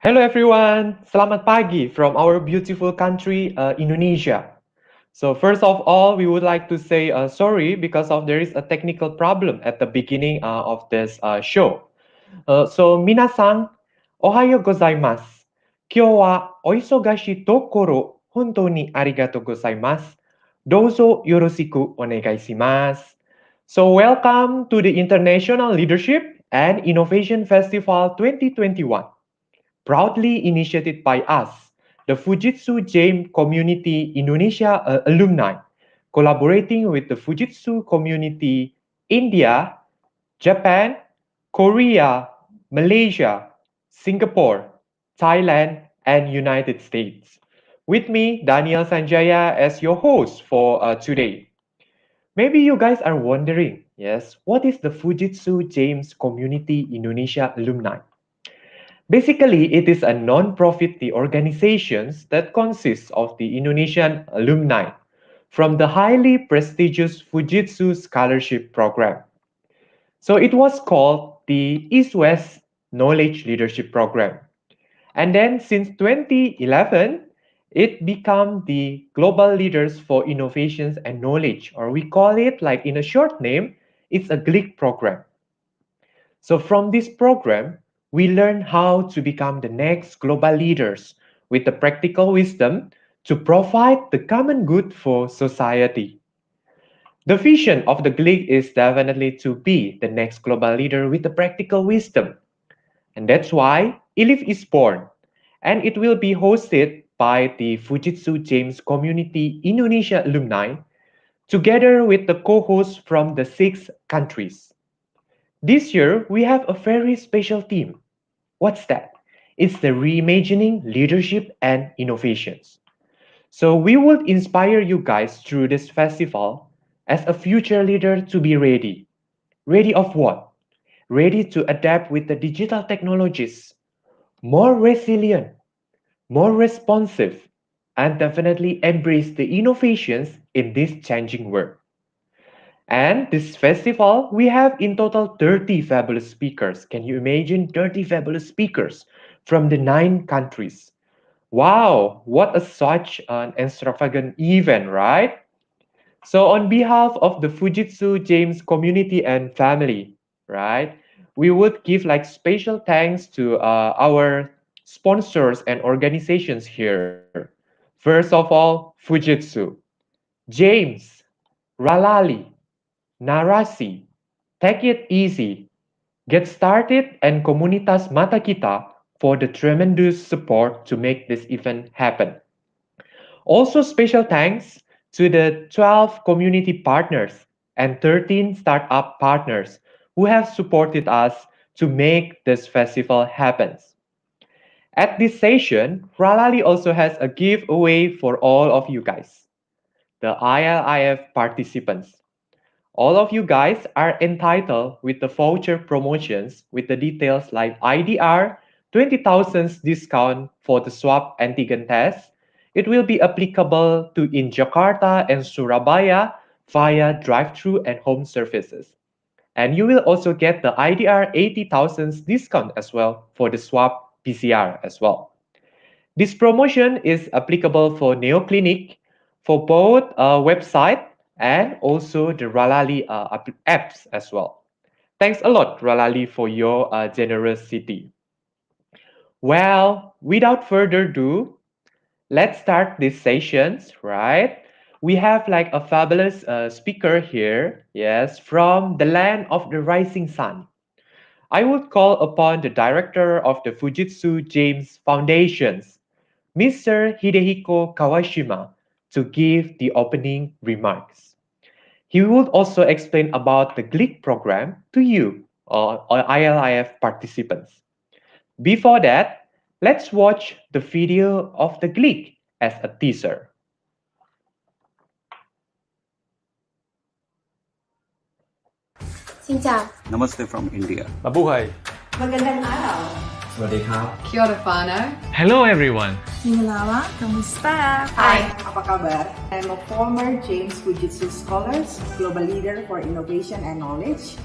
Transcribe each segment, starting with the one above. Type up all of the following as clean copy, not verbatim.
Hello everyone, selamat pagi from our beautiful country, Indonesia. So first of all, we would like to say sorry because of there is a technical problem at the beginning of this show. So minasan, ohayo gozaimasu. Kyou wa oisogashi tokoro hontou ni arigatou gozaimasu. Douzo yoroshiku onegai shimasu. So welcome to the International Leadership and Innovation Festival 2021, proudly initiated by us, the Fujitsu James Community Indonesia alumni, collaborating with the Fujitsu Community India, Japan, Korea, Malaysia, Singapore, Thailand, and United States. With me, Daniel Sanjaya, as your host for today. Maybe you guys are wondering, yes, what is the Fujitsu James Community Indonesia alumni? Basically, it is a non-profit organization that consists of the Indonesian alumni from the highly prestigious Fujitsu Scholarship Program. So it was called the East-West Knowledge Leadership Program. And then since 2011, it became the Global Leaders for Innovations and Knowledge, or we call it like in a short name, it's a GLIC program. So from this program, we learn how to become the next global leaders with the practical wisdom to provide the common good for society. The vision of the GLIC is definitely to be the next global leader with the practical wisdom. And that's why ELIF is born. And it will be hosted by the Fujitsu James Community Indonesia alumni together with the co-hosts from the 6 countries. This year, we have a very special theme. What's that? It's the Reimagining Leadership and Innovations. So we would inspire you guys through this festival as a future leader to be ready. Ready of what? Ready to adapt with the digital technologies, more resilient, more responsive, and definitely embrace the innovations in this changing world. And this festival, we have in total 30 fabulous speakers. Can you imagine 30 fabulous speakers from the 9 countries? Wow, what a such an extravagant event, right? So on behalf of the Fujitsu James community and family, right, we would give like special thanks to our sponsors and organizations here. First of all, Fujitsu, James, Ralali, Narasi, Take It Easy, Get Started, and Komunitas Mata Kita for the tremendous support to make this event happen. Also, special thanks to the 12 community partners and 13 startup partners who have supported us to make this festival happen. At this session, Ralali also has a giveaway for all of you guys, the ILIF participants. All of you guys are entitled with the voucher promotions with the details like IDR, 20,000 discount for the swab antigen test. It will be applicable to in Jakarta and Surabaya via drive-through and home services. And you will also get the IDR 80,000 discount as well for the swab PCR as well. This promotion is applicable for Neo Clinic for both website and also the Ralali apps as well. Thanks a lot, Ralali, for your generosity. Well, without further ado, let's start these sessions, right? We have like a fabulous speaker here, yes, from the land of the rising sun. I would call upon the director of the Fujitsu James Foundations, Mr. Hidehiko Kawashima, to give the opening remarks. He would also explain about the GLIC program to you, or ILIF participants. Before that, let's watch the video of the GLIC as a teaser. Xin chào. Namaste from India. Mabuhay. Magandang araw. Kia ora whānau. Hello, everyone. Minalawa, kamusta? Hi, apa kabar? I'm a former James Fujitsu Scholars, Global Leader for Innovation and Knowledge.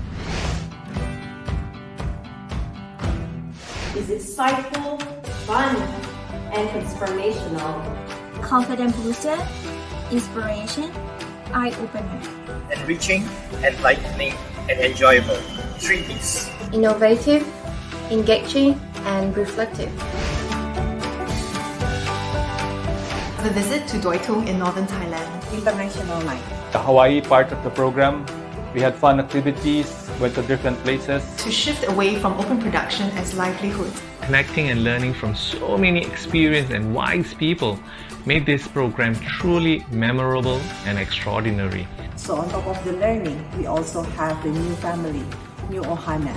This insightful fun and transformational. Confident booster, inspiration, eye-opener. Enriching, enlightening, and enjoyable. 3Ds. Innovative, engaging, and reflective. The visit to Doi Tung in northern Thailand. International night. The Hawaii part of the program, we had fun activities, went to different places. To shift away from open production as livelihood. Connecting and learning from so many experienced and wise people made this program truly memorable and extraordinary. So on top of the learning, we also have the new family, New Ohana.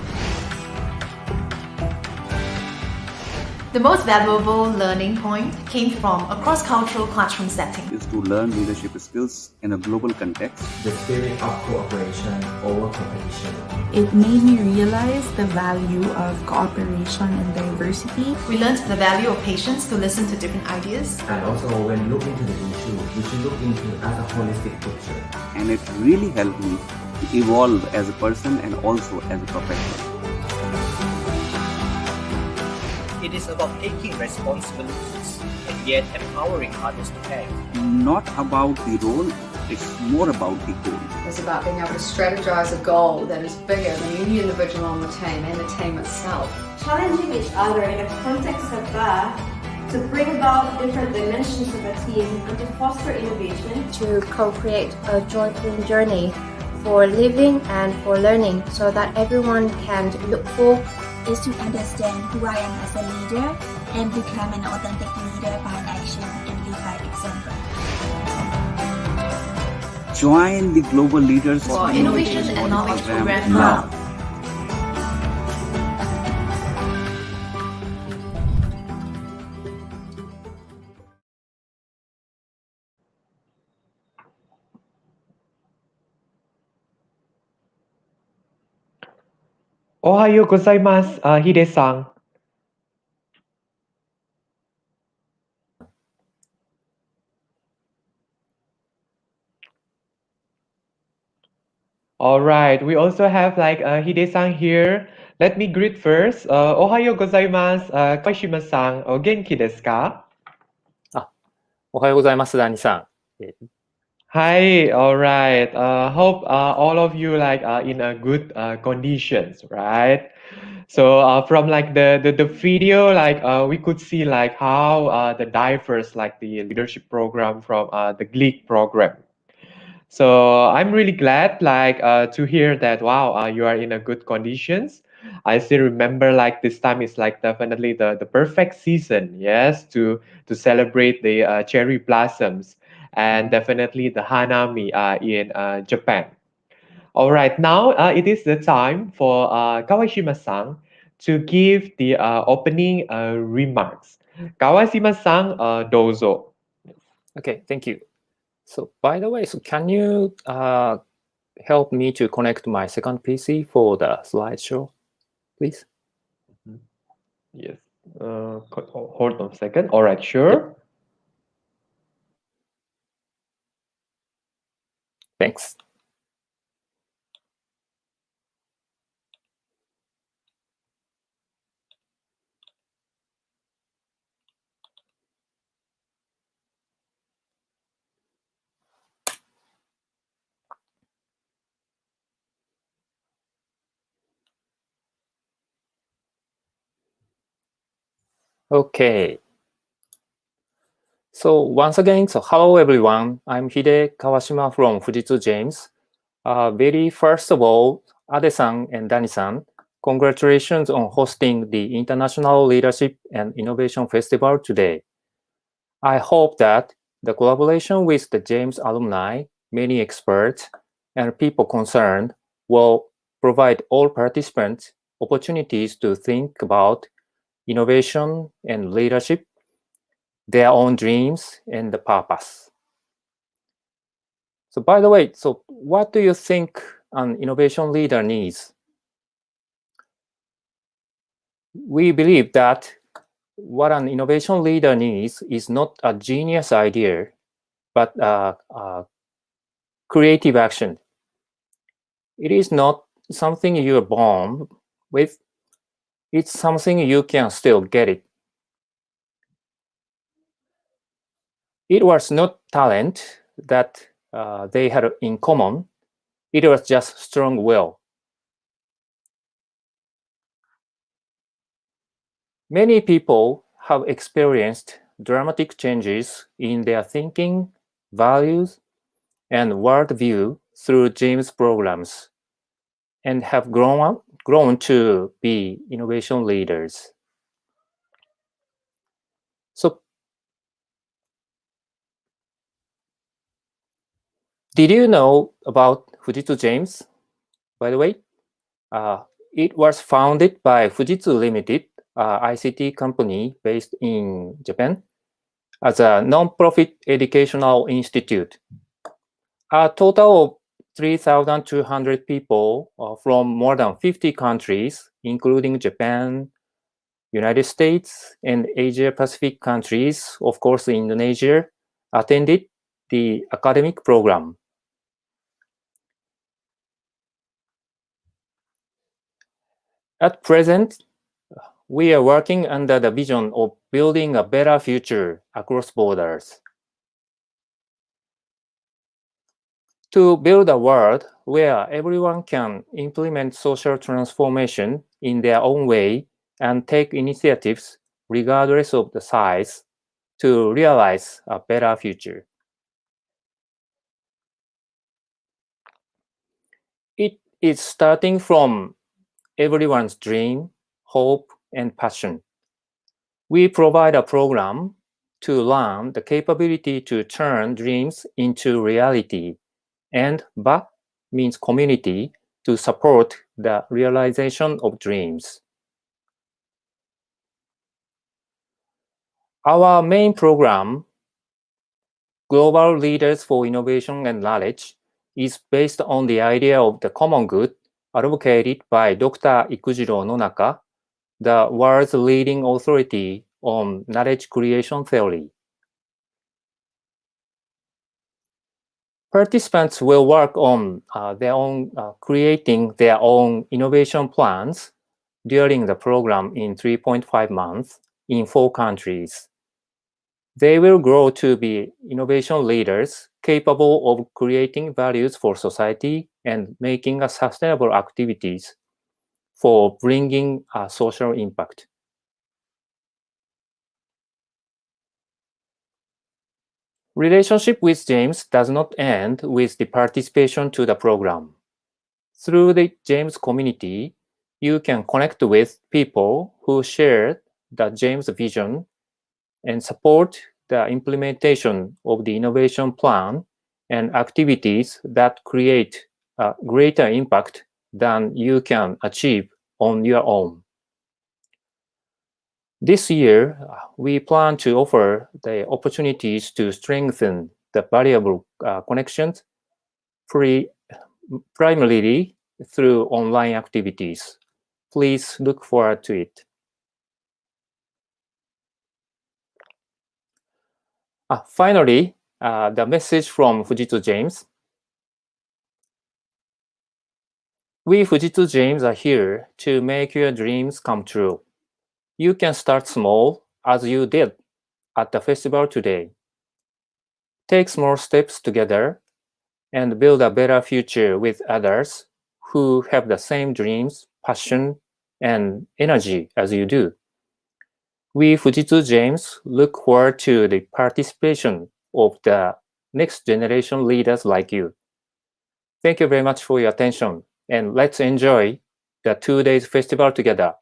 The most valuable learning point came from a cross-cultural classroom setting. Is to learn leadership skills in a global context. The spirit of cooperation over competition. It made me realize the value of cooperation and diversity. We learned the value of patience to listen to different ideas. And also when you look into the issue, you should look into it as a holistic picture. And it really helped me to evolve as a person and also as a professional. It is about taking responsibilities and yet empowering others to act. Not about the role, it's more about the goal. It's about being able to strategize a goal that is bigger than any individual on the team and the team itself. Challenging each other in a context of that to bring about different dimensions of a team and to foster innovation. To co-create a joyful journey for living and for learning so that everyone can look for Is to understand who I am as a leader and become an authentic leader by action and live by example. Join the Global Leaders For Innovation and Knowledge Program now. Ohayo gozaimasu, Hide-san. All right, we also have like Hide-san here. Let me greet first. Ohayo gozaimasu, Kawashima-san. O genki desu ka? おはようございます、ダニさん。Hi, all right. Hope all of you like in a good conditions, right? So from like the video, like we could see like how the diverse like the leadership program from the GLEEK program. So I'm really glad like to hear that wow you are in a good conditions. I still remember like this time is like definitely the perfect season, yes, to celebrate the cherry blossoms and definitely the hanami in Japan. All right, now it is the time for Kawashima-san to give the opening remarks. Kawashima-san, dozo. Okay, thank you. So, by the way, so can you help me to connect my second PC for the slideshow, please? Yes. Hold on a second. All right, sure. Thanks. Okay. So once again, so hello everyone. I'm Hide Kawashima from Fujitsu James. Very first of all, Ade-san and Dani-san, congratulations on hosting the International Leadership and Innovation Festival today. I hope that the collaboration with the James alumni, many experts, and people concerned will provide all participants opportunities to think about innovation and leadership, their own dreams, and the purpose. So by the way, so what do you think an innovation leader needs? We believe that what an innovation leader needs is not a genius idea, but creative action. It is not something you're born with. It's something you can still get it. It was not talent that they had in common, it was just strong will. Many people have experienced dramatic changes in their thinking, values, and worldview through James programs and have grown to be innovation leaders. So, did you know about Fujitsu James, by the way? It was founded by Fujitsu Limited, ICT company based in Japan, as a non-profit educational institute. A total of 3,200 people from more than 50 countries, including Japan, United States, and Asia Pacific countries, of course, Indonesia, attended the academic program. At present, we are working under the vision of building a better future across borders. To build a world where everyone can implement social transformation in their own way and take initiatives regardless of the size to realize a better future. It is starting from everyone's dream, hope, and passion. We provide a program to learn the capability to turn dreams into reality, and Ba means community to support the realization of dreams. Our main program, Global Leaders for Innovation and Knowledge, is based on the idea of the common good advocated by Dr. Ikujiro Nonaka, the world's leading authority on knowledge creation theory. Participants will work on creating their own innovation plans during the program in 3.5 months in 4 countries. They will grow to be innovation leaders capable of creating values for society and making sustainable activities for bringing a social impact. Relationship with James does not end with the participation to the program. Through the James community, you can connect with people who share the James vision and support the implementation of the innovation plan and activities that create a greater impact than you can achieve on your own. This year, we plan to offer the opportunities to strengthen the valuable connections primarily through online activities. Please look forward to it. Finally, the message from Fujitsu James. We Fujitsu James are here to make your dreams come true. You can start small, as you did at the festival today. Take small steps together and build a better future with others who have the same dreams, passion, and energy as you do. We Fujitsu James look forward to the participation of the next generation leaders like you. Thank you very much for your attention, and let's enjoy the 2 days festival together.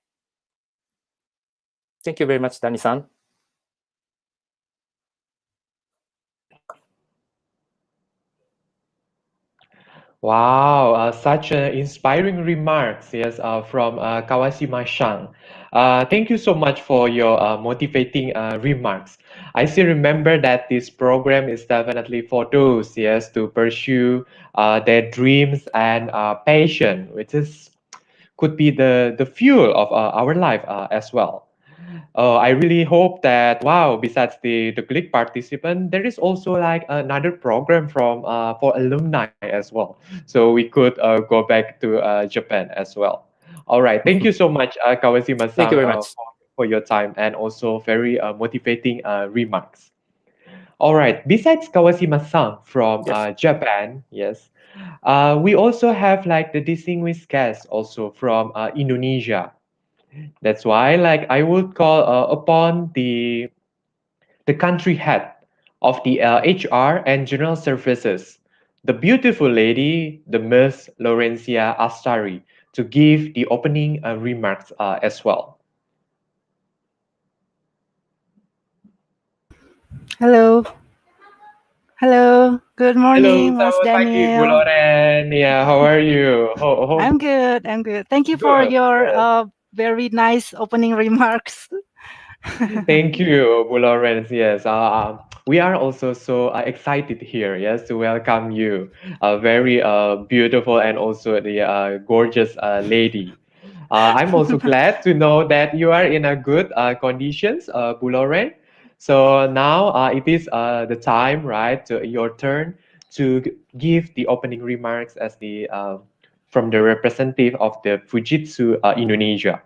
Thank you very much, Dani-san. Wow, such inspiring remarks, yes, from Kawashima-san. Thank you so much for your motivating remarks. I still remember that this program is definitely for those, yes, to pursue their dreams and passion, which is could be the fuel of our life as well. I really hope that wow, besides the click participant, there is also like another program from for alumni as well. So we could go back to Japan as well. All right, thank you so much, Thank you Kawashima-san, very much. for your time and also very motivating remarks. All right. Besides Kawashima-san from Yes. Japan, yes, we also have like the distinguished guest also from Indonesia. That's why, like, I would call upon the country head of the HR and General Services, the beautiful lady, the Miss Laurencia Astari, to give the opening remarks as well. Hello. Hello. Good Hello, morning, Mas selamat pagi, Bu Daniel. Loren. Yeah, how are you? I'm good. I'm good. Thank you for Good, your good. very nice opening remarks. Thank you, Bu Lawrence. Yes, we are also so excited here. Yes, to welcome you, a very beautiful and also the gorgeous lady. I'm also glad to know that you are in a good conditions, Bu Lawrence. So now it is the time, right? Your turn to give the opening remarks as the from the representative of the Fujitsu Indonesia.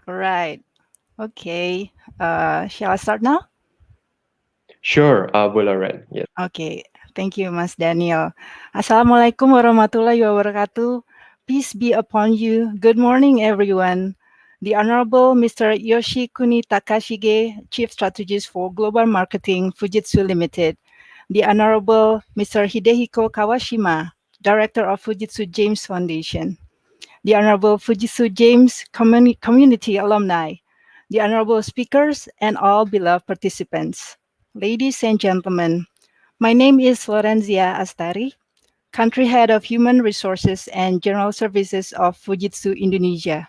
All right. Okay. Shall I start now? Sure, Bu Lawrence. Yes. Okay. Thank you, Mas Daniel. Assalamualaikum warahmatullahi wabarakatuh. Peace be upon you. Good morning, everyone. The Honorable Mr. Yoshikuni Takashige, Chief Strategist for Global Marketing, Fujitsu Limited. The Honorable Mr. Hidehiko Kawashima, Director of Fujitsu James Foundation. The Honorable Fujitsu James Community Alumni. The Honorable Speakers and all beloved participants. Ladies and gentlemen, my name is Lorenzia Astari, Country Head of Human Resources and General Services of Fujitsu Indonesia.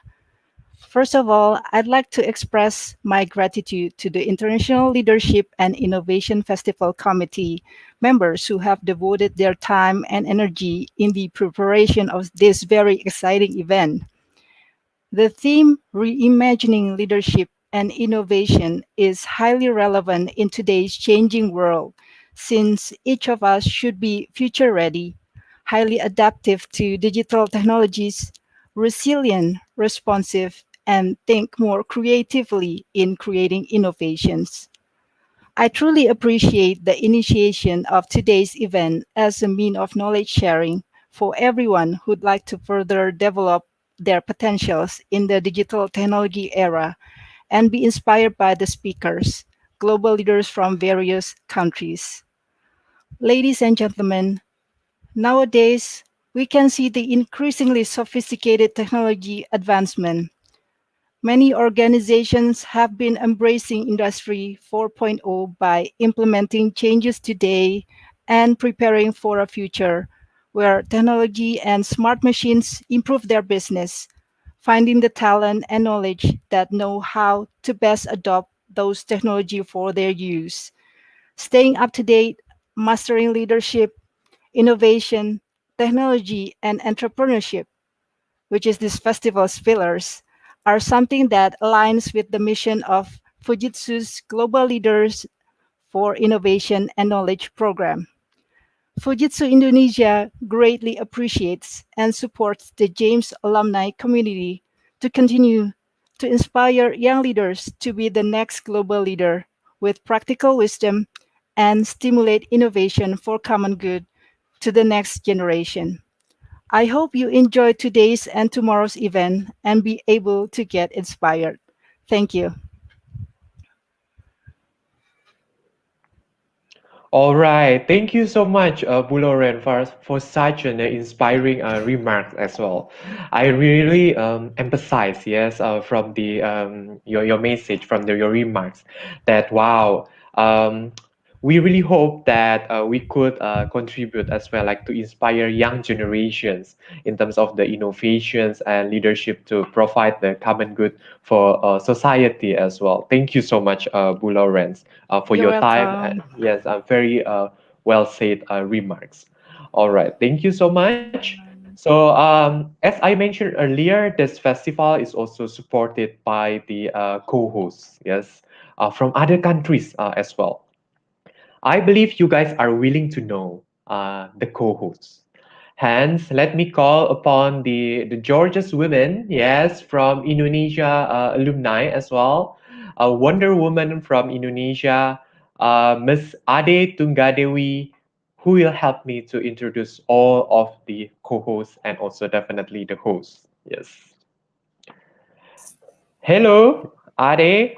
First of all, I'd like to express my gratitude to the International Leadership and Innovation Festival Committee members who have devoted their time and energy in the preparation of this very exciting event. The theme, Reimagining Leadership and Innovation, is highly relevant in today's changing world, since each of us should be future ready, highly adaptive to digital technologies, resilient, responsive, and think more creatively in creating innovations. I truly appreciate the initiation of today's event as a mean of knowledge sharing for everyone who'd like to further develop their potentials in the digital technology era and be inspired by the speakers, global leaders from various countries. Ladies and gentlemen, nowadays we can see the increasingly sophisticated technology advancement. Many organizations have been embracing Industry 4.0 by implementing changes today and preparing for a future where technology and smart machines improve their business, finding the talent and knowledge that know how to best adopt those technology for their use, staying up to date, mastering leadership, innovation, technology, and entrepreneurship, which is this festival's pillars, are something that aligns with the mission of Fujitsu's Global Leaders for Innovation and Knowledge program. Fujitsu Indonesia greatly appreciates and supports the James alumni community to continue to inspire young leaders to be the next global leader with practical wisdom and stimulate innovation for common good to the next generation. I hope you enjoy today's and tomorrow's event and be able to get inspired. Thank you. All right. Thank you so much, Buloren, for such an inspiring remarks as well. I really emphasize, yes, from the your message from your remarks that wow, we really hope that we could contribute as well, like to inspire young generations in terms of the innovations and leadership to provide the common good for society as well. Thank you so much, Bu Lawrence, for You're your time. And welcome. yes, very well said remarks. All right, thank you so much. So, as I mentioned earlier, this festival is also supported by the co-hosts, yes, from other countries as well. I believe you guys are willing to know the co-hosts. Hence, let me call upon the Georgia's women, yes, from Indonesia alumni as well. A Wonder Woman from Indonesia, Miss Ade Tunggadewi, who will help me to introduce all of the co-hosts and also definitely the hosts. Yes. Hello, Ade.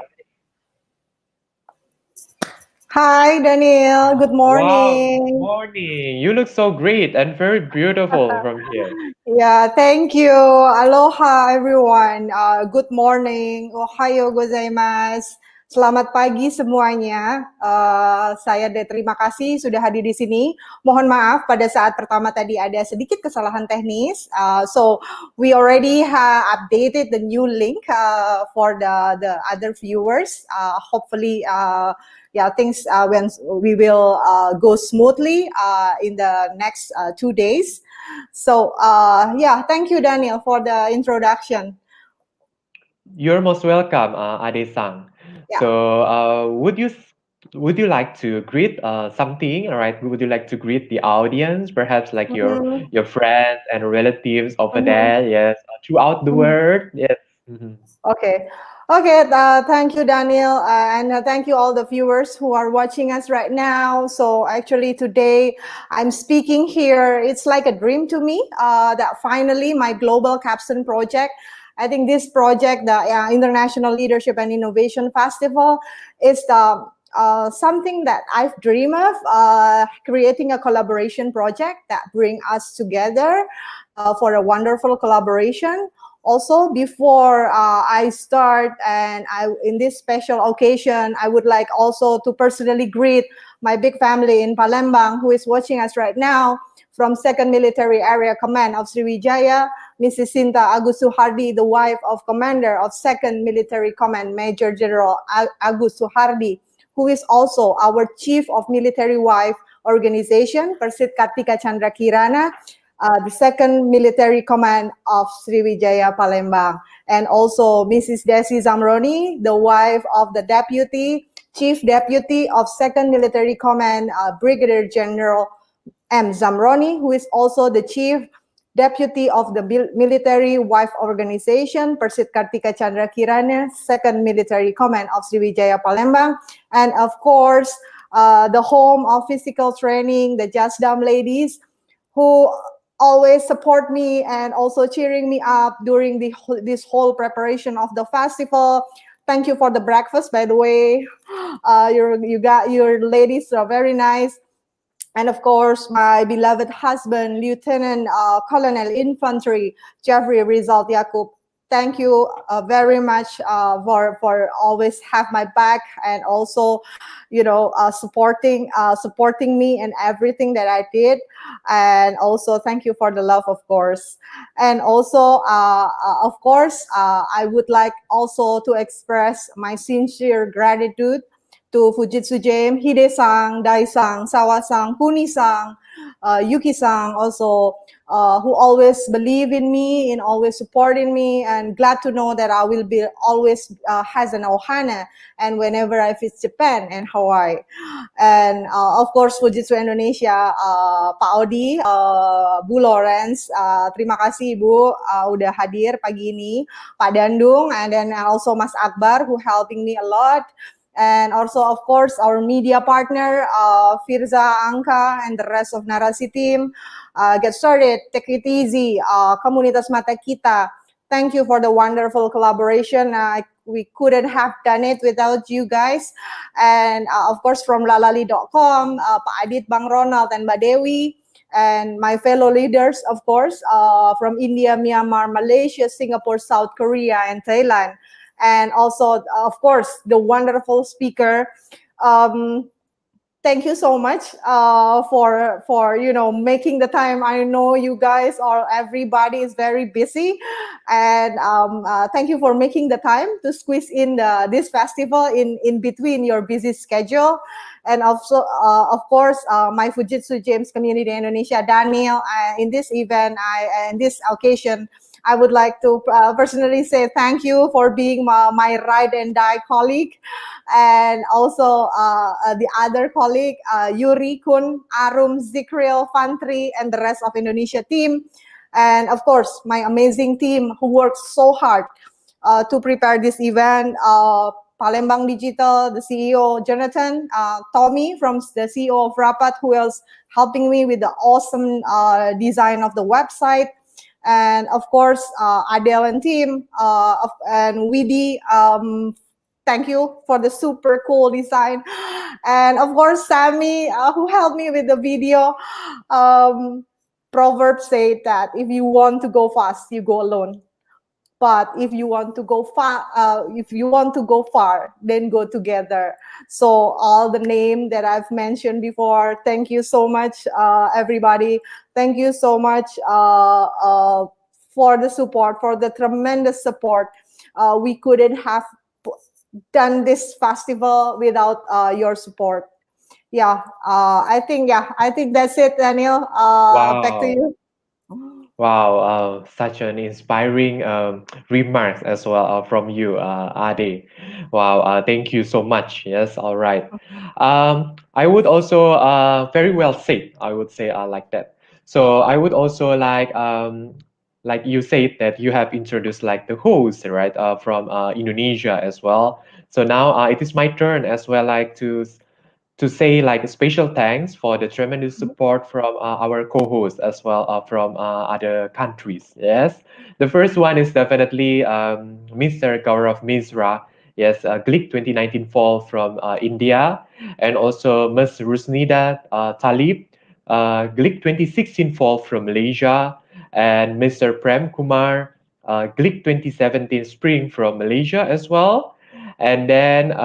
Hi, Daniel. Good Wow, good morning. morning. You look so great and very beautiful from here. Yeah, thank you. Aloha, everyone. Good morning. Ohayo gozaimasu. Selamat pagi semuanya. Terima kasih sudah hadir di sini. Mohon maaf pada saat pertama tadi ada sedikit kesalahan teknis. So we already have updated the new link for the other viewers. Hopefully, yeah, things when we will go smoothly in the next 2 days. So yeah, thank you, Daniel, for the introduction. You're most welcome, Ade-san. Yeah. So, would you like to greet something? All right, would you like to greet the audience, perhaps like Mhm. your friends and relatives over Mhm. there? Yes, throughout the Mhm. world. Yes. Mhm. Okay. Okay, thank you, Daniel, and thank you all the viewers who are watching us right now. So actually today I'm speaking here. It's like a dream to me that finally my global capstone project, I think this project, the International Leadership and Innovation Festival, is the something that I've dreamed of, creating a collaboration project that bring us together for a wonderful collaboration. Also, before I start and in this special occasion, I would like also to personally greet my big family in Palembang who is watching us right now from 2nd Military Area Command of Sriwijaya, Mrs. Sinta Agus Suhardi, the wife of Commander of 2nd Military Command, Major General Agus Suhardi, who is also our Chief of Military Wife Organization, Persit Kartika Chandra Kirana, the 2nd Military Command of Sriwijaya Palembang, and also Mrs. Desi Zamroni, the wife of the Chief Deputy of 2nd Military Command, Brigadier General M. Zamroni, who is also the Chief Deputy of the Military Wife Organization, Persit Kartika Chandra Kirana, 2nd Military Command of Sriwijaya Palembang, and of course, the home of physical training, the Jasdam ladies, who always support me and also cheering me up during this whole preparation of the festival. Thank you for the breakfast, by the way. Your ladies are very nice. And of course, my beloved husband, Lieutenant Colonel Infantry Jeffrey Rizal Yakub. Thank you very much for always have my back and also, supporting me in everything that I did. And also, thank you for the love, of course. And also, of course, I would like also to express my sincere gratitude to Fujitsu James, Hide-san, Dai-san, Sawa-san, Kuni-san, Yuki-san also, who always believe in me and always supporting me, and glad to know that I will be always has an ohana and whenever I visit Japan and Hawaii. And of course, Fujitsu Indonesia, Pak Odi, Bu Lawrence, terima kasih Ibu udah hadir pagi ini, Pak Dandung, and then also Mas Akbar who helping me a lot. And also, of course, our media partner, Firza, Angka, and the rest of Narasi team. Get started, take it easy, Komunitas Mata Kita. Thank you for the wonderful collaboration. We couldn't have done it without you guys. And of course, from lalali.com, Pak Adit, Bang Ronald, and Mbak Dewi. And my fellow leaders, of course, from India, Myanmar, Malaysia, Singapore, South Korea, and Thailand. And also, of course, the wonderful speaker. Thank you so much for making the time. I know you guys or everybody is very busy, and thank you for making the time to squeeze in this festival in between your busy schedule. And also, of course, my Fujitsu James Community Indonesia, Daniel, in this event, in this occasion, I would like to personally say thank you for being my ride and die colleague. And also the other colleague, Yuri, Kun, Arum, Zikril, Fantri, and the rest of Indonesia team. And of course, my amazing team who worked so hard to prepare this event. Palembang Digital, the CEO, Jonathan, Tommy from the CEO of Rapat, who was helping me with the awesome design of the website. And of course, Adele and team, and Widi, thank you for the super cool design. And of course, Sammy, who helped me with the video. Proverbs say that if you want to go fast, you go alone. But if you want to go far, then go together. So all the name that I've mentioned before, thank you so much, everybody. Thank you so much for the support, for the tremendous support. We couldn't have done this festival without your support. I think that's it, Daniel. Back to Wow. you. Wow, such an inspiring remarks as well from you, Ade. Wow, thank you so much. Yes, all right. I would also very well said. I would say like that. So I would also like you said that you have introduced like the host, right, from Indonesia as well. So now it is my turn as well, like to say like a special thanks for the tremendous support from our co-hosts as well from other countries. Yes, the first one is definitely Mr. Gaurav Misra. Yes, Glick 2019 Fall from India, and also Ms. Rusnida Talib, Glick 2016 Fall from Malaysia, and Mr. Prem Kumar, Glick 2017 Spring from Malaysia as well, and then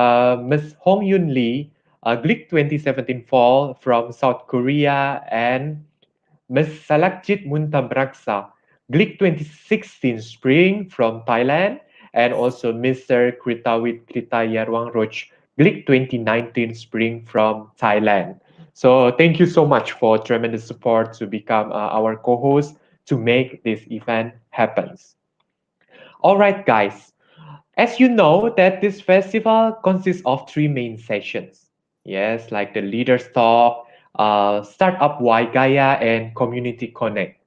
Ms. Hong Yun Lee, Glick 2017 Fall from South Korea, and Ms. Salakjit Muntabraksa, Glick 2016 Spring from Thailand, and also Mr. Kritawit Kritayarwangroj, Glick 2019 Spring from Thailand. So thank you so much for tremendous support to become our co-host to make this event happen. All right, guys. As you know, that this festival consists of three main sessions. Yes, like the Leaders Talk, Startup Waigaya, and Community Connect.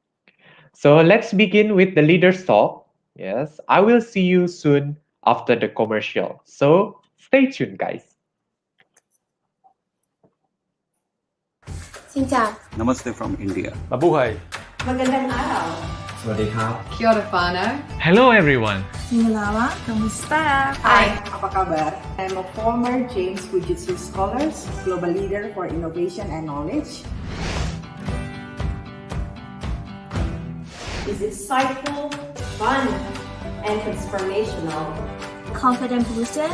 So let's begin with the Leaders Talk. Yes, I will see you soon after the commercial. So stay tuned, guys. Xin chào. Namaste from India. Mabuhay. Magandang araw. สวัสดีครับ Kia ora whānau. Hello, everyone. Mingalawa, kamusta? Hi. Apa kabar? I'm a former James Fujitsu Scholars, Global Leader for Innovation and Knowledge. Is insightful, fun, and transformational. Confident booster,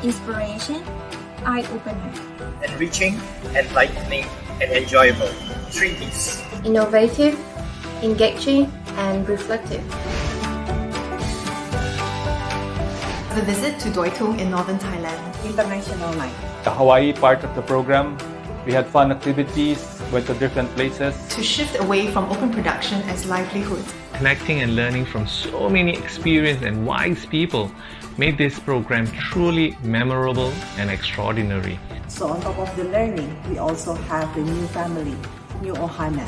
inspiration, eye-opener. Enriching, enlightening, and enjoyable. 3 Ds. Innovative, engaging, and reflective. The visit to Doi Tung in northern Thailand. International Night. The Hawaii part of the program, we had fun activities, went to different places. To shift away from open production as livelihood. Connecting and learning from so many experienced and wise people made this program truly memorable and extraordinary. So on top of the learning, we also have the new family, New Ohana.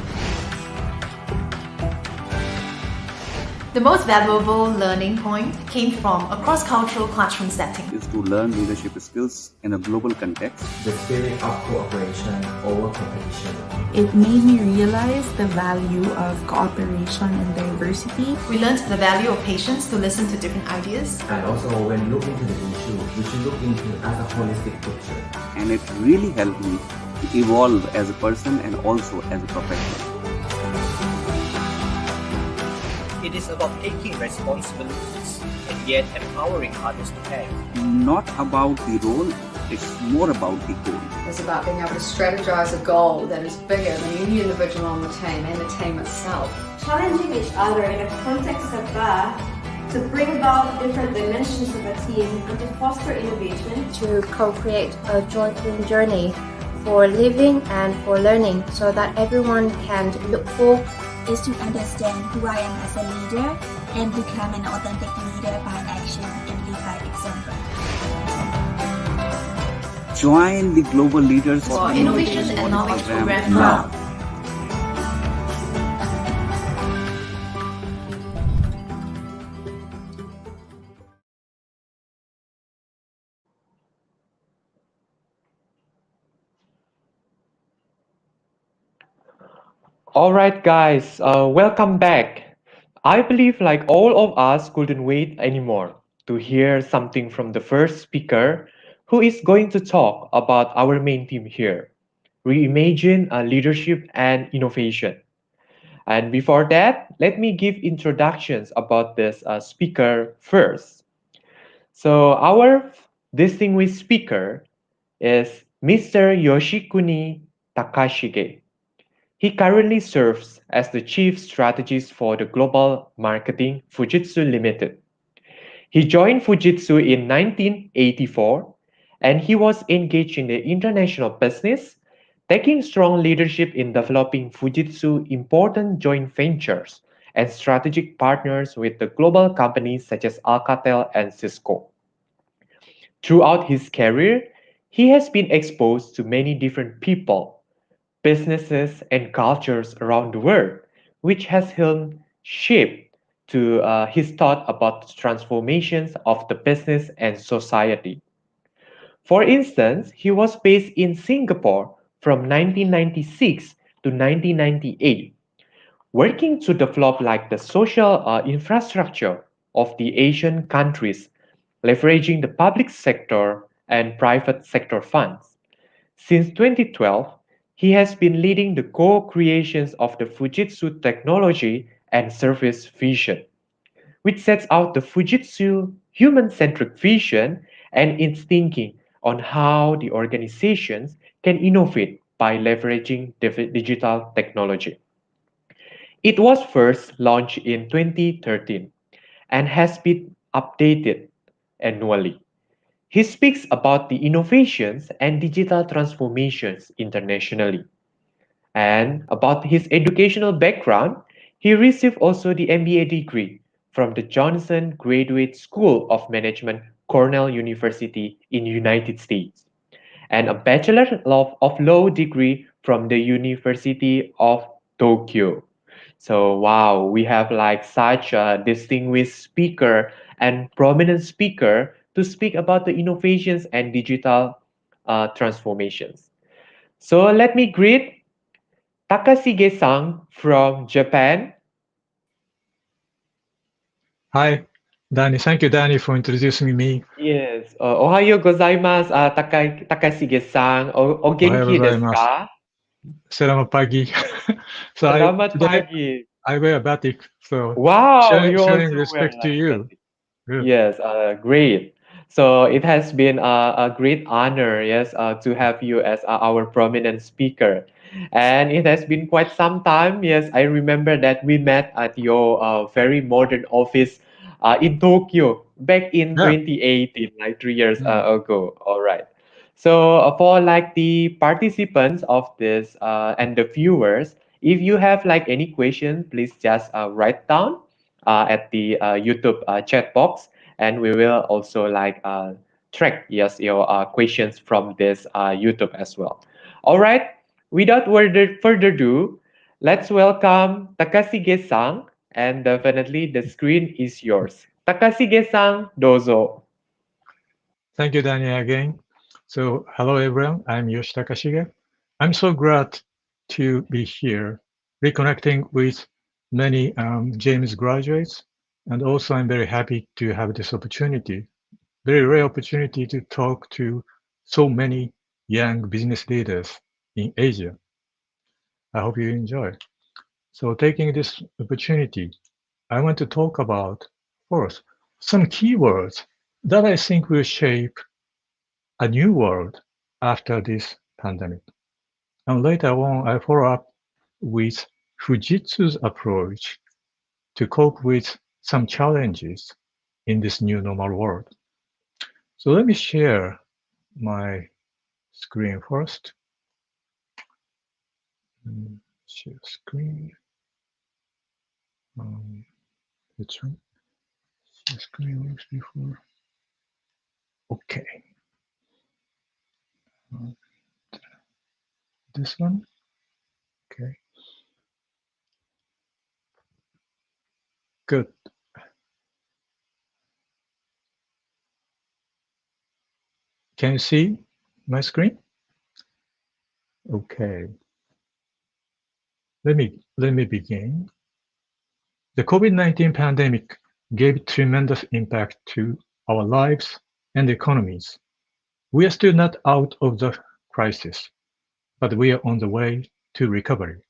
The most valuable learning point came from a cross-cultural classroom setting. Is to learn leadership skills in a global context. The spirit of cooperation over competition. It made me realize the value of cooperation and diversity. We learned the value of patience to listen to different ideas. And also when looking to the issue, we should look into it as a holistic picture. And it really helped me to evolve as a person and also as a professional. It is about taking responsibilities and yet empowering others to act. Not about the role, it's more about the goal. It's about being able to strategize a goal that is bigger than any individual on the team and the team itself. Challenging each other in a context of that to bring about different dimensions of a team and to foster innovation. To co-create a joyful journey for living and for learning so that everyone can look for Is to understand who I am as a leader and become an authentic leader by action and lead by example. Join the Global Leaders For Innovation and Knowledge Program now. now. All right, guys, welcome back. I believe like all of us couldn't wait anymore to hear something from the first speaker who is going to talk about our main theme here, reimagine leadership and innovation. And before that, let me give introductions about this speaker first. So our distinguished speaker is Mr. Yoshikuni Takashige. He currently serves as the chief strategist for the global marketing Fujitsu Limited. He joined Fujitsu in 1984 and he was engaged in the international business, taking strong leadership in developing Fujitsu important joint ventures and strategic partners with the global companies such as Alcatel and Cisco. Throughout his career, he has been exposed to many different people, businesses, and cultures around the world, which has helped shape to his thought about the transformations of the business and society. For instance, he was based in Singapore from 1996 to 1998, working to develop like the social infrastructure of the Asian countries, leveraging the public sector and private sector funds. Since 2012, he has been leading the co-creations of the Fujitsu technology and service vision, which sets out the Fujitsu human-centric vision and its thinking on how the organizations can innovate by leveraging digital technology. It was first launched in 2013 and has been updated annually. He speaks about the innovations and digital transformations internationally. And about his educational background, he received also the MBA degree from the Johnson Graduate School of Management, Cornell University in United States, and a Bachelor of Law degree from the University of Tokyo. So wow, we have like such a distinguished speaker and prominent speaker to speak about the innovations and digital transformations. So let me greet Takashige-san from Japan. Hi, Danny. Thank you, Danny, for introducing me. Yes, ohayo gozaimasu, Takashige-san. O Ohayou genki desu gozaimasu. ka? Selamat pagi. So Selamat today pagi. I wear batik, so Wow, you showing also wear respect to like you. batik. Good. Yes, great. So it has been a great honor, yes, to have you as our prominent speaker. And it has been quite some time. Yes, I remember that we met at your very modern office in Tokyo back in Yeah. 2018, like 3 years ago. All right. So for like the participants of this and the viewers, if you have like any question, please just write down at the YouTube chat box, and we will also like track yes your questions from this YouTube as well. All right, without further ado, let's welcome Takashige-san, and definitely the screen is yours. Takashige-san, dozo. Thank you, Danny, again. So hello, everyone. I'm Yoshitaka Shige. I'm so glad to be here, reconnecting with many James graduates. And also, I'm very happy to have this opportunity, very rare opportunity to talk to so many young business leaders in Asia. I hope you enjoy. So taking this opportunity, I want to talk about first some keywords that I think will shape a new world after this pandemic. And later on, I follow up with Fujitsu's approach to cope with some challenges in this new normal world. So let me share my screen first. Share screen. Which one? Share screen works before. Okay. This one. Okay. Good. Can you see my screen? Okay. Let me begin. The COVID-19 pandemic gave tremendous impact to our lives and economies. We are still not out of the crisis, but we are on the way to recovery.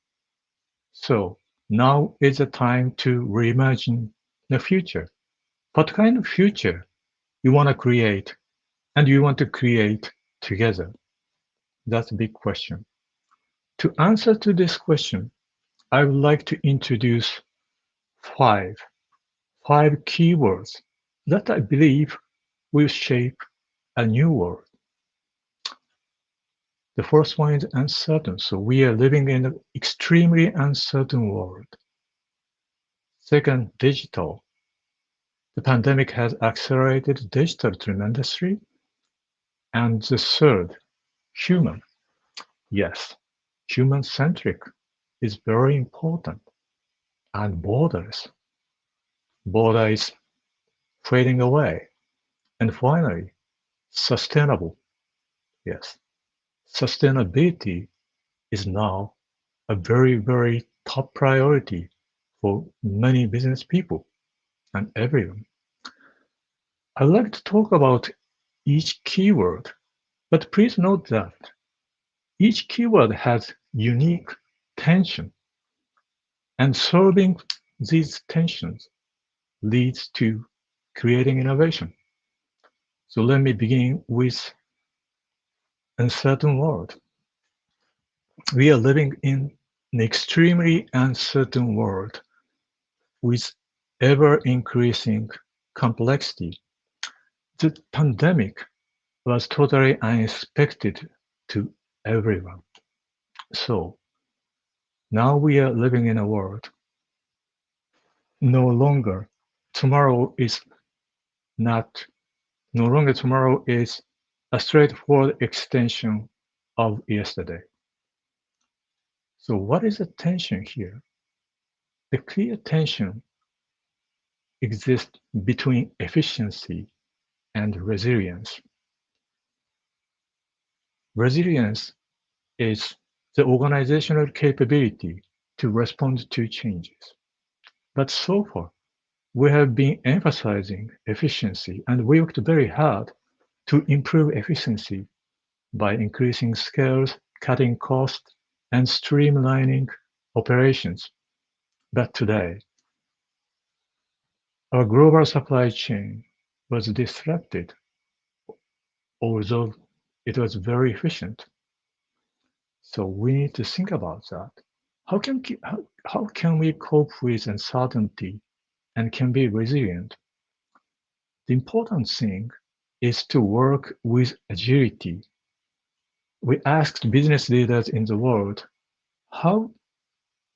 So now is the time to reimagine the future. What kind of future you want to create and you want to create together? That's a big question. To answer to this question, I would like to introduce five keywords that I believe will shape a new world. The first one is uncertain. So we are living in an extremely uncertain world. Second, digital. The pandemic has accelerated digital tremendously. And the third, human. Yes, human-centric is very important. And borders. Border is fading away. And finally, sustainable. Yes, sustainability is now a very, very top priority for many business people and everyone. I'd like to talk about each keyword, but please note that each keyword has unique tension, and solving these tensions leads to creating innovation. So let me begin with uncertain world. We are living in an extremely uncertain world with ever-increasing complexity. The pandemic was totally unexpected to everyone. So now we are living in a world no longer tomorrow is not no longer tomorrow is a straightforward extension of yesterday. So what is the tension here? The clear tension exists between efficiency and resilience. Resilience is the organizational capability to respond to changes. But so far, we have been emphasizing efficiency, and we worked very hard to improve efficiency by increasing scales, cutting costs, and streamlining operations. But today, our global supply chain was disrupted, although it was very efficient. So we need to think about that. How can we cope with uncertainty and can be resilient? The important thing is to work with agility. We asked business leaders in the world how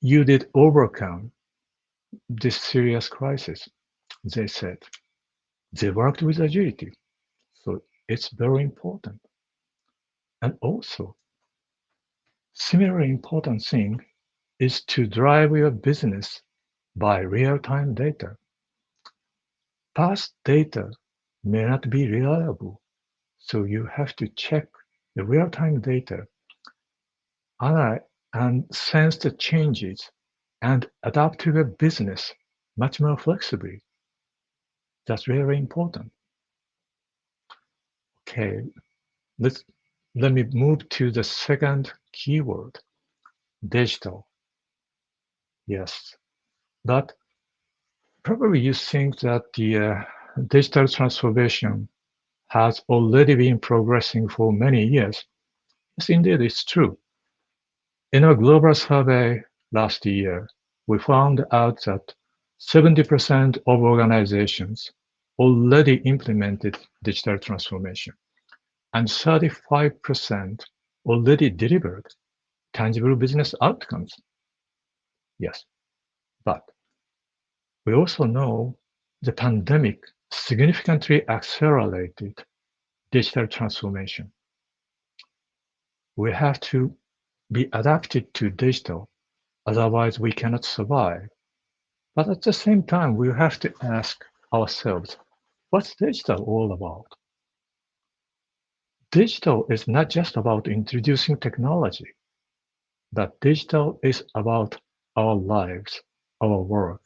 you did overcome this serious crisis. They said they worked with agility. So it's very important. And also, similarly important thing is to drive your business by real-time data. Past data may not be reliable, so you have to check the real-time data and sense the changes and adapt to your business much more flexibly. That's really important. Okay, let me move to the second keyword, digital. Yes, but probably you think that the digital transformation has already been progressing for many years. Yes, indeed, it's true. In a global survey last year, we found out that 70% of organizations already implemented digital transformation, and 35% already delivered tangible business outcomes. Yes, but we also know the pandemic significantly accelerated digital transformation. We have to be adapted to digital, otherwise we cannot survive. But at the same time, we have to ask ourselves, what's digital all about? Digital is not just about introducing technology, but digital is about our lives, our work.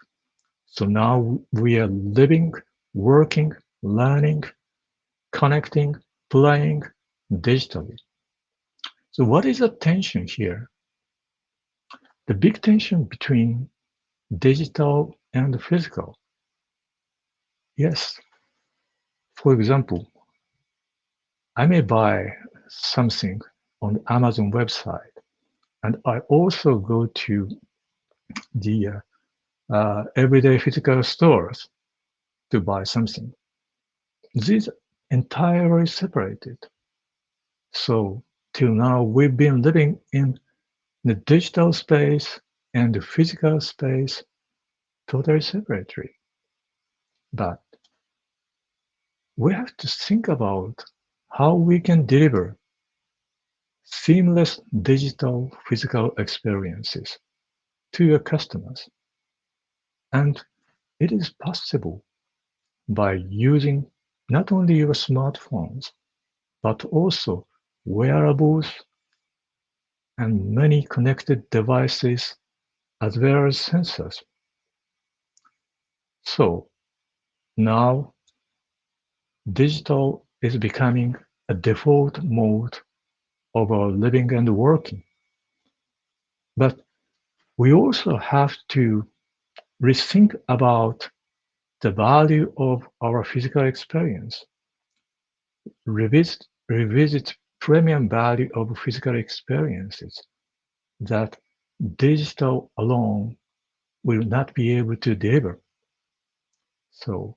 So now we are living, working, learning, connecting, playing digitally. So what is the tension here? The big tension between digital and physical. Yes, for example, I may buy something on the Amazon website, and I also go to the everyday physical stores to buy something. These are entirely separated. So till now, we've been living in the digital space and the physical space totally separately. But we have to think about how we can deliver seamless digital physical experiences to your customers. And it is possible by using not only your smartphones, but also wearables and many connected devices as well as sensors. So now digital is becoming a default mode of our living and working. But we also have to rethink about the value of our physical experience, revisit premium value of physical experiences that digital alone will not be able to deliver. So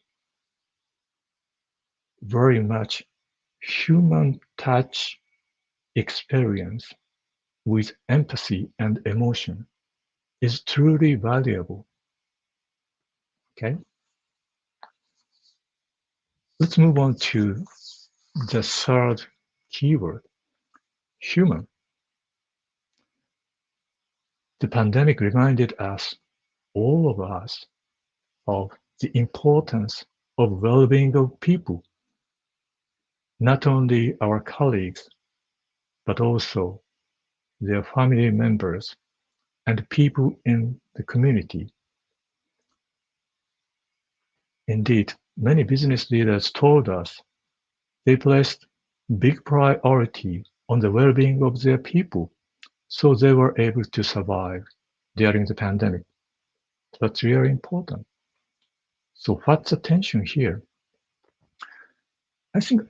very much human touch experience with empathy and emotion is truly valuable. Okay, let's move on to the third keyword, human. The pandemic reminded us, all of us, of the importance of well-being of people, not only our colleagues, but also their family members and people in the community. Indeed, many business leaders told us they placed big priority on the well-being of their people, so they were able to survive during the pandemic. That's really important. So what's the tension here? I think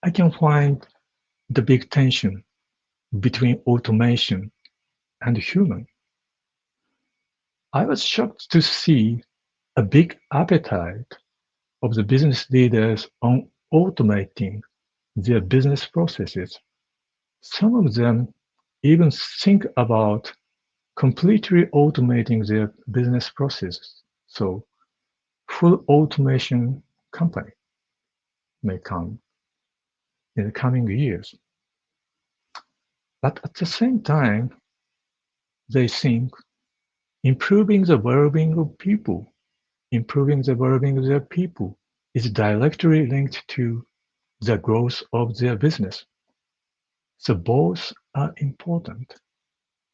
I can find the big tension between automation and human. I was shocked to see a big appetite of the business leaders on automating their business processes. Some of them even think about completely automating their business processes. So full automation company may come in the coming years. But at the same time, they think improving the well-being of people, improving the well-being of their people is directly linked to the growth of their business. So both are important.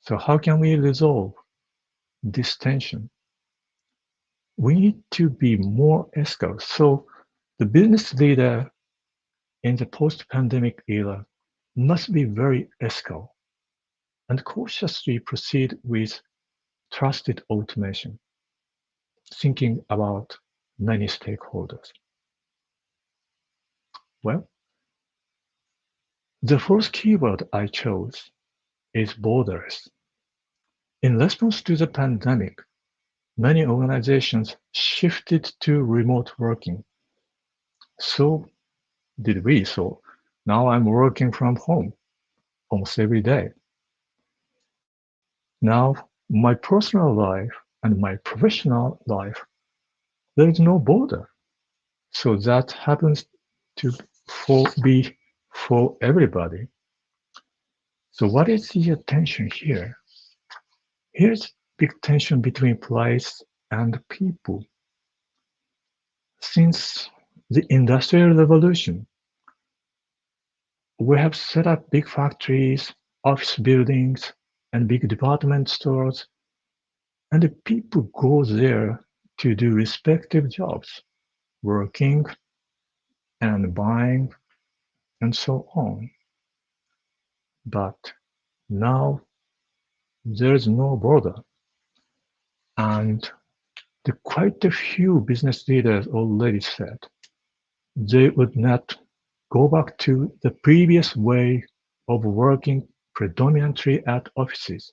So how can we resolve this tension? We need to be more ethical. So the business leader in the post-pandemic era must be very ethical and cautiously proceed with trusted automation, thinking about many stakeholders. Well, the first keyword I chose is borderless. In response to the pandemic, many organizations shifted to remote working. So did we. So now I'm working from home almost every day. Now, my personal life and my professional life, there is no border. So that happens to be for everybody. So what is the tension here? Here's big tension between place and people. Since the Industrial Revolution, we have set up big factories, office buildings, and big department stores And the people go there to do respective jobs, working and buying and so on. But now there's no border. And quite a few business leaders already said they would not go back to the previous way of working predominantly at offices.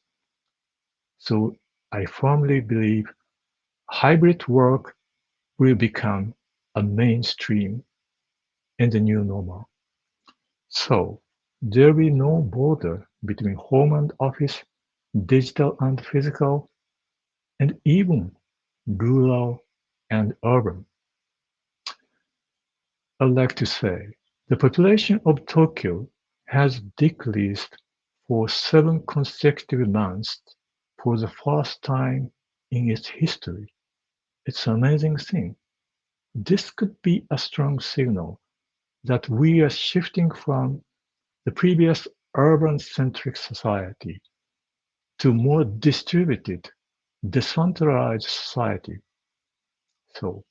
So I firmly believe hybrid work will become a mainstream in the new normal. So there will be no border between home and office, digital and physical, and even rural and urban. I'd like to say the population of Tokyo has decreased for 7 consecutive months for the first time in its history. It's an amazing thing. This could be a strong signal that we are shifting from the previous urban-centric society to more distributed, decentralized society. So,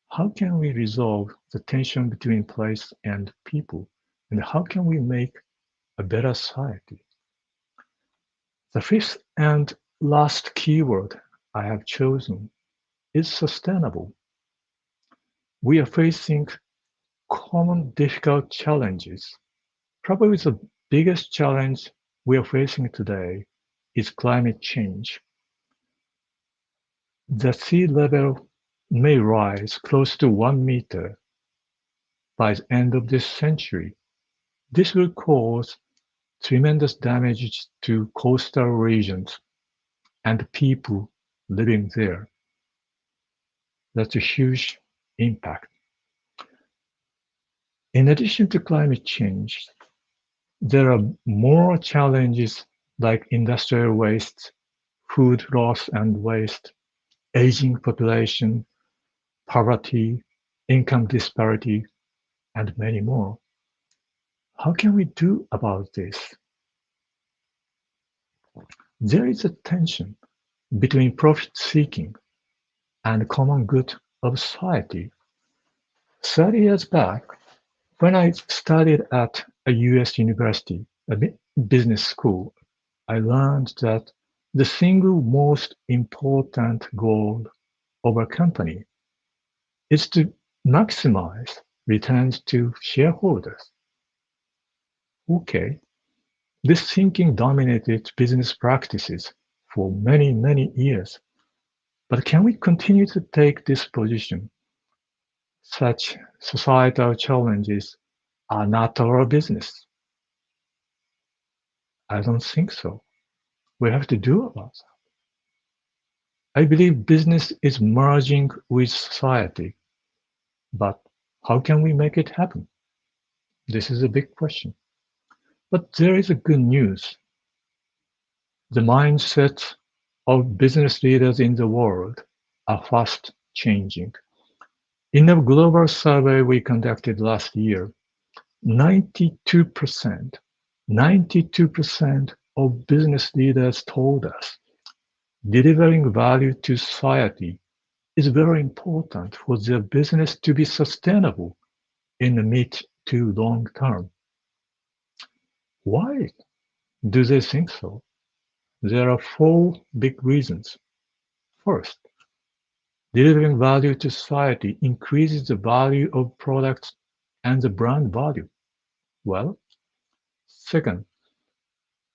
how can we resolve the tension between place and people, and how can we make a better society? The fifth and last keyword I have chosen is sustainable. We are facing common difficult challenges. Probably the biggest challenge we are facing today is climate change. The sea level may rise close to 1 meter by the end of this century. This will cause tremendous damage to coastal regions and people living there. That's a huge impact. In addition to climate change, there are more challenges like industrial waste, food loss and waste, aging population, poverty, income disparity, and many more. How can we do about this? There is a tension between profit seeking and common good of society. 30 years back, when I studied at a US university, a business school, I learned that the single most important goal of a company is to maximize returns to shareholders. Okay, this thinking dominated business practices for many, many years. But can we continue to take this position? Such societal challenges are not our business. I don't think so. We have to do about that. I believe business is merging with society. But how can we make it happen? This is a big question. But there is a good news. The mindset of business leaders in the world are fast changing. In a global survey we conducted last year, 92%, 92% of business leaders told us delivering value to society is very important for their business to be sustainable in the mid to long term. Why do they think so? There are four big reasons. First, delivering value to society increases the value of products and the brand value. Well, second,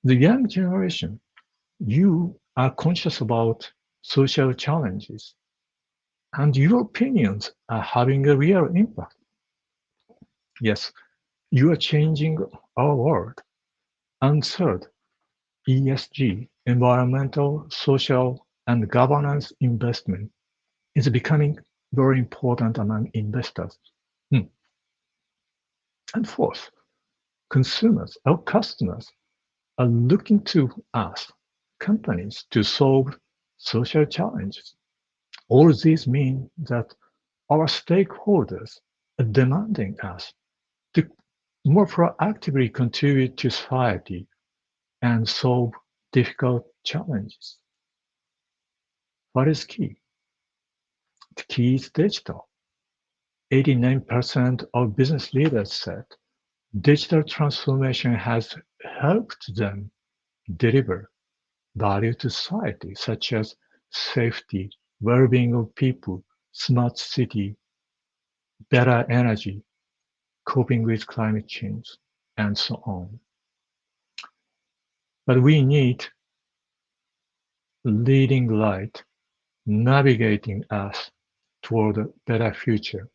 the young generation, you are conscious about social challenges, and your opinions are having a real impact. Yes, you are changing our world. And third, ESG, environmental, social, and governance investment is becoming very important among investors. And fourth, consumers, our customers, are looking to us, companies, to solve social challenges. All these mean that our stakeholders are demanding us to more proactively contribute to society and solve difficult challenges. What is key? The key is digital. 89% of business leaders said digital transformation has helped them deliver value to society, such as safety, well-being of people, smart city, better energy, coping with climate change, and so on. But we need leading light navigating us toward a better future.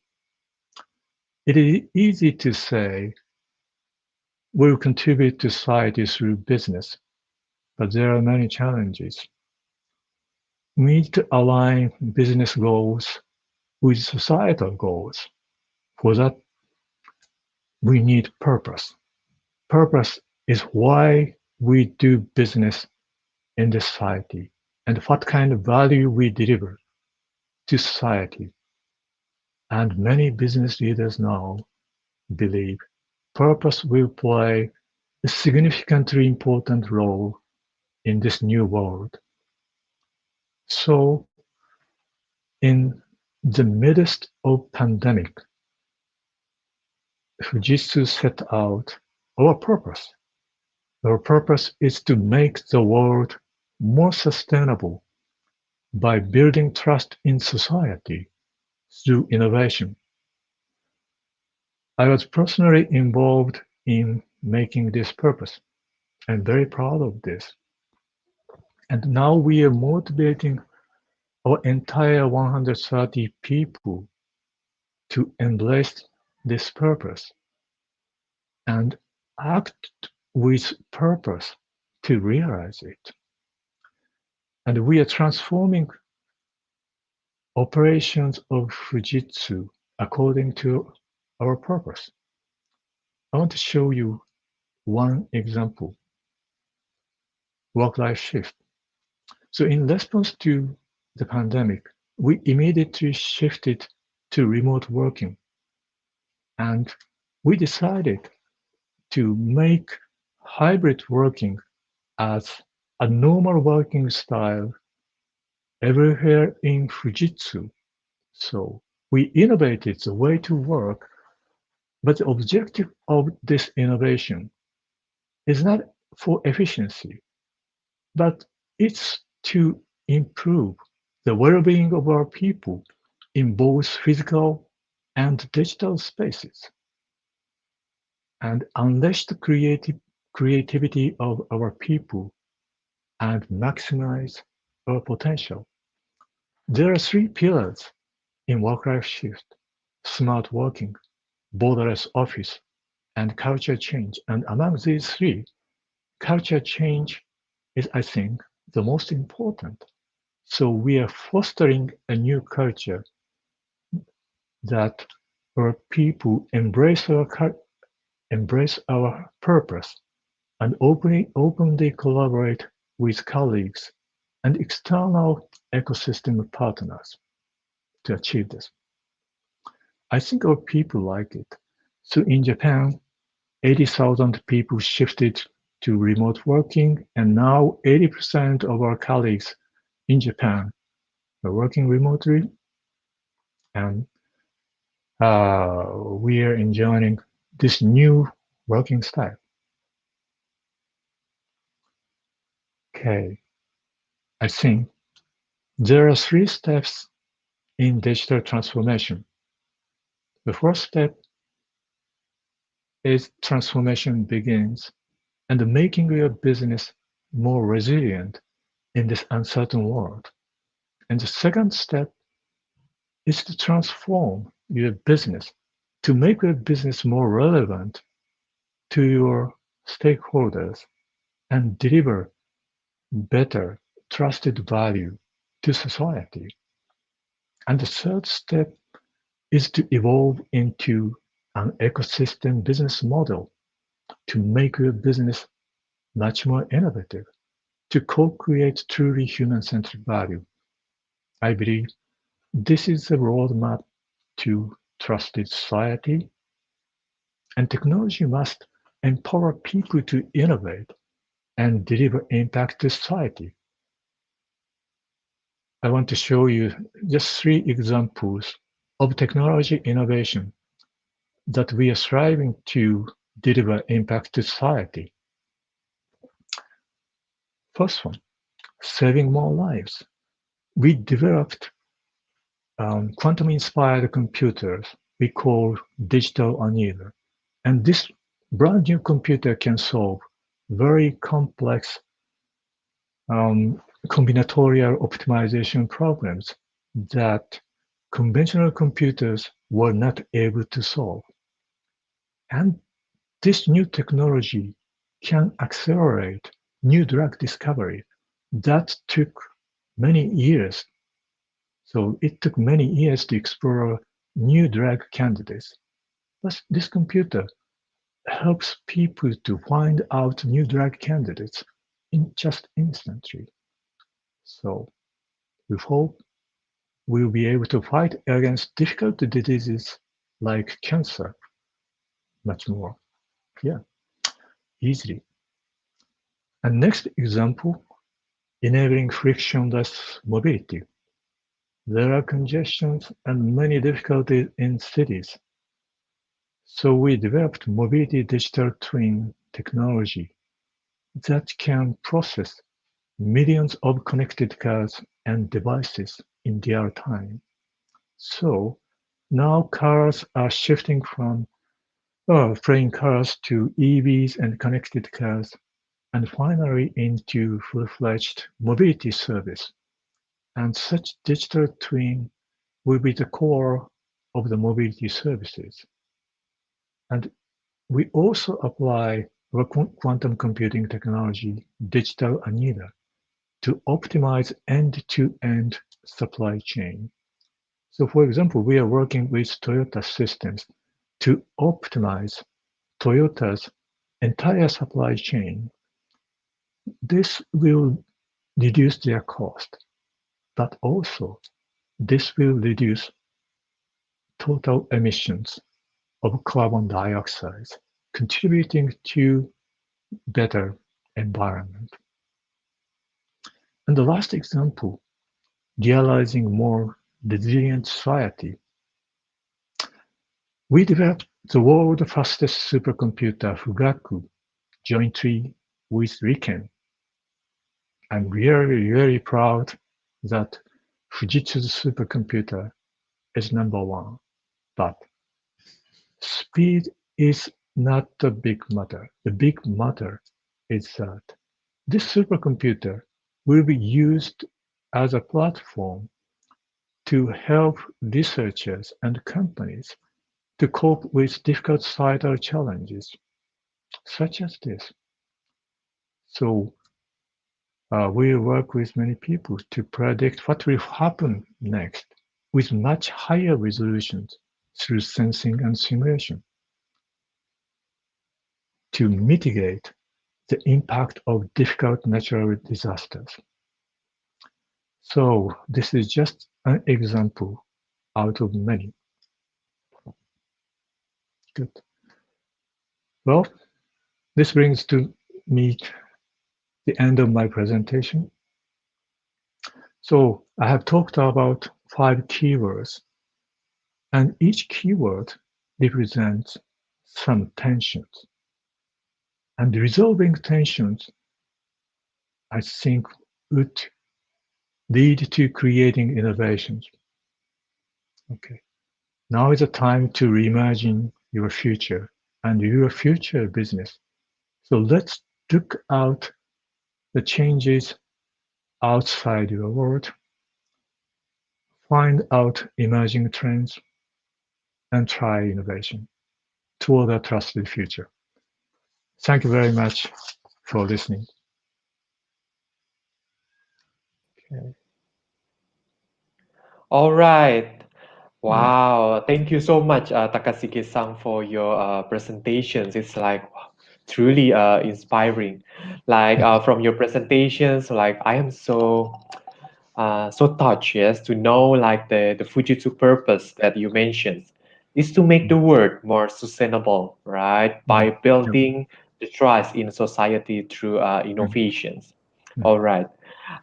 It is easy to say we'll contribute to society through business, but there are many challenges. We need to align business goals with societal goals. For that, we need purpose. Purpose is why we do business in the society and what kind of value we deliver to society. And many business leaders now believe purpose will play a significantly important role in this new world. So, in the midst of pandemic, Fujitsu set out our purpose. Our purpose is to make the world more sustainable by building trust in society through innovation. I was personally involved in making this purpose. I'm very proud of this. And now we are motivating our entire 130 people to embrace this purpose and act with purpose to realize it. And we are transforming operations of Fujitsu according to our purpose. I want to show you one example, work-life shift. So in response to the pandemic, we immediately shifted to remote working. And we decided to make hybrid working as a normal working style everywhere in Fujitsu. So we innovated the way to work, but the objective of this innovation is not for efficiency, but it's to improve the well-being of our people in both physical and digital spaces and unleash the creativity of our people and maximize our potential. There are three pillars in work-life shift: smart working, borderless office, and culture change. And among these three, culture change is, I think, the most important. So we are fostering a new culture that our people embrace our purpose and openly collaborate with colleagues and external ecosystem partners to achieve this. I think our people like it. So in Japan, 80,000 people shifted to remote working, and now 80% of our colleagues in Japan are working remotely, and we are enjoying this new working style. Okay, I think there are three steps in digital transformation. The first step is transformation begins and making your business more resilient in this uncertain world. And the second step is to transform your business to make your business more relevant to your stakeholders and deliver better trusted value to society. And the third step is to evolve into an ecosystem business model to make your business much more innovative, to co-create truly human-centered value. I believe this is the roadmap to trusted society, and technology must empower people to innovate and deliver impact to society. I want to show you just 3 examples of technology innovation that we are striving to deliver impact to society. First one, saving more lives. We developed quantum-inspired computers we call digital annealer. And this brand new computer can solve very complex combinatorial optimization problems that conventional computers were not able to solve. And this new technology can accelerate new drug discovery that took many years. So it took many years to explore new drug candidates. But this computer helps people to find out new drug candidates in just instantly. So we hope we'll be able to fight against difficult diseases like cancer much more. Yeah, easily. And next example, enabling frictionless mobility. There are congestions and many difficulties in cities. So we developed mobility digital twin technology that can process millions of connected cars and devices in real time. So now cars are shifting from flying cars to EVs and connected cars, and finally into full-fledged mobility service. And such digital twin will be the core of the mobility services. And we also apply quantum computing technology, digital annealer, to optimize end-to-end supply chain. So for example, we are working with Toyota Systems to optimize Toyota's entire supply chain. This will reduce their cost, but also this will reduce total emissions of carbon dioxide, contributing to better environment. And the last example, realizing more resilient society. We developed the world's fastest supercomputer Fugaku jointly with RIKEN. I'm really proud that Fujitsu's supercomputer is number one, but speed is not the big matter. The big matter is that this supercomputer will be used as a platform to help researchers and companies to cope with difficult societal challenges, such as this. So we work with many people to predict what will happen next with much higher resolutions through sensing and simulation to mitigate the impact of difficult natural disasters. So this is just an example out of many. Good. Well, this brings to me the end of my presentation. So I have talked about 5 keywords, and each keyword represents some tensions. And resolving tensions, I think, would lead to creating innovations. Okay. Now is the time to reimagine your future and your future business. So let's look out the changes outside your world, find out emerging trends, and try innovation toward a trusted future. Thank you very much for listening. Okay. All right. Wow. Thank you so much, Takashiki-san, for your presentations. It's like truly inspiring. Like from your presentations, like I am so touched, yes, to know like the Fujitsu purpose that you mentioned is to make the world more sustainable, right? By building the trust in society through innovations. All right.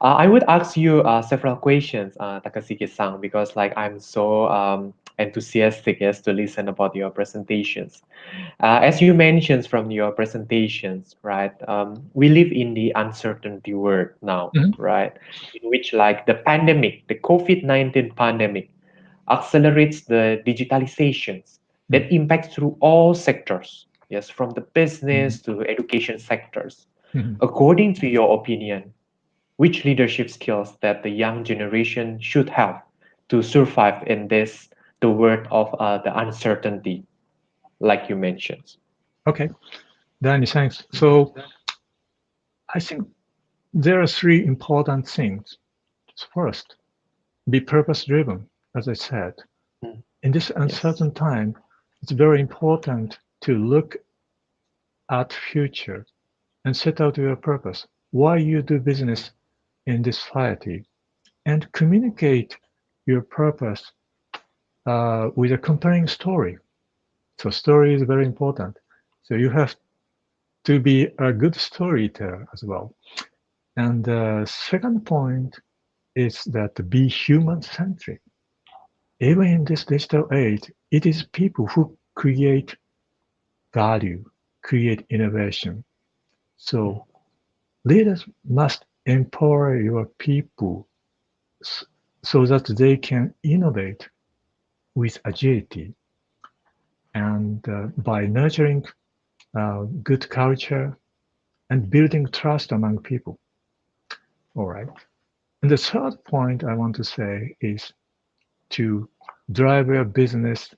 I would ask you several questions, Takashiki-san, because like I'm so enthusiastic yes to listen about your presentations. As you mentioned from your presentations, right? We live in the uncertainty world now, Mhm. right? In which like the pandemic, the COVID-19 pandemic, accelerates the digitalizations that impacts through all sectors. Yes, from the business to education sectors. Mhm. According to your opinion, which leadership skills that the young generation should have to survive in this the world of the uncertainty, like you mentioned? Okay, Danny, thanks. So I think there are three important things. First, be purpose driven, as I said. Mm. In this Yes. uncertain time, it's very important to look at future and set out your purpose, why you do business in this society, and communicate your purpose with a compelling story. So story is very important. So you have to be a good storyteller as well. And the second point is that be human centric. Even in this digital age, it is people who create value, create innovation. So leaders must empower your people so that they can innovate with agility and by nurturing good culture and building trust among people. All right. And the third point I want to say is to drive your business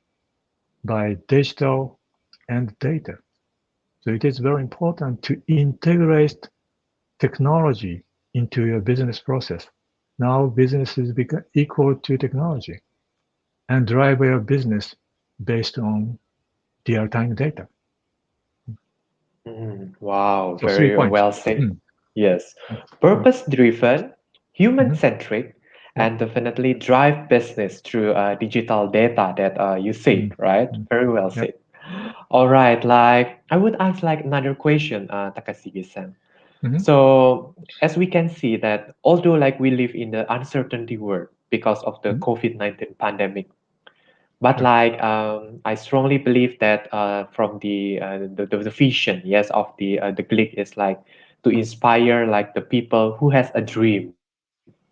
by digital and data. So it is very important to integrate technology into your business process. Now businesses become equal to technology and drive your business based on real-time data. Wow, So 3 very points. well said. Mm. Yes, Mm. purpose driven, human Mhm. centric, Yep. and definitely drive business through digital data that you said, Mm. right? Mm. Very well Yep. said. All right, like I would ask like another question, Takashigi-san. Mhm. So as we can see that although like we live in the uncertainty world because of the Mhm. COVID-19 pandemic, but Sure. like I strongly believe that from the vision, yes, of the click is like to inspire like the people who has a dream,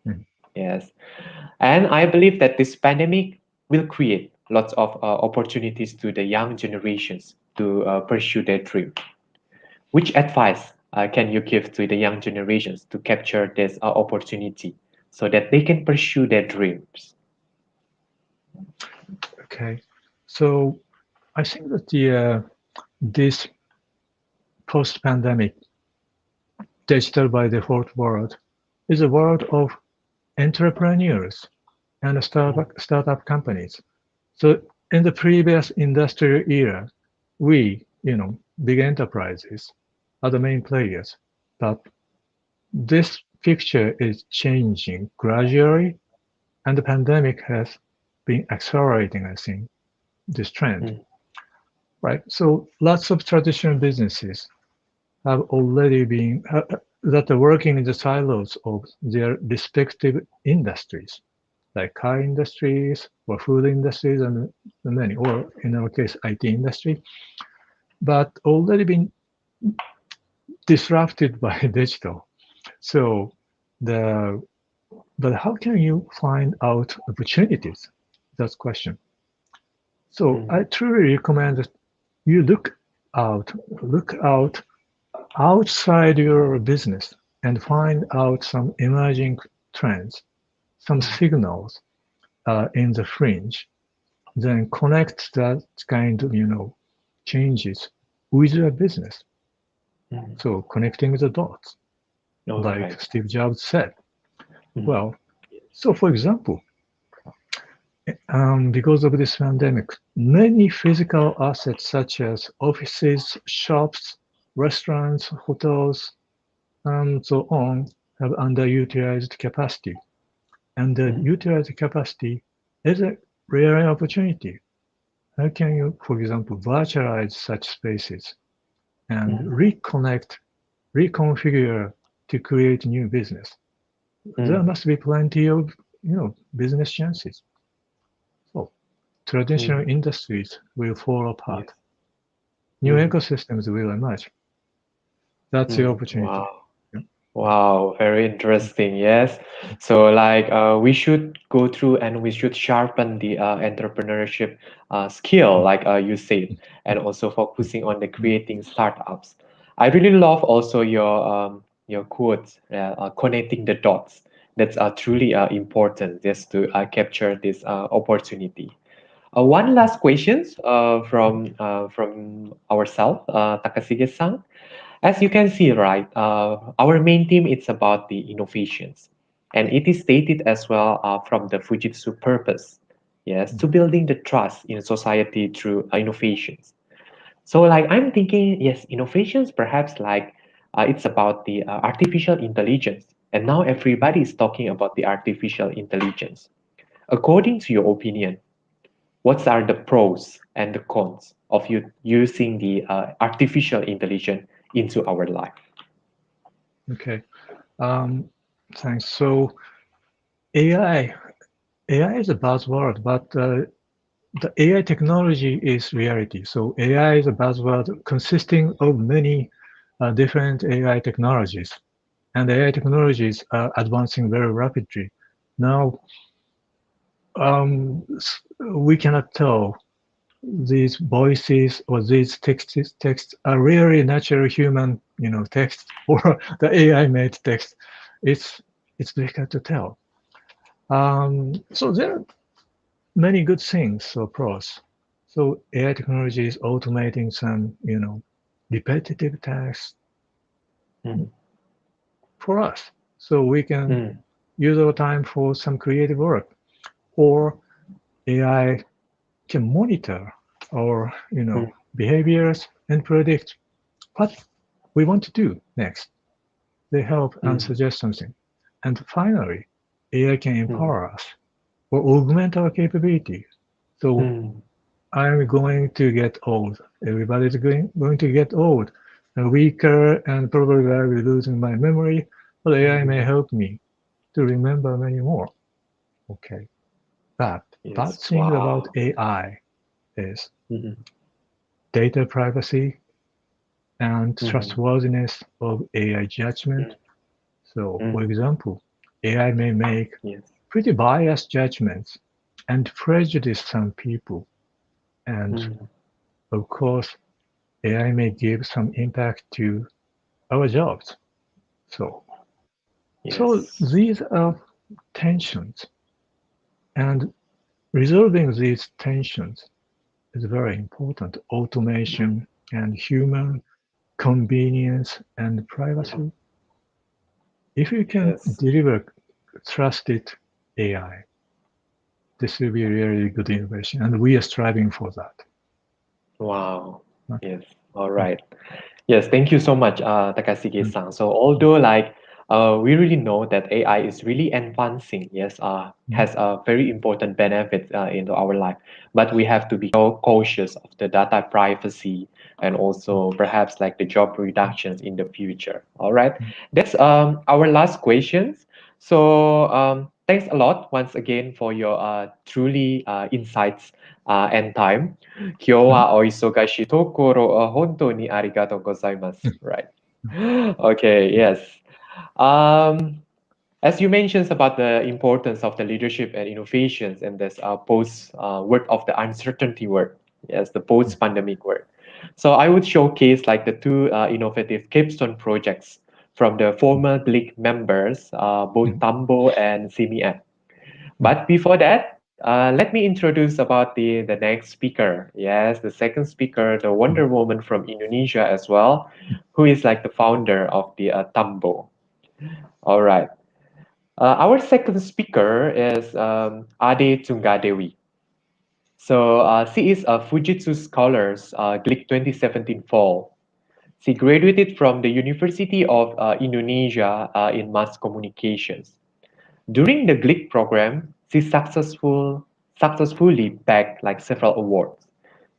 Mhm. yes, and I believe that this pandemic will create lots of opportunities to the young generations to pursue their dream. Which advice can you give to the young generations to capture this opportunity so that they can pursue their dreams? Okay. So I think that this post-pandemic digital by default world is a world of entrepreneurs and startup companies. So in the previous industrial era, we, big enterprises are the main players. But this picture is changing gradually, and the pandemic has been accelerating, I think, this trend. Mm. Right? So lots of traditional businesses have already been that are working in the silos of their respective industries, like car industries or food industries and many, or in our case, IT industry, but already been disrupted by digital. So the but how can you find out opportunities? That's the question. So I truly recommend that you look out outside your business and find out some emerging trends, some signals in the fringe, then connect that kind of changes with your business. Mm. So connecting the dots, All like right. Steve Jobs said. Mm. Well, so for example, because of this pandemic, many physical assets such as offices, shops, restaurants, hotels, and so on have underutilized capacity. And the utilized capacity is a rare opportunity. How can you, for example, virtualize such spaces and reconnect, reconfigure to create new business? there Mm. must be plenty of business chances. So traditional Mm. industries will fall Yes. apart. New Mm. ecosystems will emerge. That's the Mm. opportunity. Wow. Yeah. Wow, very interesting. Yes. So like we should go through and we should sharpen the entrepreneurship skill, like you said, and also focusing on the creating startups. I really love also your quotes, connecting the dots. That's truly important just to capture this opportunity. One last questions from ourselves, Takashige-san. As you can see, right, our main theme is about the innovations, and it is stated as well from the Fujitsu purpose, yes, to building the trust in society through innovations. So, like, I'm thinking, yes, innovations perhaps like it's about the artificial intelligence, and now everybody is talking about the artificial intelligence. According to your opinion, what are the pros and the cons of you using the artificial intelligence into our life? Okay. Um, Thanks. So AI, AI is a buzzword, but the AI technology is reality. So AI is a buzzword consisting of many different AI technologies, and AI technologies are advancing very rapidly. Now, we cannot tell these voices or these texts are really natural human, text or the AI made text. It's difficult to tell. So there are many good things or pros. So AI technology is automating some, repetitive tasks Mm. for us. So we can Mm. use our time for some creative work, or AI can monitor our, Mm. behaviors and predict what we want to do next. They help and Mm. suggest something. And finally, AI can Mm. empower us or augment our capability. So Mm. I'm going to get old. Everybody's going to get old and weaker, and probably I'll be losing my memory, but AI may Mm. help me to remember many more. Okay. But bad Yes. thing about Wow. AI is Mm-hmm. data privacy and Mm-hmm. trustworthiness of AI judgment. So, for Mm. example, AI may make Yes. pretty biased judgments and prejudice some people. And Mm. of course, AI may give some impact to our jobs. So, so Yes. these are tensions, and resolving these tensions is very important. Automation and human convenience and Mhm. privacy. If you can Yes. deliver trusted AI, this will be a really good innovation, and we are striving for that. Wow. Okay. Yes. All right. Yes, thank you so much, Mm, Takashige-san. So although like we really know that AI is really advancing, yes, mm, has a very important benefit into our life, but we have to be cautious of the data privacy and also perhaps like the job reductions in the future. All right, that's our last questions. So thanks a lot once again for your truly insights and time. 今日 mm, はお忙しいところ、本当にありがとうございます。Right. Okay, yes. Um, as you mentioned about the importance of the leadership and innovations in this post word of the uncertainty word, yes, the post-pandemic word. So I would showcase like the two innovative capstone projects from the former GLIC members, both mm, Tambo and Simian. mm, But before that, let me introduce about the next speaker. Yes, the second speaker, the mm, Wonder Woman from Indonesia as well, who is like the founder of the Tambo. All right. Our second speaker is Ade Tunggadewi. So she is a Fujitsu Scholars GLIC 2017 Fall. She graduated from the University of Indonesia in Mass Communications. During the GLIC program, she successfully bagged like several awards.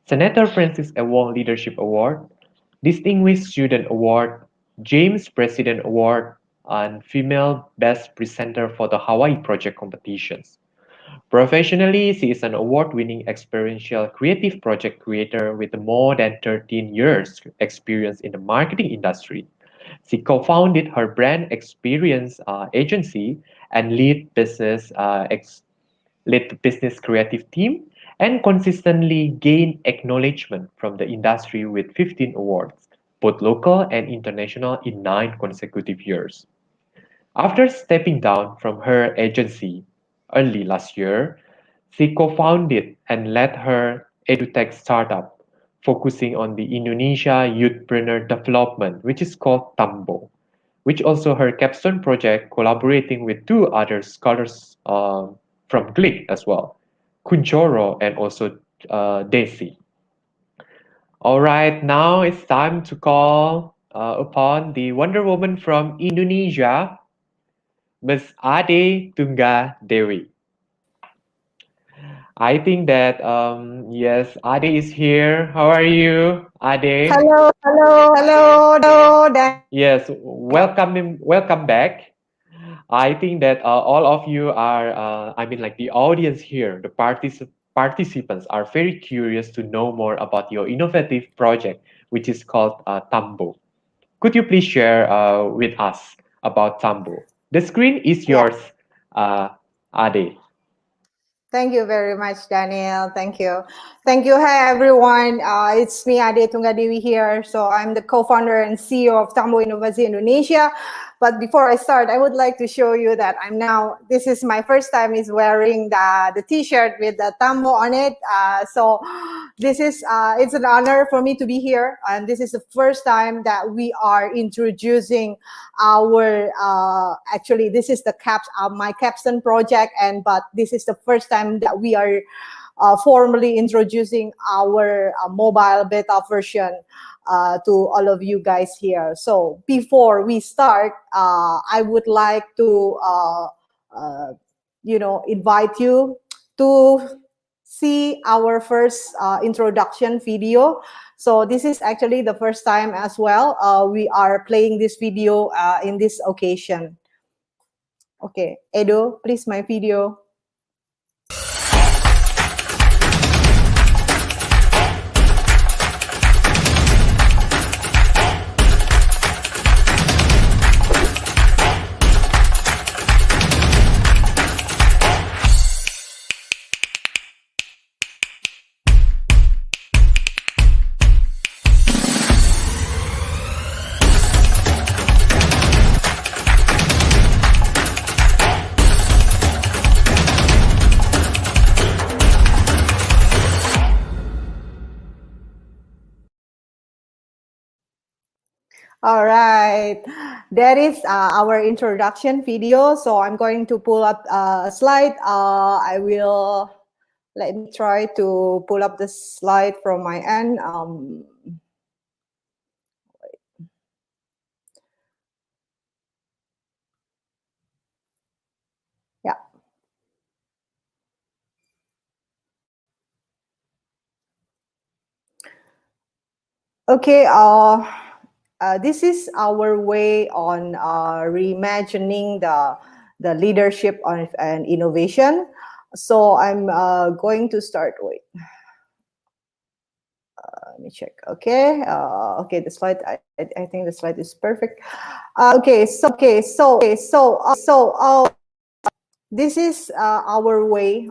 Senator Francis Ewong Leadership Award, Distinguished Student Award, James President Award, and female best presenter for the Hawaii project competitions. Professionally, she is an award-winning experiential creative project creator with more than 13 years experience in the marketing industry. She co-founded her brand experience agency and lead the business creative team and consistently gain acknowledgement from the industry with 15 awards, both local and international, in 9 consecutive years. After stepping down from her agency early last year, she co-founded and led her edutech startup focusing on the Indonesia youthpreneur development, which is called Tambo, which also her capstone project collaborating with two other scholars from GLIC as well, Kunchoro and also Desi. All right, now it's time to call upon the Wonder Woman from Indonesia, Miss Ade Tungga Dewi. I think that yes, Ade is here. How are you, Ade? Hello, Daniel. Yes, welcome back. I think that all of you are, I mean, like the audience here, the participants are very curious to know more about your innovative project, which is called Tambo. Could you please share with us about Tambo? The screen is Yeah. yours, Ade. Thank you very much, Daniel. Thank you. Thank you. Hi, everyone. It's me, Ade Tunggadewi here. So I'm the co-founder and CEO of Tambo Inovasi Indonesia. But before I start, I would like to show you that this is my first time is wearing the t-shirt with the Tambo on it. So it's an honor for me to be here. And this is the first time that we are introducing our, actually, this is my capstone project. But this is the first time that we are formally introducing our mobile beta version to all of you guys here. So before we start, I would like to, invite you to see our first introduction video. So this is actually the first time as well we are playing this video in this occasion. Okay, Edo, please my video. All right, that is our introduction video. So I'm going to pull up a slide. Let me try to pull up the slide from my end. Yeah. Okay. This is our way on reimagining the leadership and innovation. So I'm going to start. Wait. Let me check. Okay. Okay. The slide. I think the slide is perfect. This is our way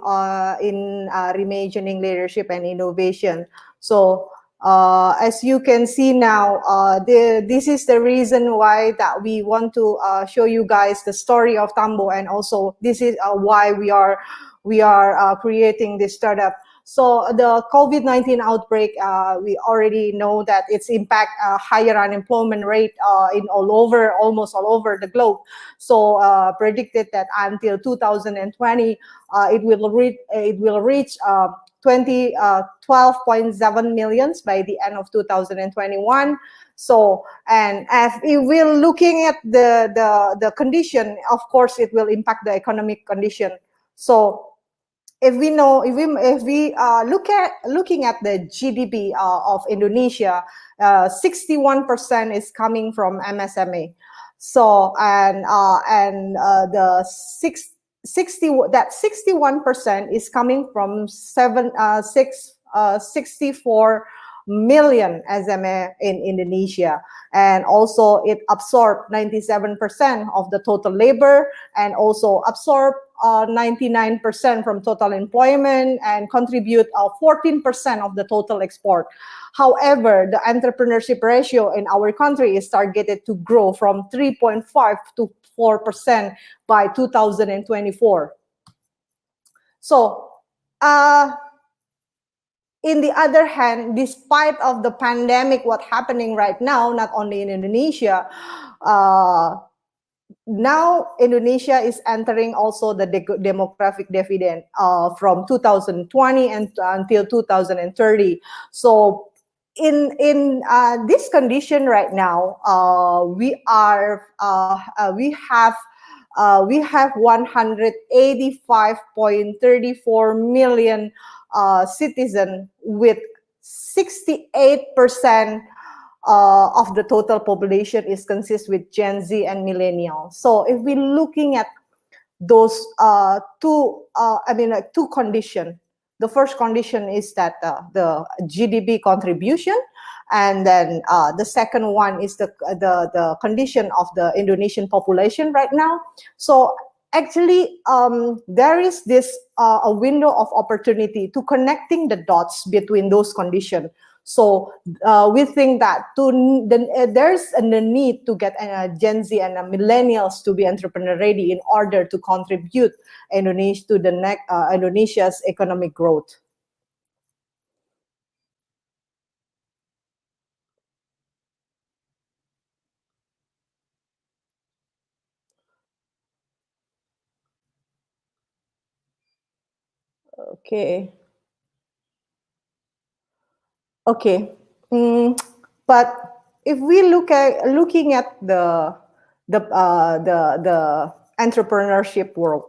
in reimagining leadership and innovation. So as you can see now, this is the reason why that we want to show you guys the story of Tambo, and also this is why we are creating this startup. So the COVID-19 outbreak, we already know that it's impact higher unemployment rate in almost all over the globe. So predicted that until 2020, it will reach 12.7 millions by the end of 2021. So, and as if we're looking at the condition, of course, it will impact the economic condition. So if we looking at the GDP of Indonesia, 61% is coming from MSME. So the 61% is coming from 64 million SME in Indonesia, and also it absorbed 97% of the total labor, and also absorbed 99% from total employment, and contribute 14% of the total export. However, the entrepreneurship ratio in our country is targeted to grow from 3.5 to 4% by 2024. So, in the other hand, despite of the pandemic, what's happening right now, not only in Indonesia, now Indonesia is entering also the demographic dividend from 2020 and until 2030. So in this condition right now, we have 185.34 million citizens, with 68% of the total population is consists with Gen Z and millennials. So if we're looking at those two conditions, the first condition is that the GDP contribution, and then the second one is the condition of the Indonesian population right now. So actually, there is this a window of opportunity to connecting the dots between those conditions. So we think that there's a need to get Gen Z and millennials to be entrepreneur ready in order to contribute Indonesia to the Indonesia's economic growth. Okay. Okay. But if we looking at the entrepreneurship world,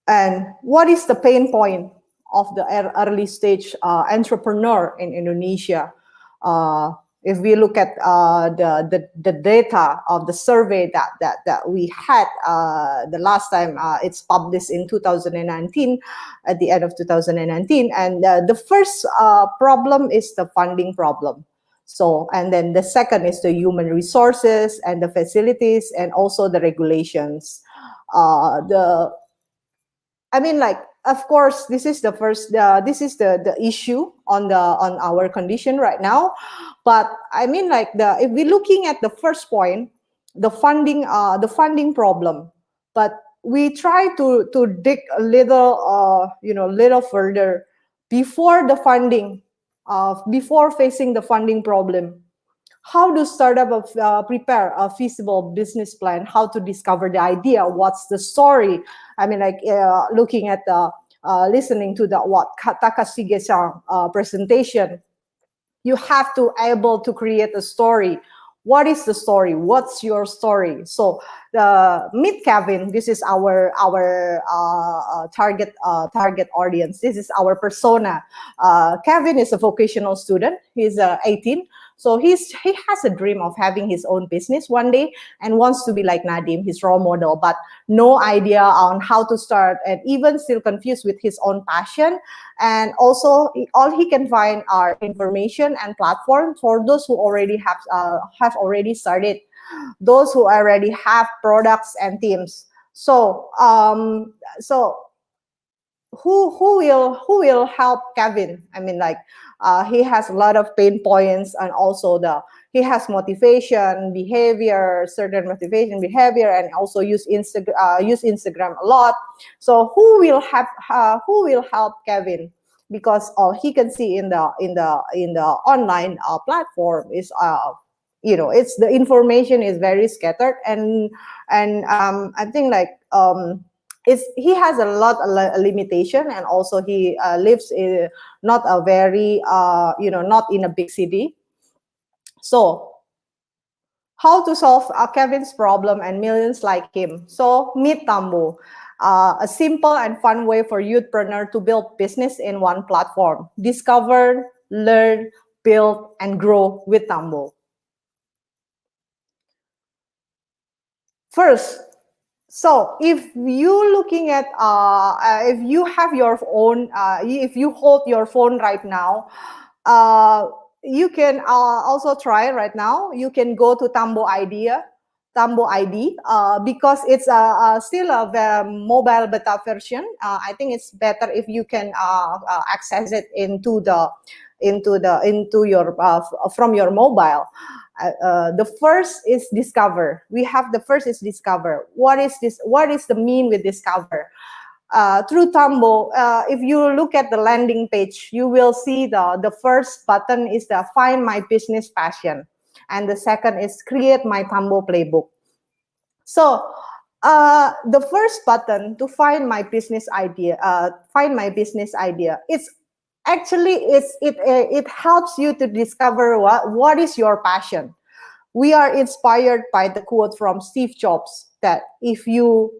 and what is the pain point of the early stage entrepreneur in Indonesia? If we look at the data of the survey that we had the last time, it's published in 2019, at the end of 2019, and the first problem is the funding problem. So, and then the second is the human resources and the facilities, and also the regulations. Of course, this is the first. This is the issue on our condition right now. But if we're looking at the first point, the funding problem. But we try to dig a little, little further before the funding, before facing the funding problem. How do startups prepare a feasible business plan? How to discover the idea? What's the story? Looking at the listening to the Takashige-san presentation, you have to able to create a story. What is the story? What's your story? So meet Kevin. This is our target audience. This is our persona. Kevin is a vocational student. He's 18. So he has a dream of having his own business one day and wants to be like Nadim, his role model, but no idea on how to start, and even still confused with his own passion. And also, all he can find are information and platform for those who already have already started, those who already have products and teams. So who will help Kevin? He has a lot of pain points, and also he has motivation, behavior, certain motivation, behavior, and also use Instagram a lot. So who will help Kevin? Because all he can see in the online platform is it's the information is very scattered, and I think he has a lot of limitation, and also he lives in not a very not in a big city. So how to solve Kevin's problem and millions like him? So meet Tambo, a simple and fun way for youthpreneur to build business in one platform. Discover, learn, build, and grow with Tambo. First, so if you looking at if you have your own if you hold your phone right now, you can also try right now. You can go to Tambo ID, because it's still a mobile beta version. I think it's better if you can access it into your from your mobile. The first is discover. We have the first is discover. What is this? What is the mean with discover? Through Tambo, if you look at the landing page, you will see the first button is the find my business passion, and the second is create my Tambo playbook. So the first button to find my business idea, it's actually it helps you to discover what is your passion. We are inspired by the quote from Steve Jobs that if you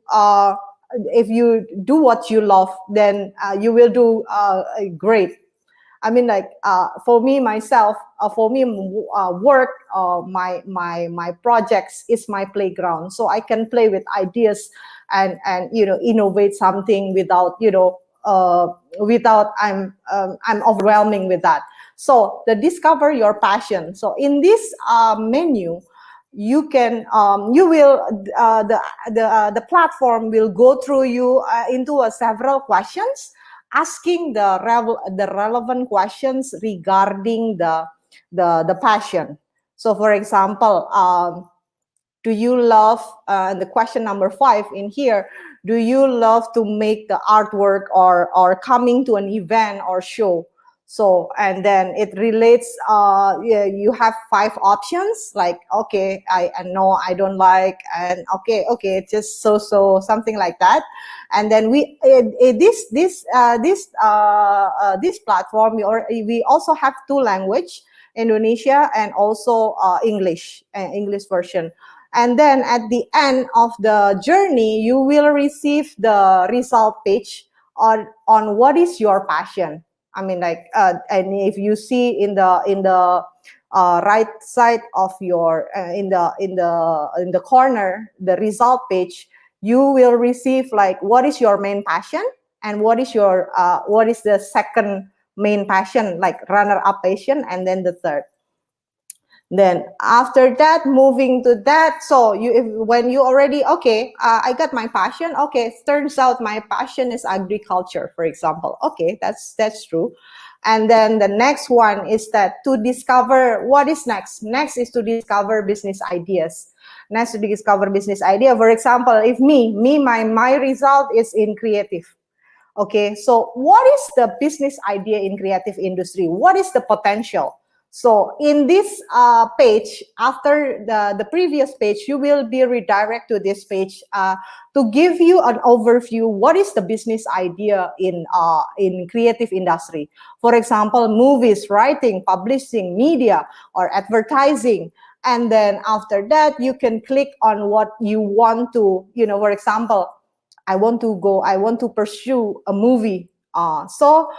do what you love, then you will do great. I mean, like for me myself, work, my projects is my playground, so I can play with ideas and innovate something without without I'm overwhelming with that. So the discover your passion. So in this menu, you can you will the platform will go through you into several questions, asking the relevant questions regarding the passion. So for example, do you love the question number 5 in here, do you love to make the artwork or coming to an event or show? So, and then it relates, yeah, you have 5 options, like, okay, I know I don't like, and okay, just so something like that. And then we this platform, we also have 2 language, Indonesia and also English version. And then at the end of the journey, you will receive the result page on what is your passion. I mean, like, and if you see in the right side of your in the corner, the result page, you will receive like what is your main passion and what is your what is the second main passion, like runner-up passion, and then the third. Then after that, moving to that, so when you already, okay, I got my passion, okay, turns out my passion is agriculture, for example. Okay, that's true. And then the next one is that to discover what is next. Next is to discover business ideas. Next to discover business idea. For example, if my result is in creative. Okay, so what is the business idea in creative industry? What is the potential? So in this page, after the previous page, you will be redirected to this page to give you an overview. What is the business idea in creative industry? For example, movies, writing, publishing, media, or advertising. And then after that, you can click on what you want to, for example, I want to pursue a movie. So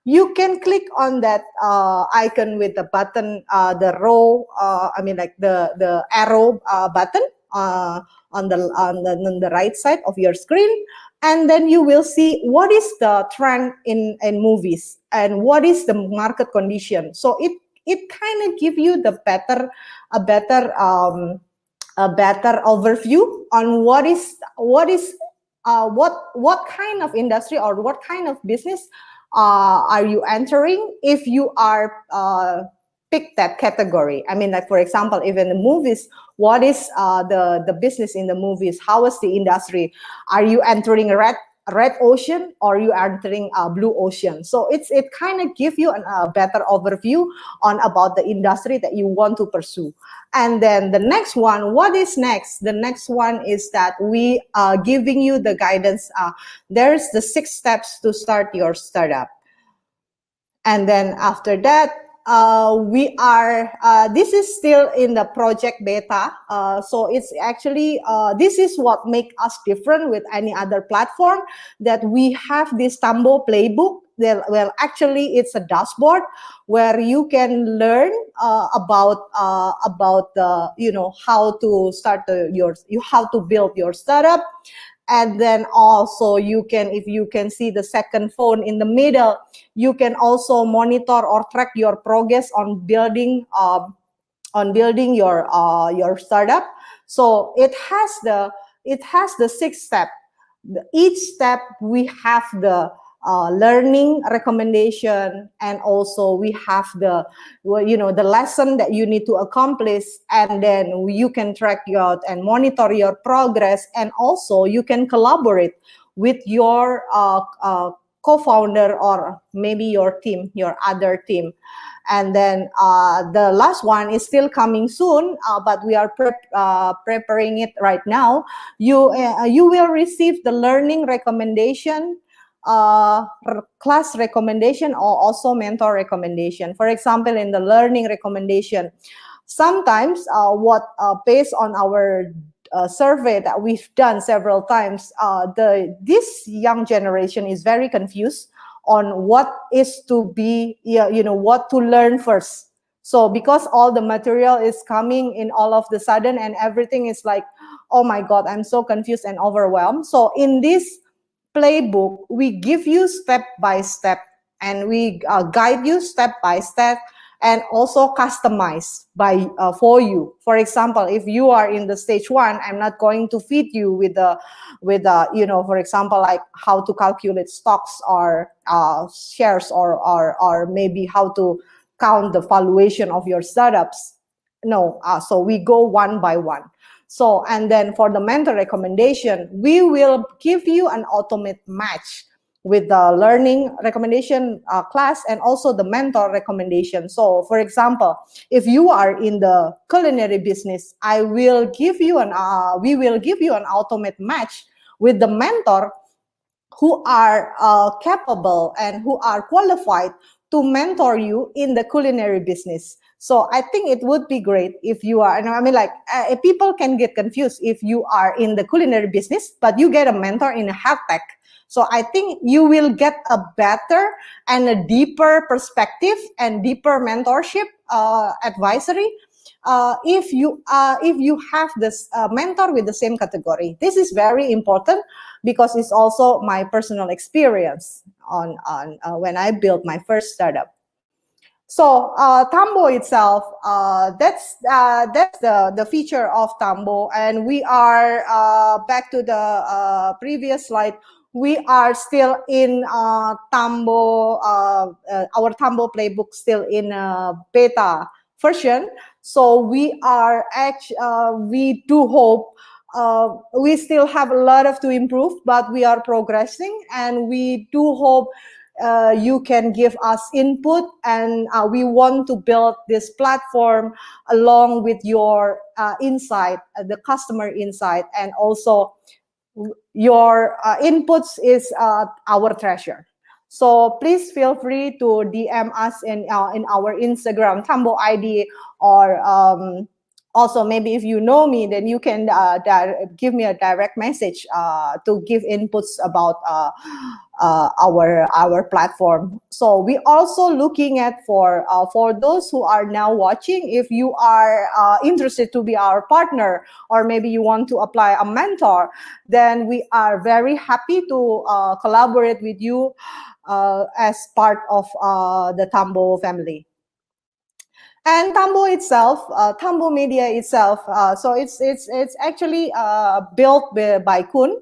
you can click on that icon with the button, the row, I mean, like the arrow button on the right side of your screen, and then you will see what is the trend in movies and what is the market condition. So it kind of give you a better overview on what kind of industry or what kind of business are you entering if you are pick that category. I mean, like, for example, even the movies, what is the business in the movies? How is the industry? Are you entering a red ocean or you are entering a blue ocean? So it kind of give you a better overview on about the industry that you want to pursue. And then the next one, what is next? The next one is that we are giving you the guidance. There's the 6 steps to start your startup. And then after that, we are, this is still in the project beta. So it's actually, this is what makes us different with any other platform, that we have this Tambo playbook well, actually, it's a dashboard where you can learn about the how to start how to build your startup. And then also you can, if you can see the second phone in the middle, you can also monitor or track your progress on building your startup. So it has the 6 step. Each step we have the learning recommendation, and also we have the the lesson that you need to accomplish, and then you can track your and monitor your progress, and also you can collaborate with your co-founder or maybe your team, your other team. And then the last one is still coming soon, but we are preparing it right now. You will receive the learning recommendation, class recommendation, or also mentor recommendation. For example, in the learning recommendation, sometimes based on our survey that we've done several times, this young generation is very confused on what is to be, what to learn first. So because all the material is coming in all of the sudden, and everything is like, oh my God, I'm so confused and overwhelmed. So in this playbook, we give you step by step, and we guide you step by step, and also customize for you. For example, if you are in the stage 1, I'm not going to feed you with for example, like how to calculate stocks or shares, or maybe how to count the valuation of your startups. No, so we go one by one. So, and then for the mentor recommendation, we will give you an automate match with the learning recommendation class, and also the mentor recommendation. So for example, if you are in the culinary business, we will give you an automate match with the mentor who are capable and who are qualified to mentor you in the culinary business. So I think it would be great if you are, I mean, like people can get confused if you are in the culinary business, but you get a mentor in a health tech. So I think you will get a better and a deeper perspective and deeper mentorship advisory if you have this mentor with the same category. This is very important because it's also my personal experience on when I built my first startup. So Tambo itself, that's the feature of Tambo, and we are back to the previous slide. We are still in Tambo, our Tambo playbook still in beta version. So we are we do hope. We still have a lot of to improve, but we are progressing, and we do hope you can give us input, and we want to build this platform along with your insight, the customer insight, and also your inputs is our treasure. So please feel free to DM us in our Instagram Tambo ID, or also maybe if you know me, then you can give me a direct message to give inputs about our platform. So we also looking at for those who are now watching, if you are interested to be our partner, or maybe you want to apply a mentor, then we are very happy to collaborate with you as part of the Tambo family. And Tambo itself, Tambo Media itself, so it's actually built by Kun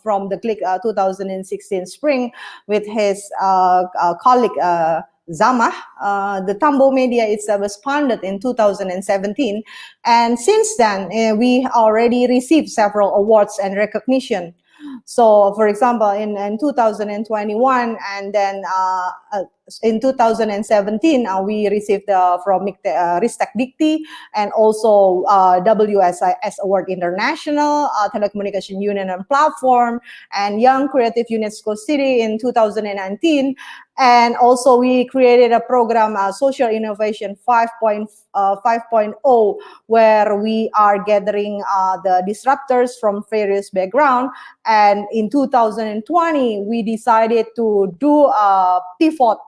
from the Click 2016 spring with his colleague Zamah. The Tambo Media itself was founded in 2017, and since then we already received several awards and recognition. So, for example, in 2021, and then in 2017, we received from Ristek Dikti and also WSIS Award International, Telecommunication Union and Platform, and Young Creative UNESCO City in 2019. And also we created a program, Social Innovation 5.0, where we are gathering the disruptors from various backgrounds. And in 2020, we decided to do a pivot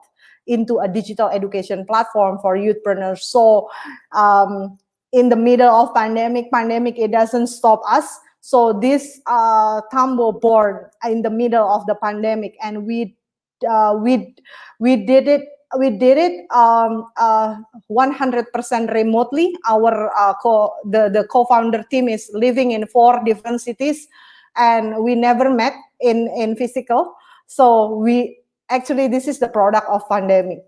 into a digital education platform for youthpreneurs. So in the middle of pandemic, it doesn't stop us. So this Tambo born in the middle of the pandemic, and we did it 100% remotely. Our the co-founder team is living in 4 different cities, and we never met in physical. So we actually, this is the product of pandemic.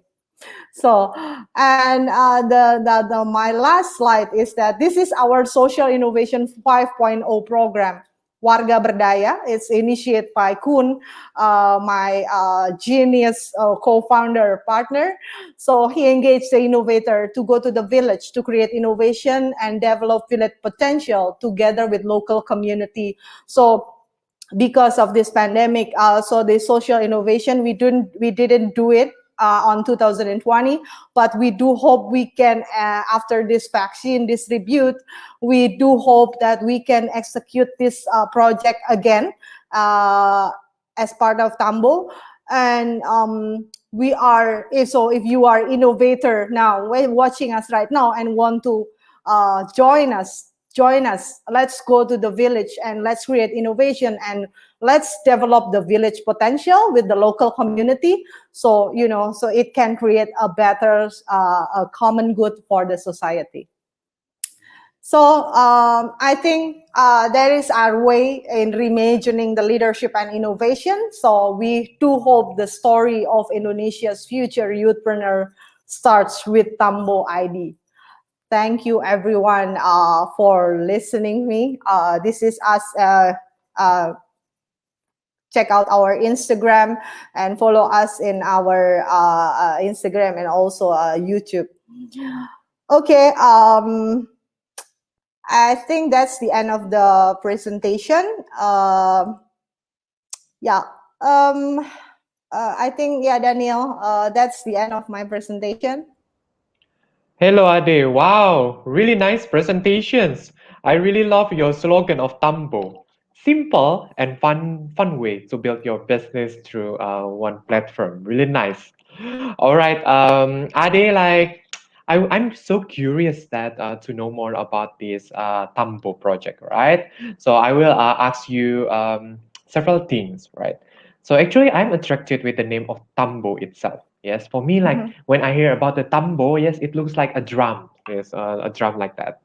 So, and my last slide is that this is our Social Innovation 5.0 program, Warga Berdaya. It's initiated by Kun, my genius co-founder partner. So he engaged the innovator to go to the village to create innovation and develop village potential together with local community. So because of this pandemic, so the social innovation, we didn't do it on 2020, but we do hope we can, after this vaccine distribute, we do hope that we can execute this project again as part of Tambo. And we are, so if you are innovator now, watching us right now and want to join us, let's go to the village and let's create innovation, and let's develop the village potential with the local community, so so it can create a better a common good for the society. So I think that is our way in reimagining the leadership and innovation. So we do hope the story of Indonesia's future youthpreneur starts with Tambo ID. Thank you everyone for listening me. This is us. Check out our Instagram and follow us in our Instagram and also YouTube. Okay, I think that's the end of the presentation. Yeah, I think, yeah, Daniel, that's the end of my presentation. Hello, Ade. Wow, really nice presentations. I really love your slogan of Tambo. Simple and fun way to build your business through one platform. Really nice. All right, Ade, like I'm so curious that to know more about this Tambo project, right? So I will ask you several things, right? So actually, I'm attracted with the name of Tambo itself. Yes, for me, like when I hear about the tambo, yes, it looks like a drum. Yes, a drum like that.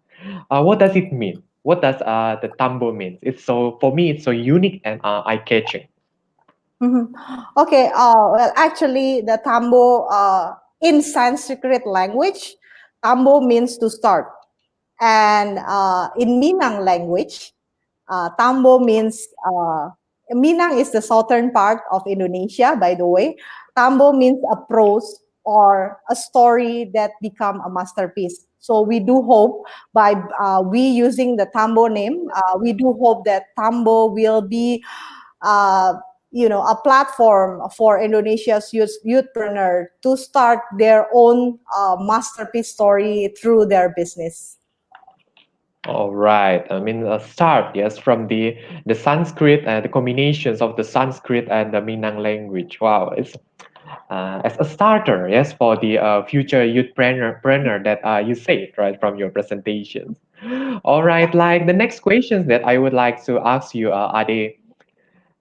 What does it mean? What does the tambo mean? It's so, for me, it's so unique and eye-catching. Okay, well, actually, the Tambo in Sanskrit language, Tambo means to start, and in Minang language, Tambo means Minang is the southern part of Indonesia, by the way. Tambo means a prose or a story that become a masterpiece. So we do hope by we using the Tambo name, we do hope that Tambo will be a platform for Indonesia's youthpreneur to start their own masterpiece story through their business. All right. I mean, start, yes, from the Sanskrit and the combinations of the Sanskrit and the Minang language. Wow, it's as a starter, yes, for the future youthpreneur that you said, right, from your presentations. All right, like the next questions that I would like to ask you, Ade,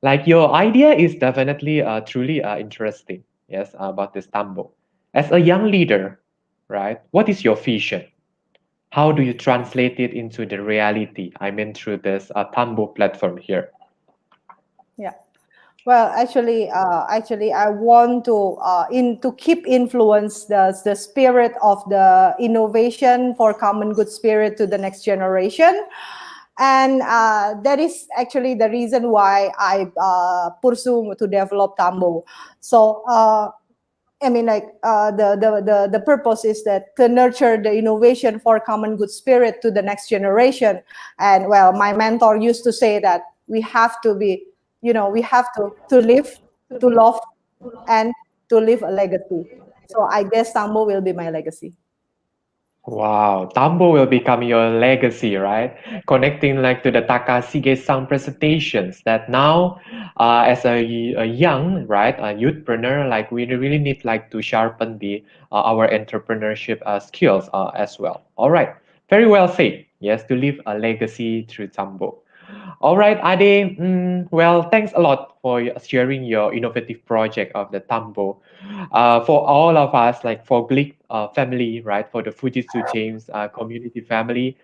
like your idea is definitely truly interesting, yes, about this Tambo. As a young leader, right, what is your vision? How do you translate it into the reality? I mean, through this Tambo platform here. Yeah. Well, actually, I want to to keep influence the spirit of the innovation for common good spirit to the next generation, and that is actually the reason why I pursue to develop Tambo. So I mean, like the purpose is that to nurture the innovation for common good spirit to the next generation. And well, my mentor used to say that we have to be, we have to live, to love, and to leave a legacy. So I guess Tambo will be my legacy. Wow, Tambo will become your legacy, right? Connecting like to the Takashige sound presentations that now, as a young, right, a youthpreneur, like we really need like to sharpen the our entrepreneurship skills as well. All right, very well said. Yes, to leave a legacy through Tambo. All right, Ade. Well, thanks a lot for sharing your innovative project of the Tambo. For all of us, like for Glick family, right, for the Fujitsu James community family,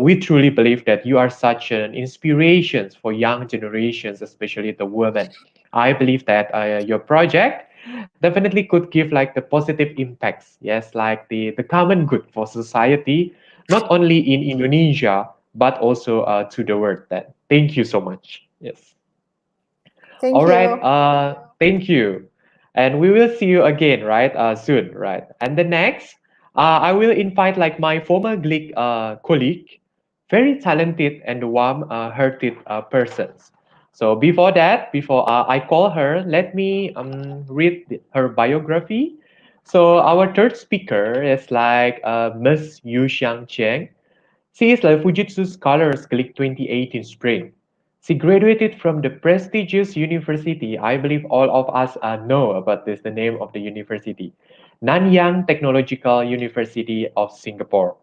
we truly believe that you are such an inspiration for young generations, especially the women. I believe that your project definitely could give like the positive impacts, yes, like the common good for society, not only in Indonesia, but also to the world. Then, thank you so much. Yes. Thank All right. you. Thank you. And we will see you again, right? Soon, right? And the next, I will invite like my former Glick colleague, very talented and warm-hearted persons. So before that, before I call her, let me read her biography. So our third speaker is like Miss Yu Xiang Cheng. She is a Fujitsu Scholars Click 2018 Spring. She graduated from the prestigious university. I believe all of us know about this, the name of the university, Nanyang Technological University of Singapore.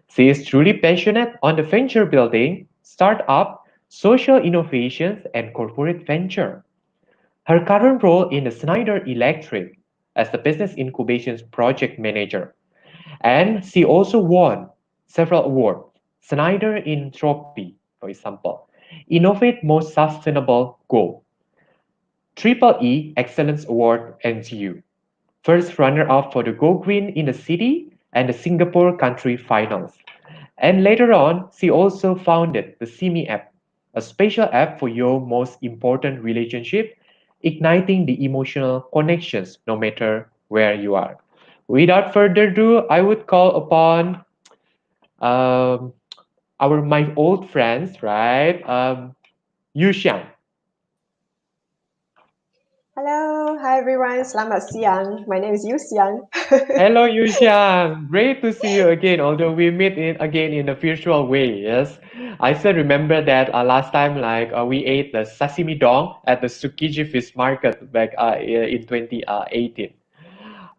She is truly passionate on the venture building, startup, social innovations, and corporate venture. Her current role in the Schneider Electric as the business incubations project manager, and she also won several awards. Schneider Entropy, for example, Innovate Most Sustainable Goal, Triple E Excellence Award NGU, first runner-up for the Go Green in the City and the Singapore Country Finals. And later on, she also founded the Simi app, a special app for your most important relationship, igniting the emotional connections no matter where you are. Without further ado, I would call upon um, my old friends, right? Yu Xiang. Hello, hi everyone. Selamat siang. My name is Yu Xiang. Hello, Yu Xiang. Great to see you again, although we meet again in a virtual way. Yes, I still remember that last time, like we ate the sashimi dong at the Tsukiji Fish Market back in 2018. That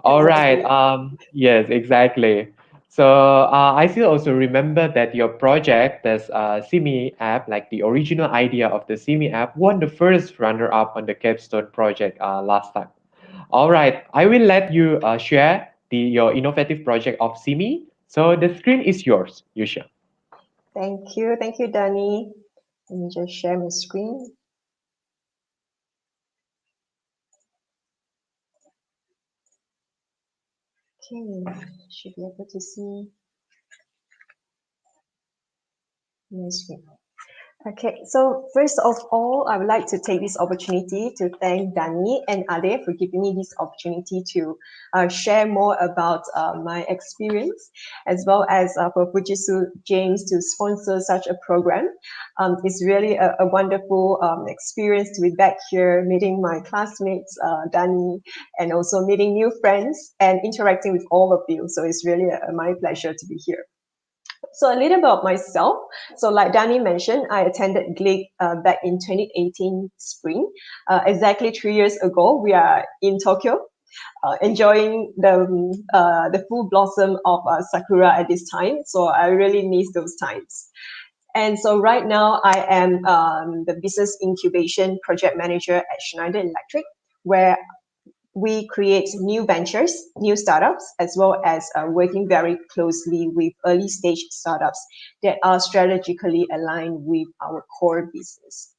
All was right. good. Yes, exactly. So I still also remember that your project, this Simi app, like the original idea of the Simi app, won the first runner-up on the Capstone project last time. All right, I will let you share your innovative project of Simi. So the screen is yours, Yusha. Thank you, Danny. Let me just share my screen. Okay, should be able to see my screen. Okay, so first of all, I would like to take this opportunity to thank Dani and Ade for giving me this opportunity to share more about my experience, as well as for Fujitsu James to sponsor such a program. It's really a wonderful experience to be back here, meeting my classmates, Dani, and also meeting new friends and interacting with all of you. So it's really my pleasure to be here. So a little about myself. So like Danny mentioned, I attended GLIC back in 2018 spring. Exactly 3 years ago, we are in Tokyo, enjoying the full blossom of sakura at this time. So I really miss those times. And so right now I am the business incubation project manager at Schneider Electric, where we create new ventures, new startups, as well as working very closely with early stage startups that are strategically aligned with our core business.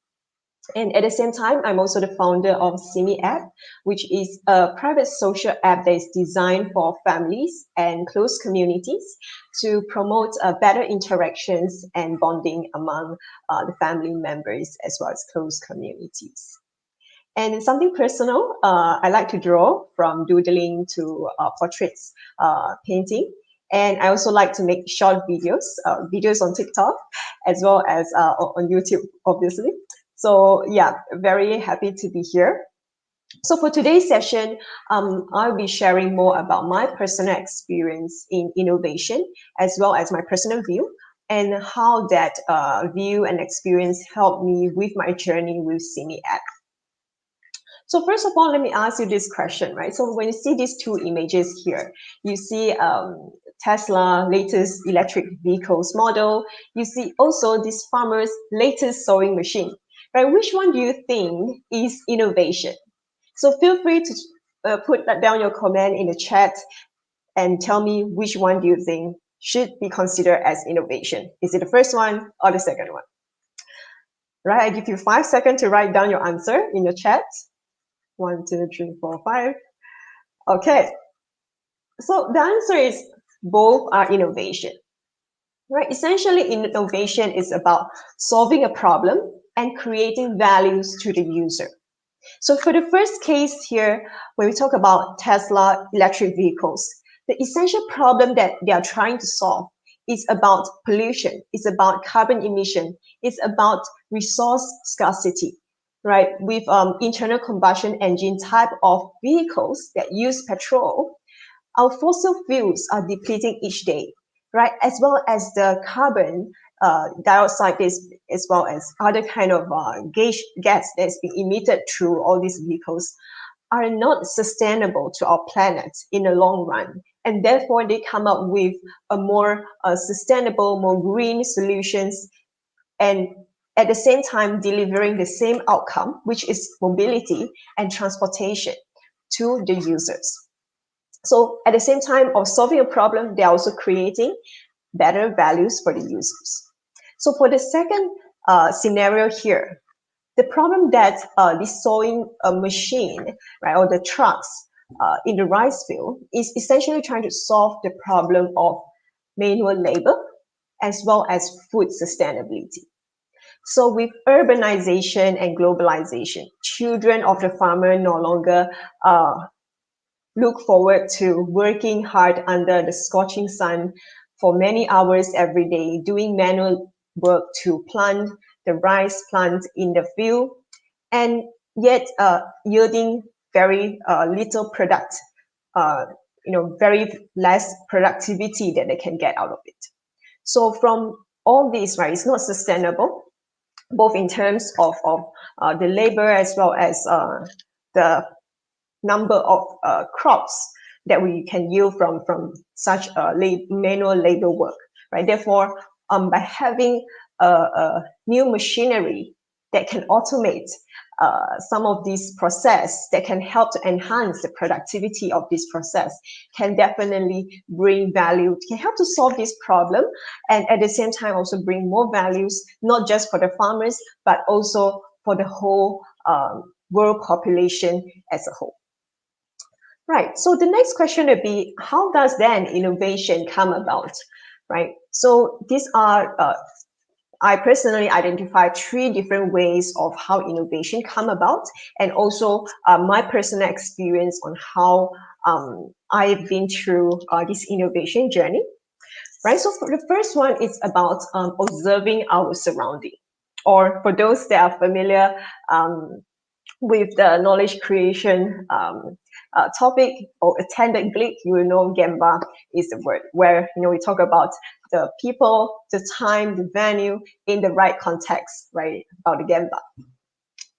And at the same time, I'm also the founder of Simi app, which is a private social app that is designed for families and close communities to promote better interactions and bonding among the family members as well as close communities. And something personal, I like to draw, from doodling to portraits, painting. And I also like to make short videos on TikTok, as well as on YouTube, obviously. So yeah, very happy to be here. So for today's session, I'll be sharing more about my personal experience in innovation, as well as my personal view, and how that view and experience helped me with my journey with Simi app. So first of all, let me ask you this question, right? So when you see these two images here, you see Tesla latest electric vehicles model. You see also this farmer's latest sewing machine, right? Which one do you think is innovation? So feel free to put that down your comment in the chat and tell me which one do you think should be considered as innovation. Is it the first one or the second one? Right, I give you 5 seconds to write down your answer in the chat. 1, 2, 3, 4, 5. Okay. So the answer is both are innovation. Right? Essentially, innovation is about solving a problem and creating values to the user. So for the first case here, when we talk about Tesla electric vehicles, the essential problem that they are trying to solve is about pollution, it's about carbon emission, it's about resource scarcity, right? With internal combustion engine type of vehicles that use petrol, our fossil fuels are depleting each day, right? As well as the carbon dioxide as well as other kind of gas that's being emitted through all these vehicles are not sustainable to our planet in the long run. And therefore, they come up with a more sustainable, more green solutions, and at the same time delivering the same outcome, which is mobility and transportation to the users. So at the same time of solving a problem, they're also creating better values for the users. So for the second scenario here, the problem that the sewing machine, right, or the trucks in the rice field is essentially trying to solve the problem of manual labor as well as food sustainability. So with urbanization and globalization, children of the farmer no longer look forward to working hard under the scorching sun for many hours every day, doing manual work to plant the rice plant in the field, and yet yielding very little product, very less productivity that they can get out of it. So from all this, right, it's not sustainable, both in terms of the labor as well as the number of crops that we can yield from such manual labor work, right? Therefore, by having a new machinery that can automate some of these process that can help to enhance the productivity of this process can definitely bring value, can help to solve this problem, and at the same time also bring more values, not just for the farmers, but also for the whole world population as a whole. Right, so the next question would be, how does then innovation come about, right? So these are, I personally identify 3 different ways of how innovation come about, and also my personal experience on how I've been through this innovation journey, right? So for the first one, it's about observing our surrounding, or for those that are familiar with the knowledge creation topic or attended GLIC, you will know Gemba is the word, where we talk about the people, the time, the venue in the right context, right, about the Gemba.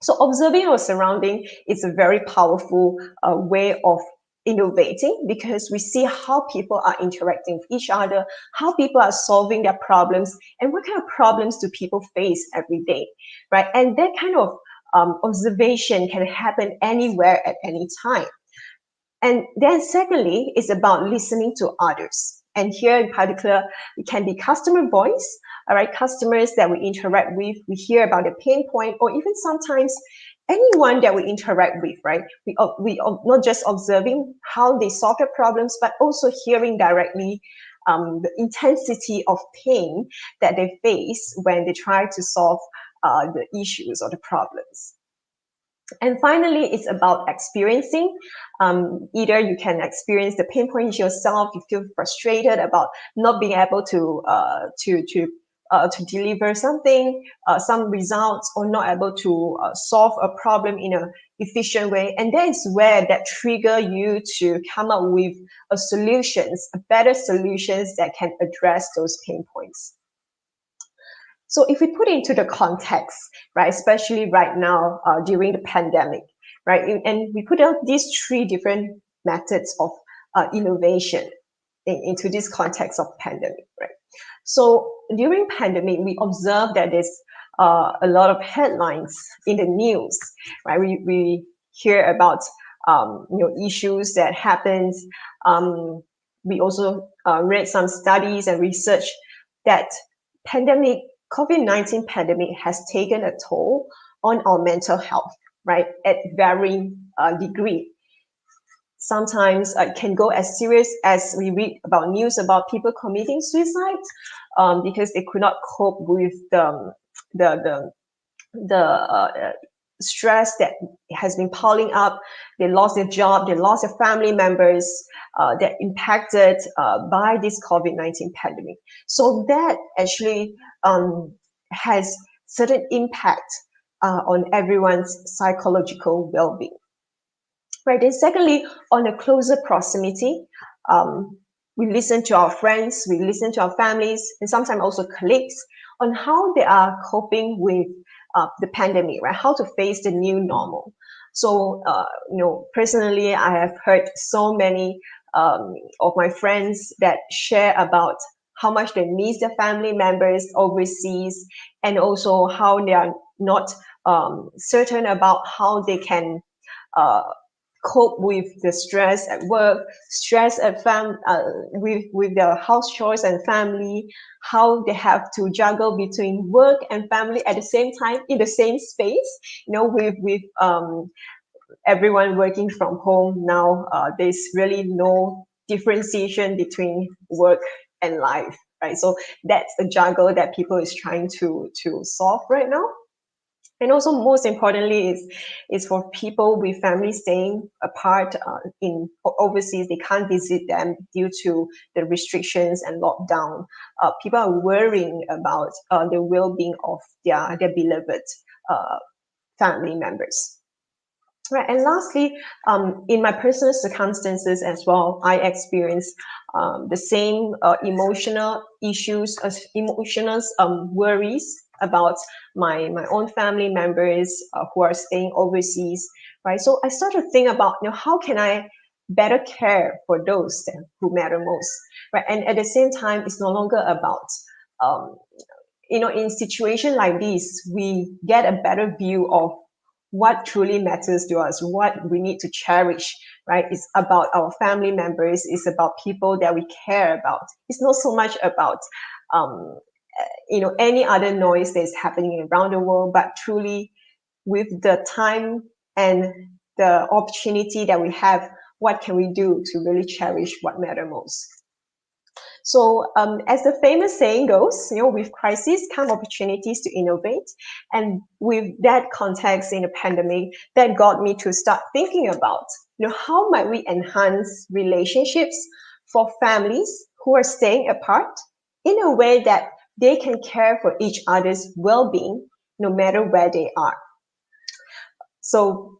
So observing our surrounding is a very powerful way of innovating, because we see how people are interacting with each other, how people are solving their problems, and what kind of problems do people face every day, right? And that kind of observation can happen anywhere at any time. And then secondly, it's about listening to others. And here in particular, it can be customer voice, all right, customers that we interact with, we hear about the pain point, or even sometimes anyone that we interact with, right? We not just observing how they solve their problems, but also hearing directly the intensity of pain that they face when they try to solve the issues or the problems. And finally, it's about experiencing. Either you can experience the pain points yourself, you feel frustrated about not being able to deliver something, some results, or not able to solve a problem in an efficient way. And that is where that trigger you to come up with solutions, better solutions that can address those pain points. So if we put it into the context, right, especially right now during the pandemic, right, and we put out these three different methods of innovation into this context of pandemic, right? So during pandemic, we observed that there's a lot of headlines in the news, right? We hear about issues that happens. We also read some studies and research that COVID-19 pandemic has taken a toll on our mental health, right, at varying degree. Sometimes it can go as serious as we read about news about people committing suicide because they could not cope with the stress that has been piling up. They lost their job, they lost their family members that impacted by this COVID-19 pandemic. So that actually has certain impact on everyone's psychological well-being. Right, and secondly, on a closer proximity, we listen to our friends, we listen to our families, and sometimes also colleagues on how they are coping with the pandemic, right? How to face the new normal. So, personally, I have heard so many of my friends that share about how much they miss their family members overseas, and also how they are not certain about how they can cope with the stress at work, stress at with their house chores and family, how they have to juggle between work and family at the same time in the same space. With everyone working from home now, there's really no differentiation between work and life, right? So that's the juggle that people is trying to solve right now. And also, most importantly, is for people with families staying apart in overseas. They can't visit them due to the restrictions and lockdown. People are worrying about the well-being of their beloved family members. Right, and lastly, in my personal circumstances as well, I experienced the same emotional issues, emotional worries about my own family members who are staying overseas, right? So I started to think about, how can I better care for those who matter most, right? And at the same time, it's no longer about, in situation like this, we get a better view of what truly matters to us, what we need to cherish, right? It's about our family members. It's about people that we care about. It's not so much about, any other noise that's happening around the world, but truly with the time and the opportunity that we have, what can we do to really cherish what matters most? So as the famous saying goes, with crisis come opportunities to innovate. And with that context in the pandemic, that got me to start thinking about, how might we enhance relationships for families who are staying apart in a way that they can care for each other's well-being, no matter where they are. So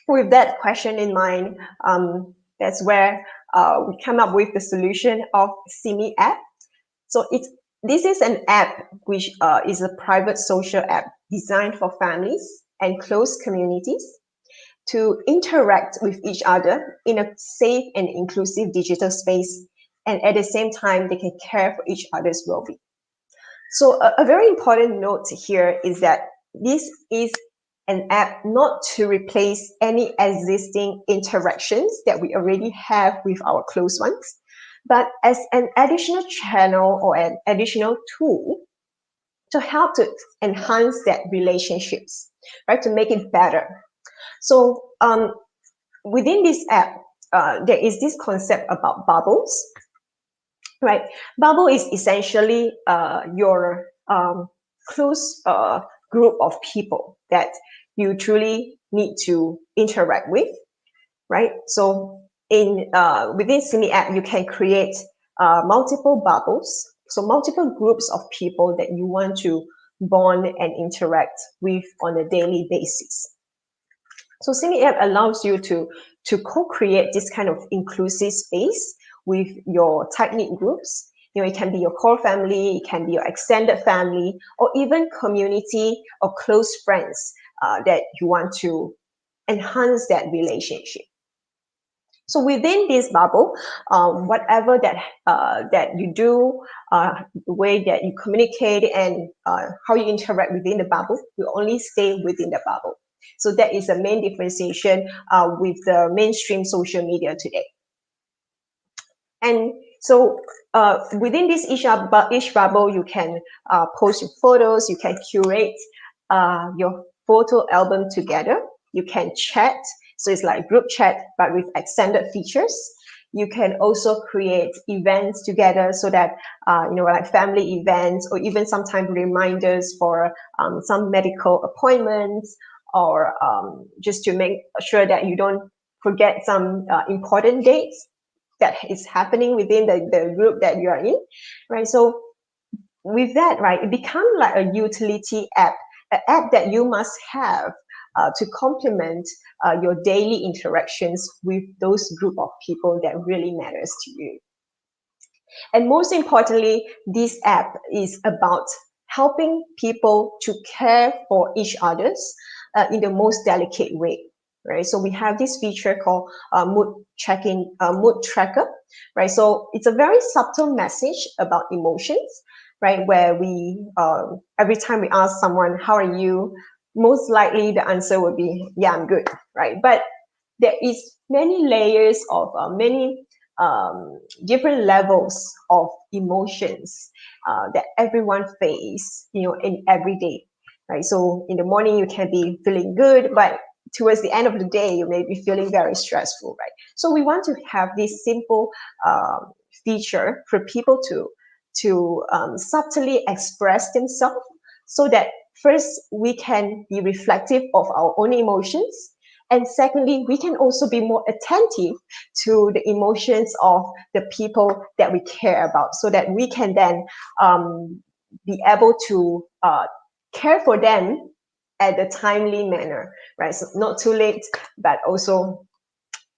with that question in mind, that's where we come up with the solution of Simi app. So this is an app which is a private social app designed for families and close communities to interact with each other in a safe and inclusive digital space, and at the same time they can care for each other's well-being. So a very important note here is that this is an app not to replace any existing interactions that we already have with our close ones, but as an additional channel or an additional tool to help to enhance that relationships, right? To make it better. So within this app, there is this concept about bubbles, right? Bubble is essentially your close group of people that you truly need to interact with, right? So in within Simi app, you can create multiple bubbles, so multiple groups of people that you want to bond and interact with on a daily basis. So Simi app allows you to co-create this kind of inclusive space with your tight-knit groups. You know, it can be your core family, it can be your extended family, or even community or close friends that you want to enhance that relationship. So within this bubble, whatever that you do, the way that you communicate and how you interact within the bubble, will only stay within the bubble. So that is the main differentiation with the mainstream social media today. And so within this each bubble, you can post your photos, you can curate your photo album together, you can chat, so it's like group chat but with extended features. You can also create events together, so that you know, like family events, or even sometimes reminders for some medical appointments, or just to make sure that you don't forget some important dates that is happening within the group that you are in, right? So with that, right, it becomes like a utility app, an app that you must have to complement your daily interactions with those group of people that really matters to you. And most importantly, this app is about helping people to care for each others in the most delicate way, right? So we have this feature called mood tracker, right? So it's a very subtle message about emotions, right? Where we, every time we ask someone, how are you? Most likely the answer would be, yeah, I'm good, right? But there is many layers of many different levels of emotions that everyone face, you know, in every day, right? So in the morning you can be feeling good, but towards the end of the day you may be feeling very stressful, right? So we want to have this simple feature for people to subtly express themselves, so that first we can be reflective of our own emotions, and secondly, we can also be more attentive to the emotions of the people that we care about, so that we can then be able to care for them at a timely manner, right? So not too late, but also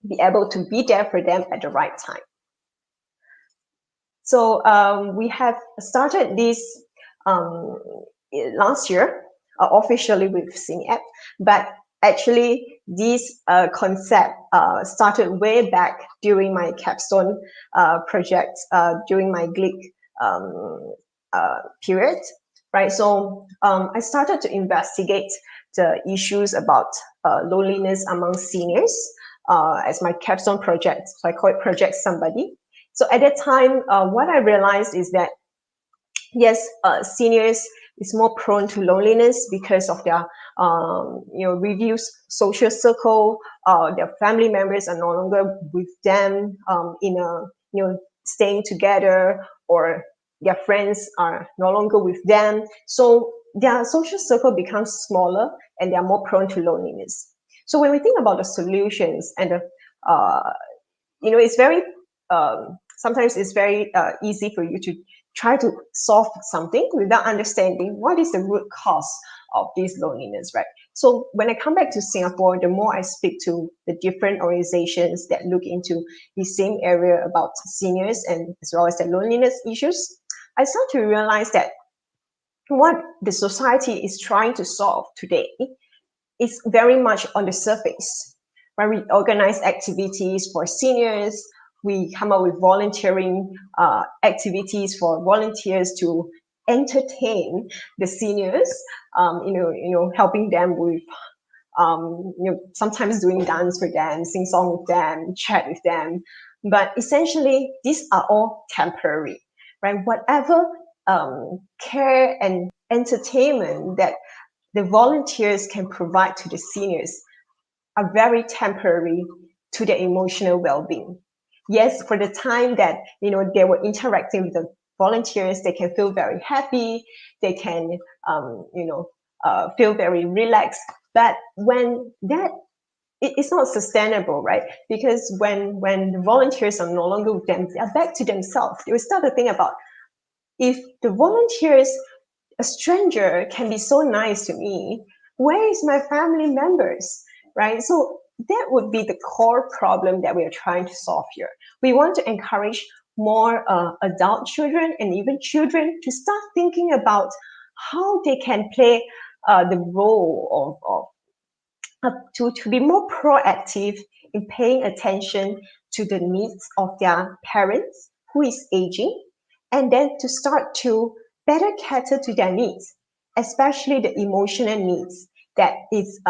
be able to be there for them at the right time. So we have started this last year officially with Sing App, but actually this concept started way back during my capstone project, during my GLIC period, right? So I started to investigate the issues about loneliness among seniors as my capstone project. So I call it Project Somebody. So at that time, what I realized is that, yes, seniors is more prone to loneliness because of their you know, reduced social circle. Their family members are no longer with them in a, you know, staying together, or their friends are no longer with them. So their social circle becomes smaller and they are more prone to loneliness. So when we think about the solutions and the you know, it's very sometimes it's very easy for you to try to solve something without understanding what is the root cause of this loneliness, right? So when I come back to Singapore, the more I speak to the different organizations that look into the same area about seniors and as well as the loneliness issues, I start to realize that what the society is trying to solve today is very much on the surface, where we organize activities for seniors, we come up with volunteering activities for volunteers to entertain the seniors, you know, helping them with, you know, sometimes doing dance for them, sing song with them, chat with them. But essentially, these are all temporary, right? Whatever care and entertainment that the volunteers can provide to the seniors are very temporary to their emotional well-being. Yes, for the time that, you know, they were interacting with the volunteers, they can feel very happy, they can you know, feel very relaxed, But when that it's not sustainable, right? Because when the volunteers are no longer with them, they're back to themselves. They will start to think about, if the volunteers, a stranger can be so nice to me, where is my family members, right? So that would be the core problem that we are trying to solve here. We want to encourage more adult children and even children to start thinking about how they can play the role to be more proactive in paying attention to the needs of their parents who is aging, and then to start to better cater to their needs, especially the emotional needs that is,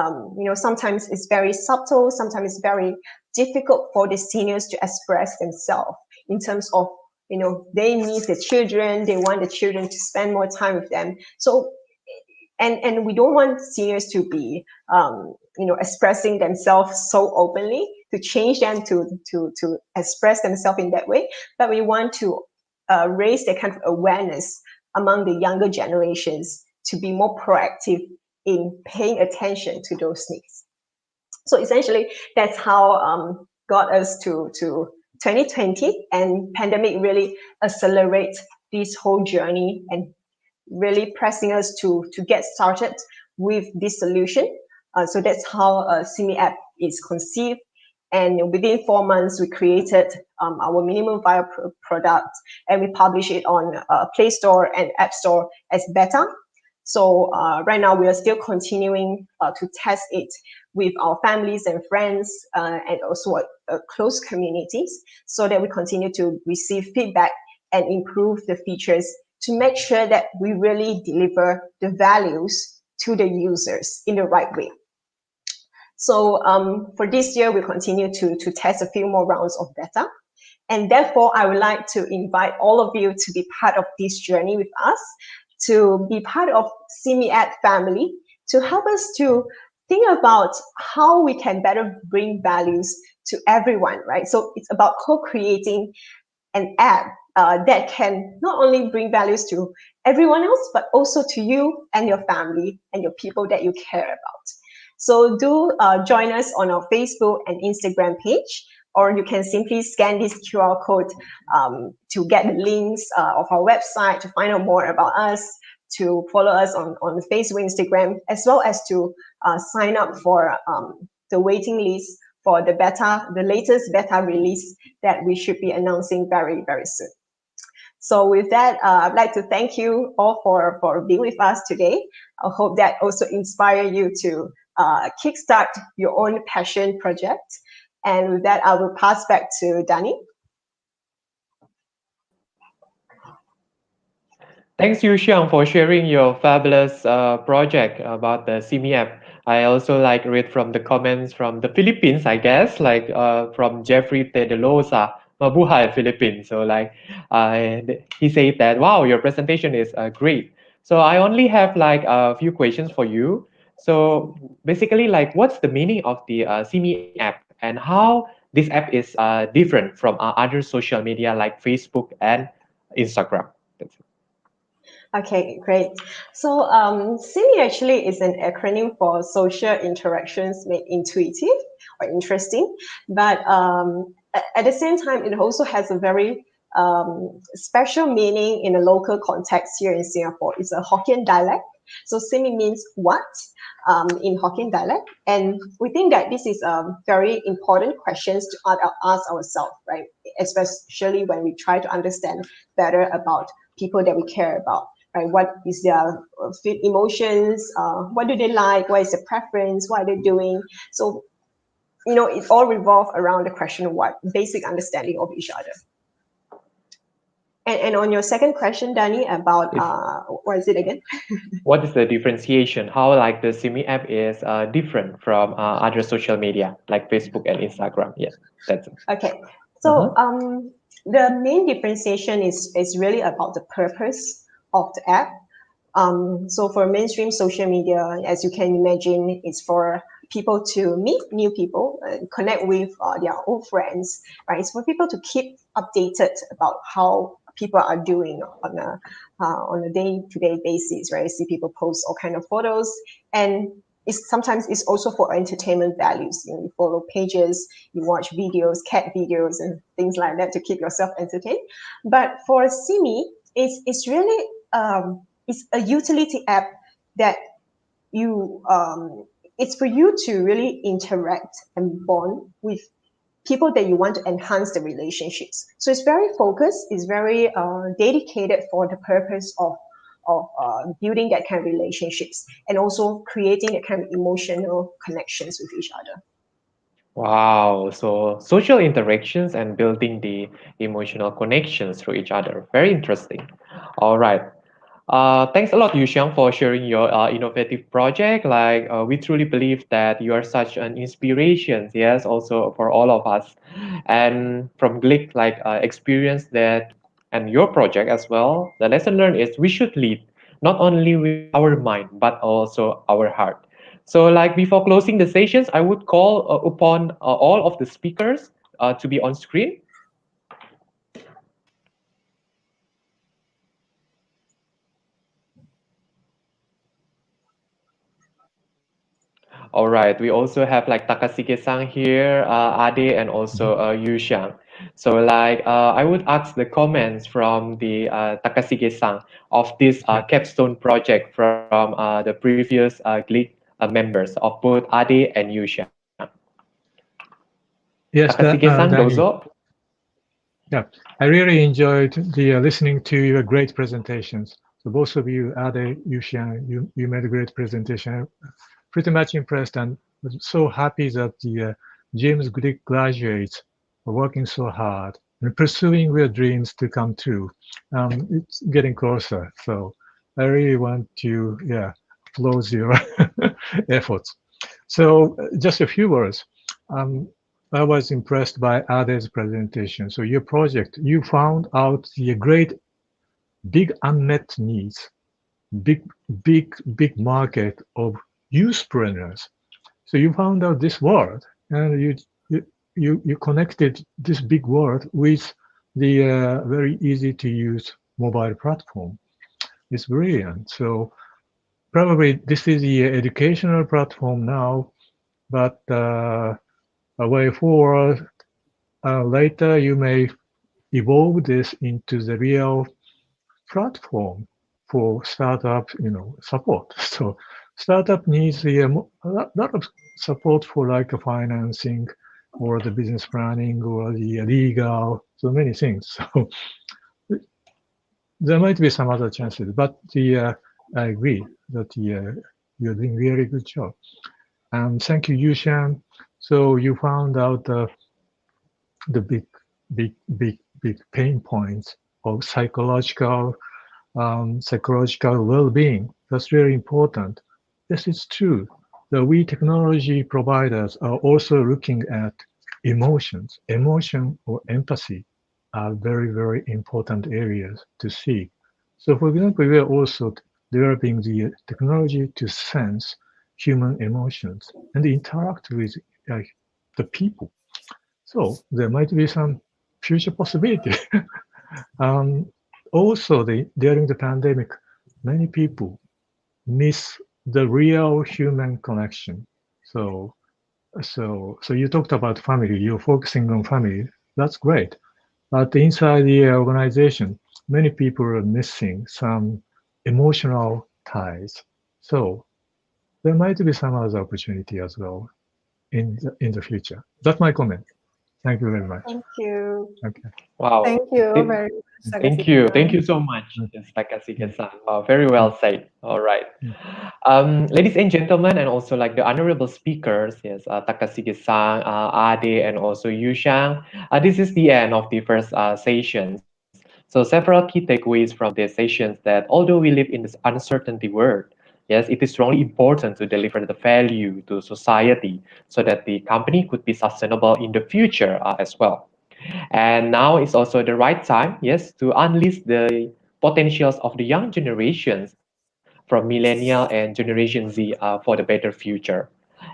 sometimes it's very subtle, sometimes it's very difficult for the seniors to express themselves in terms of, they need the children, they want the children to spend more time with them. So and we don't want seniors to be expressing themselves so openly, to change them to express themselves in that way, but we want to raise that kind of awareness among the younger generations to be more proactive in paying attention to those needs. So essentially, that's how got us to 2020, and pandemic really accelerate this whole journey and really pressing us to get started with this solution. So that's how Simi app is conceived. And within 4 months, we created our minimum viable product, and we publish it on Play Store and App Store as beta. So right now, we are still continuing to test it with our families and friends and also close communities, so that we continue to receive feedback and improve the features to make sure that we really deliver the values to the users in the right way. So for this year, we continue to test a few more rounds of beta. And therefore, I would like to invite all of you to be part of this journey with us, to be part of Simi App family, to help us to think about how we can better bring values to everyone, right? So it's about co-creating an app that can not only bring values to everyone else, but also to you and your family and your people that you care about. So do join us on our Facebook and Instagram page, or you can simply scan this QR code to get the links of our website, to find out more about us, to follow us on Facebook, Instagram, as well as to sign up for the waiting list for the latest beta release that we should be announcing very, very soon. So with that, I'd like to thank you all for being with us today. I hope that also inspire you to kickstart your own passion project. And with that, I will pass back to Danny. Thanks, Yu Xiang, for sharing your fabulous project about the Simi app. I also read from the comments from the Philippines, I guess, from Jeffrey Tedelosa, Mabuhay, Philippines. So he said that, wow, your presentation is great. So I only have a few questions for you. So basically, what's the meaning of the Simi app, and how this app is different from other social media like Facebook and Instagram? That's it. Okay, great. So SIMI actually is an acronym for Social Interactions Made Intuitive or Interesting. But at the same time, it also has a very special meaning in a local context here in Singapore. It's a Hokkien dialect. So SIMI means what in Hokkien dialect. And we think that this is very important questions to ask ourselves, right? Especially when we try to understand better about people that we care about. Right? What is their emotions? What do they like? What is their preference? What are they doing? So, it all revolves around the question of what basic understanding of each other. And on your second question, Danny, about what is it again? What is the differentiation? How the Simi app is different from other social media like Facebook and Instagram? Yeah, that's it. Okay. So the main differentiation is really about the purpose of the app. So for mainstream social media, as you can imagine, it's for people to meet new people, connect with their old friends, right? It's for people to keep updated about how people are doing on a day-to-day basis, right? I see people post all kind of photos, and sometimes it's also for entertainment values. You follow pages, you watch videos, cat videos, and things like that to keep yourself entertained. But for Simi, it's really it's a utility app that you it's for you to really interact and bond with people that you want to enhance the relationships. So it's very focused, it's very dedicated for the purpose of building that kind of relationships and also creating that kind of emotional connections with each other. Wow, so social interactions and building the emotional connections through each other. Very interesting. All right. Thanks a lot, Yuxiang, for sharing your innovative project. Like, we truly believe that you are such an inspiration, yes, also for all of us. And from Glick, like, experience that and your project as well, the lesson learned is we should lead not only with our mind, but also our heart. So, like, before closing the sessions, I would call upon all of the speakers to be on screen. All right. We also have like Takashige-san here, Ade, and also Yuxiang. So, like, I would ask the comments from the Takashige-san of this capstone project from the previous GLIC members of both Ade and Yuxiang. Yes, Takashige-san, Danny. dozo. Yeah, I really enjoyed the listening to your great presentations. So both of you, Ade, Yuxian, you made a great presentation. I'm pretty much impressed and was so happy that the James Glick graduates are working so hard and pursuing their dreams to come true. It's getting closer, so I really want to, applaud your efforts. So just a few words. I was impressed by Ade's presentation. So your project, you found out the great, big unmet needs, big market of youthpreneurs. So you found out this word, and you connected this big word with the very easy to use mobile platform. It's brilliant. So probably this is the educational platform now, but a way forward, later you may evolve this into the real platform for startup, support. So startup needs a lot of support for like financing or the business planning or the legal, so many things. So there might be some other chances, but I agree that you're doing really good job. And thank you, Yushan. So you found out the big pain points of psychological well-being. That's really important. Yes, it's true. The we technology providers are also looking at emotions. Emotion or empathy are very important areas to see. So, for example, we are also developing the technology to sense human emotions and interact with the people. So there might be some future possibility. Also, during the pandemic, many people miss the real human connection. So you talked about family. You're focusing on family. That's great. But inside the organization, many people are missing some emotional ties. So there might be some other opportunity as well in the future. That's my comment. Thank you very much. Thank you. Okay. Wow. Thank you very much, Thank you. Thank Takashige-san. you so much, yes, Takashige-san. Very well said. All right. Mm. Ladies and gentlemen, and also like the honorable speakers, yes, Takashige-san, Ade, and also Yushang. This is the end of the first sessions. So several key takeaways from these sessions that although we live in this uncertainty world, yes, it is strongly important to deliver the value to society so that the company could be sustainable in the future as well. And now is also the right time, yes, to unleash the potentials of the young generations from millennial and generation Z for the better future.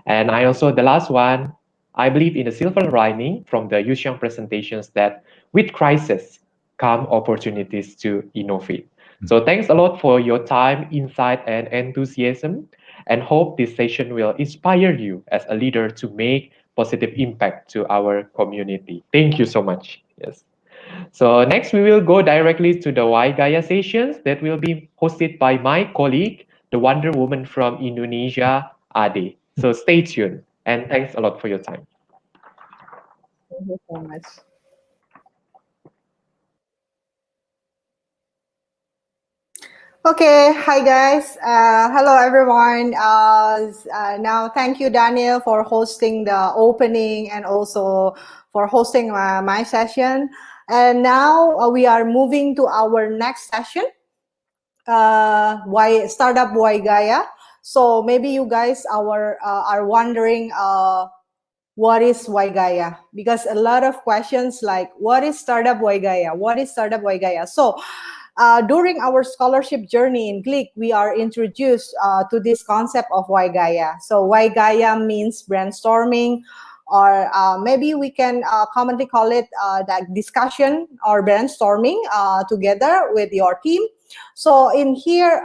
And I also, the last one, I believe in the silver lining from the Yuxiang presentations that with crisis come opportunities to innovate. So thanks a lot for your time, insight, and enthusiasm. and hope this session will inspire you as a leader to make positive impact to our community. Thank you so much. Yes. So next we will go directly to the Waigaya sessions that will be hosted by my colleague, the Wonder Woman from Indonesia, Ade. So stay tuned and thanks a lot for your time. Thank you so much. Okay, hi guys. Hello everyone. Now, thank you, Daniel, for hosting the opening and also for hosting my session. And now we are moving to our next session, Startup Waigaya. So maybe you guys are wondering what is Waigaya? Because a lot of questions like, what is Startup Waigaya? What is Startup Waigaya? So during our scholarship journey in GLIC, we are introduced to this concept of Waigaya. So Waigaya means brainstorming, or maybe we can commonly call it that discussion or brainstorming together with your team. So in here,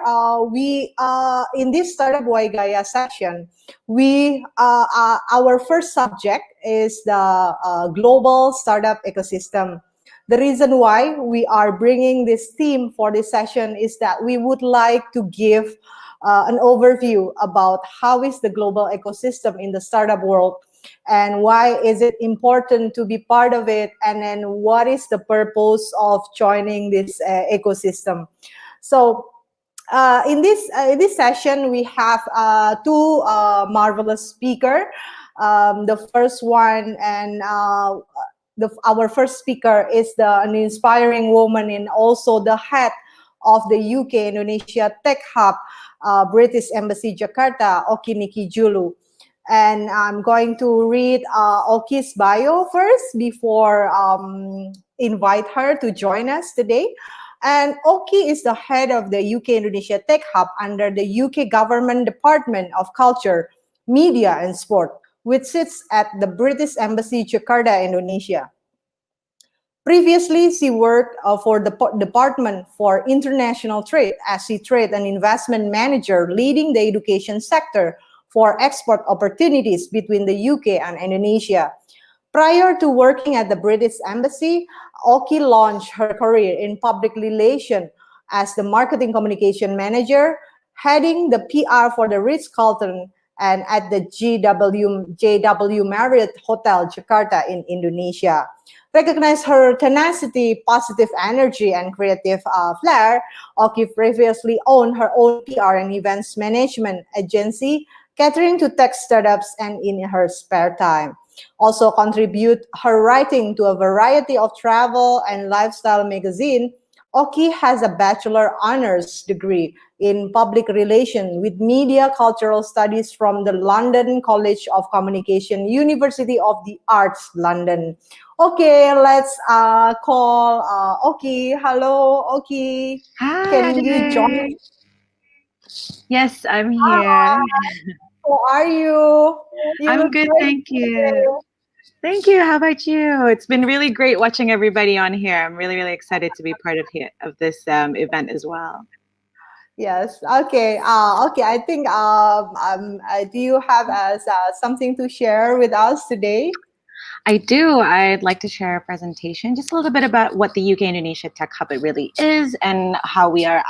in this Startup Waigaya session, our first subject is the global startup ecosystem. The reason why we are bringing this theme for this session is that we would like to give an overview about how is the global ecosystem in the startup world, and why is it important to be part of it, and then what is the purpose of joining this ecosystem. So in this session, we have two marvelous speakers. The first one, and our first speaker is an inspiring woman and also the head of the UK Indonesia Tech Hub, British Embassy Jakarta, Oki Niki Julu. And I'm going to read Oki's bio first before invite her to join us today. And Oki is the head of the UK Indonesia Tech Hub under the UK Government Department of Culture, Media and Sport, which sits at the British Embassy Jakarta, Indonesia. Previously, she worked for the Department for International Trade as a trade and investment manager, leading the education sector for export opportunities between the UK and Indonesia. Prior to working at the British Embassy, Oki launched her career in public relations as the marketing communication manager, heading the PR for the Ritz-Carlton and at the JW Marriott Hotel Jakarta in Indonesia. Recognize her tenacity, positive energy, and creative flair. Oki previously owned her own PR and events management agency, catering to tech startups and in her spare time. Also contribute her writing to a variety of travel and lifestyle magazine. Oki has a Bachelor Honours degree in Public Relations with Media Cultural Studies from the London College of Communication, University of the Arts, London. Okay, let's call Oki. Hello, Oki. Hi, Can you join? Yes, I'm Hi, here. how are you? You I'm look good, great thank today. you. Thank you. How about you? It's been really great watching everybody on here. I'm really, really excited to be part of this event as well. Yes. Okay. Okay. I think. Do you have something to share with us today? I do. I'd like to share a presentation, just a little bit about what the UK Indonesia Tech Hub it really is and how we are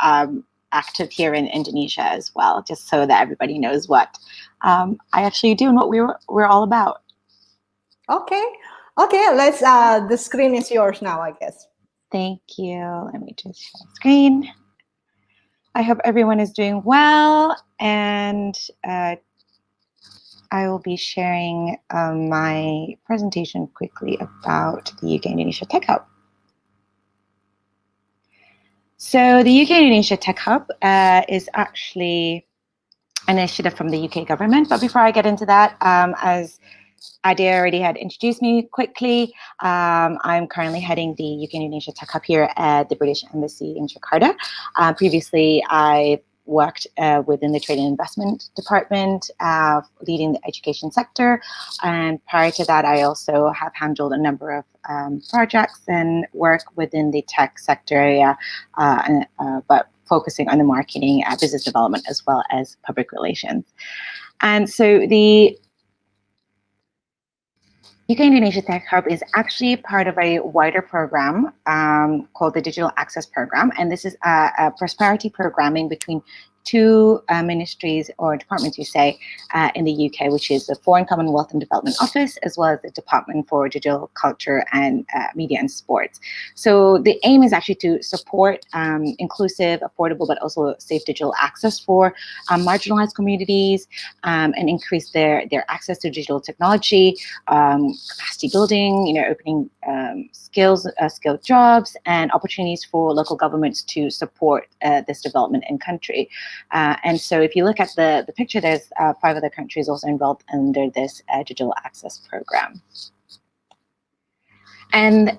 active here in Indonesia as well, just so that everybody knows what I actually do and what we're all about. Okay. Okay. Let's. The screen is yours now, I guess. Thank you. Let me just share the screen. I hope everyone is doing well, and I will be sharing my presentation quickly about the UK Indonesia Tech Hub. So the UK Indonesia Tech Hub is actually an initiative from the UK government. But before I get into that, as Ade already had introduced me quickly, I'm currently heading the UK Indonesia Tech Hub here at the British Embassy in Jakarta. Previously, I worked within the Trade and Investment Department, leading the education sector. And prior to that, I also have handled a number of projects and work within the tech sector area, but focusing on the marketing, business development, as well as public relations. And so the UK Indonesia Tech Hub is actually part of a wider program called the Digital Access Program, and this is a prosperity programming between two ministries or departments, you say, in the UK, which is the Foreign Commonwealth and Development Office, as well as the Department for Digital Culture and Media and Sports. So the aim is actually to support inclusive, affordable, but also safe digital access for marginalized communities and increase their access to digital technology, capacity building, opening skilled jobs and opportunities for local governments to support this development in country. And so if you look at the picture, there's 5 other countries also involved under this digital access program. And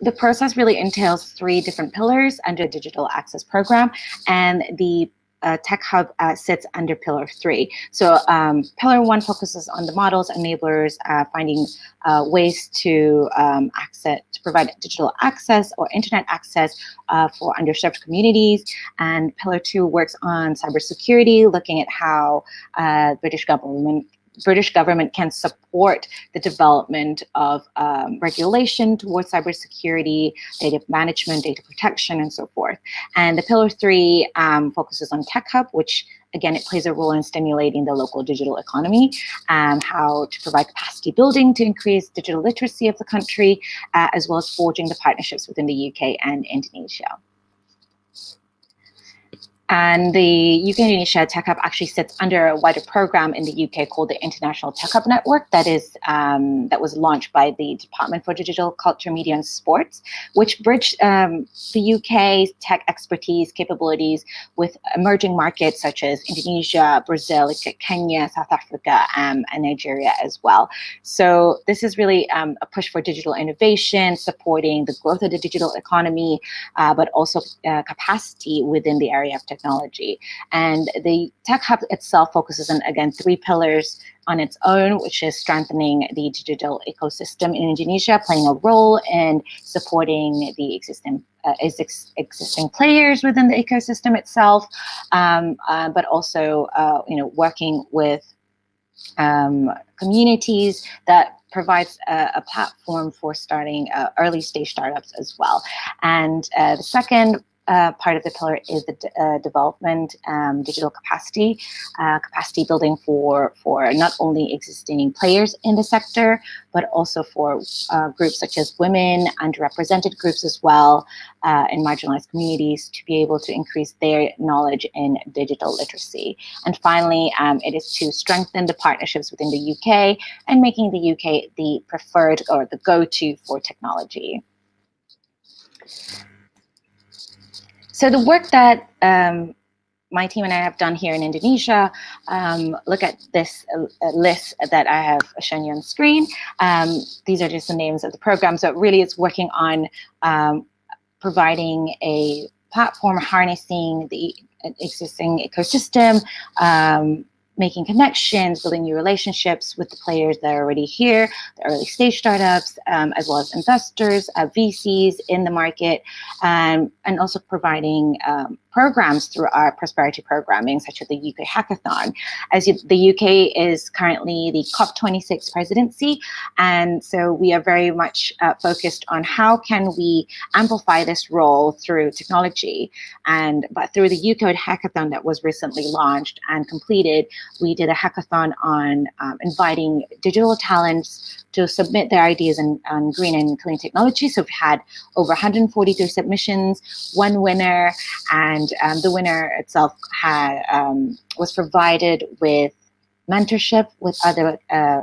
the process really entails 3 different pillars under the digital access program, and the Tech Hub sits under Pillar 3. So Pillar 1 focuses on the models, enablers, finding ways to provide digital access or internet access for underserved communities. And Pillar 2 works on cybersecurity, looking at how British government can support the development of regulation towards cybersecurity, data management, data protection, and so forth. And the Pillar 3 focuses on Tech Hub, which again, it plays a role in stimulating the local digital economy, how to provide capacity building to increase digital literacy of the country, as well as forging the partnerships within the UK and Indonesia. And the UK Indonesia Tech Hub actually sits under a wider program in the UK called the International Tech Hub Network that was launched by the Department for Digital Culture, Media and Sports, which bridged the UK's tech expertise, capabilities with emerging markets such as Indonesia, Brazil, Kenya, South Africa, and Nigeria as well. So this is really a push for digital innovation, supporting the growth of the digital economy, but also capacity within the area of technology. And the Tech Hub itself focuses on, again, 3 pillars on its own, which is strengthening the digital ecosystem in Indonesia, playing a role in supporting the existing players within the ecosystem itself, but also working with communities that provides a platform for starting early stage startups as well. And the second part of the pillar is the development, digital capacity building for not only existing players in the sector, but also for groups such as women, underrepresented groups as well, and marginalized communities to be able to increase their knowledge in digital literacy. And finally, it is to strengthen the partnerships within the UK and making the UK the preferred or the go-to for technology. So the work that my team and I have done here in Indonesia, look at this list that I have shown you on screen. These are just the names of the programs, but really it's working on providing a platform, harnessing the existing ecosystem, making connections, building new relationships with the players that are already here, the early stage startups, as well as investors, VCs in the market, and also providing programs through our prosperity programming, such as the UK Hackathon. The UK is currently the COP26 presidency, and so we are very much focused on how can we amplify this role through technology. But through the UK Hackathon that was recently launched and completed, we did a hackathon on inviting digital talents to submit their ideas on green and clean technology. So we've had over 143 submissions, 1 winner, and the winner itself was provided with mentorship with other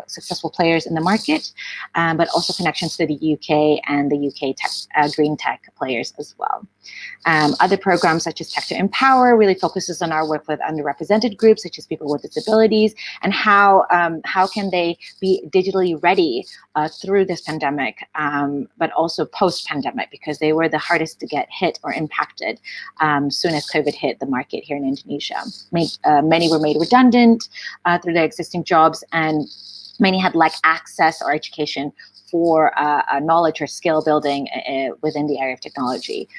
successful players in the market, but also connections to the UK and the UK tech, green tech players as well. Other programs such as Tech to Empower really focuses on our work with underrepresented groups such as people with disabilities, and how can they be digitally ready through this pandemic, but also post-pandemic, because they were the hardest to get hit or impacted soon as COVID hit the market here in Indonesia. Many were made redundant through their existing jobs, and many had lack access or education for knowledge or skill building within the area of technology.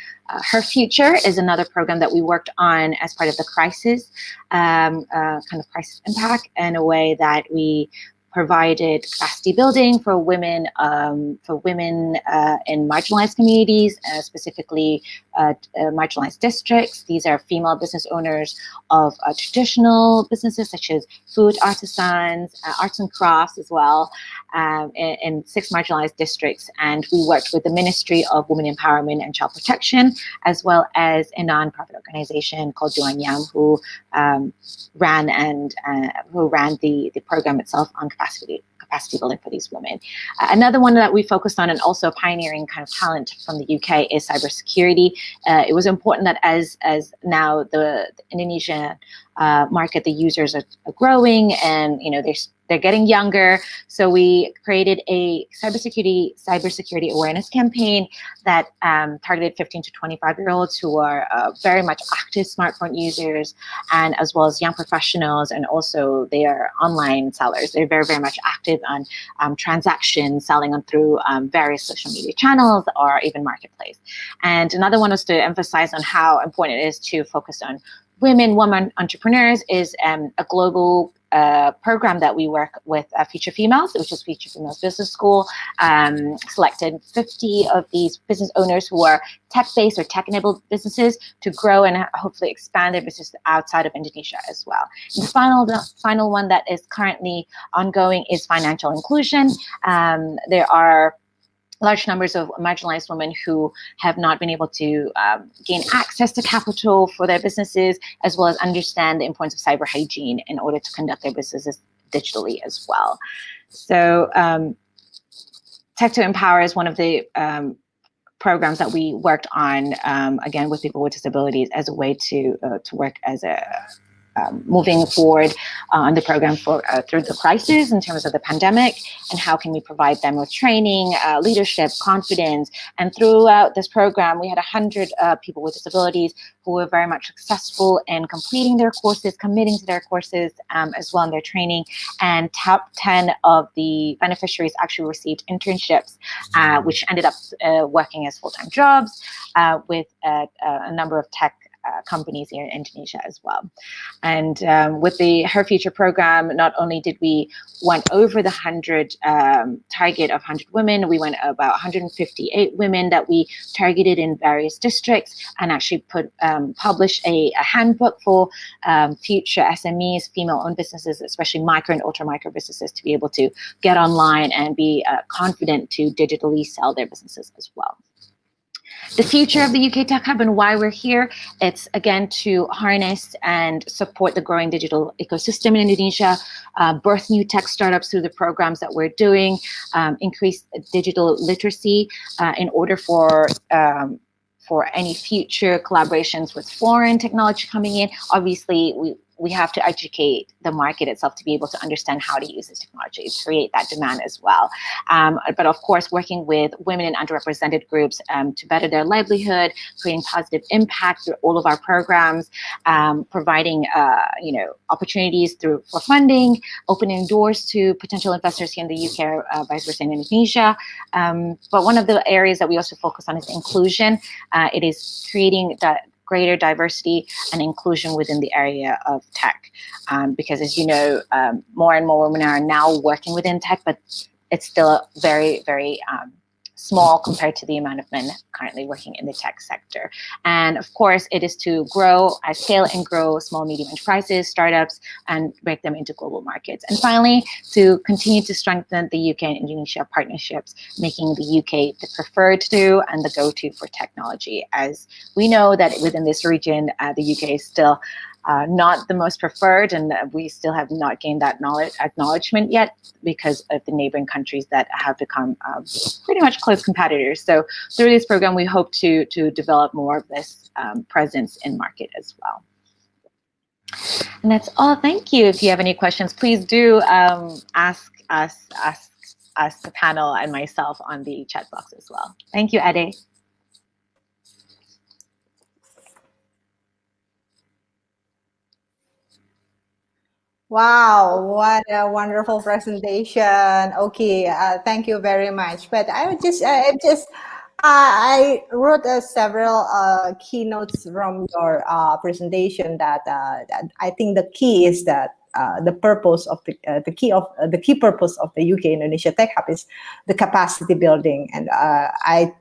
Her Future is another program that we worked on as part of the crisis, kind of crisis impact, in a way that we provided capacity building for women in marginalized communities, specifically marginalized districts. These are female business owners of traditional businesses such as food artisans, arts and crafts as well, in 6 marginalized districts. And we worked with the Ministry of Women Empowerment and Child Protection, as well as a nonprofit organization called Duanyam, who ran the program itself on capacity building for these women. Another one that we focused on, and also pioneering kind of talent from the UK, is cybersecurity. It was important that as now the Indonesian market, the users are growing, and they're getting younger. So we created a cybersecurity awareness campaign that targeted 15 to 25-year-olds who are very much active smartphone users, and as well as young professionals, and also they are online sellers. They're very, very much active on transactions, selling on through various social media channels or even marketplace. And another one was to emphasize on how important it is to focus on women entrepreneurs. Is a global program that we work with Future Females, which is Future Females Business School, selected 50 of these business owners who are tech-based or tech-enabled businesses to grow and hopefully expand their business outside of Indonesia as well. And the final one that is currently ongoing is financial inclusion. There are large numbers of marginalized women who have not been able to gain access to capital for their businesses, as well as understand the importance of cyber hygiene in order to conduct their businesses digitally as well. So Tech to Empower is one of the programs that we worked on, again, with people with disabilities, as a way to work as a moving forward on the program through the crisis in terms of the pandemic, and how can we provide them with training, leadership, confidence. And throughout this program, we had 100 people with disabilities who were very much successful in completing their courses, committing to their courses, as well in their training. And top 10 of the beneficiaries actually received internships, which ended up working as full-time jobs with a number of tech companies here in Indonesia as well. And with the Her Future program, not only did we went over the 100 target of 100 women, we went about 158 women that we targeted in various districts, and actually published a handbook for future SMEs, female-owned businesses, especially micro and ultra-micro businesses, to be able to get online and be confident to digitally sell their businesses as well. The future of the UK Tech Hub and why we're here, it's again to harness and support the growing digital ecosystem in Indonesia, birth new tech startups through the programs that we're doing, increase digital literacy in order for any future collaborations with foreign technology coming in. Obviously, we have to educate the market itself to be able to understand how to use this technology, to create that demand as well. But of course, working with women and underrepresented groups to better their livelihood, creating positive impact through all of our programs, providing opportunities for funding, opening doors to potential investors here in the UK, or vice versa in Indonesia. But one of the areas that we also focus on is inclusion. It is creating that greater diversity and inclusion within the area of tech. Because as you know, more and more women are now working within tech, but it's still very, very small compared to the amount of men currently working in the tech sector. And of course, it is to scale and grow small, medium enterprises, startups, and break them into global markets. And finally, to continue to strengthen the UK and Indonesia partnerships, making the UK the preferred to and the go-to for technology, as we know that within this region, the UK is still not the most preferred, and we still have not gained that acknowledgement yet because of the neighboring countries that have become pretty much close competitors. So through this program, we hope to develop more of this presence in market as well. And that's all. Thank you. If you have any questions, please do ask us, the panel, and myself on the chat box as well. Thank you, Ade. Wow, what a wonderful presentation. Okay, thank you very much. But I wrote several keynotes from your presentation that I think the key is that the purpose of the key purpose of the UK Indonesia Tech Hub is the capacity building, and I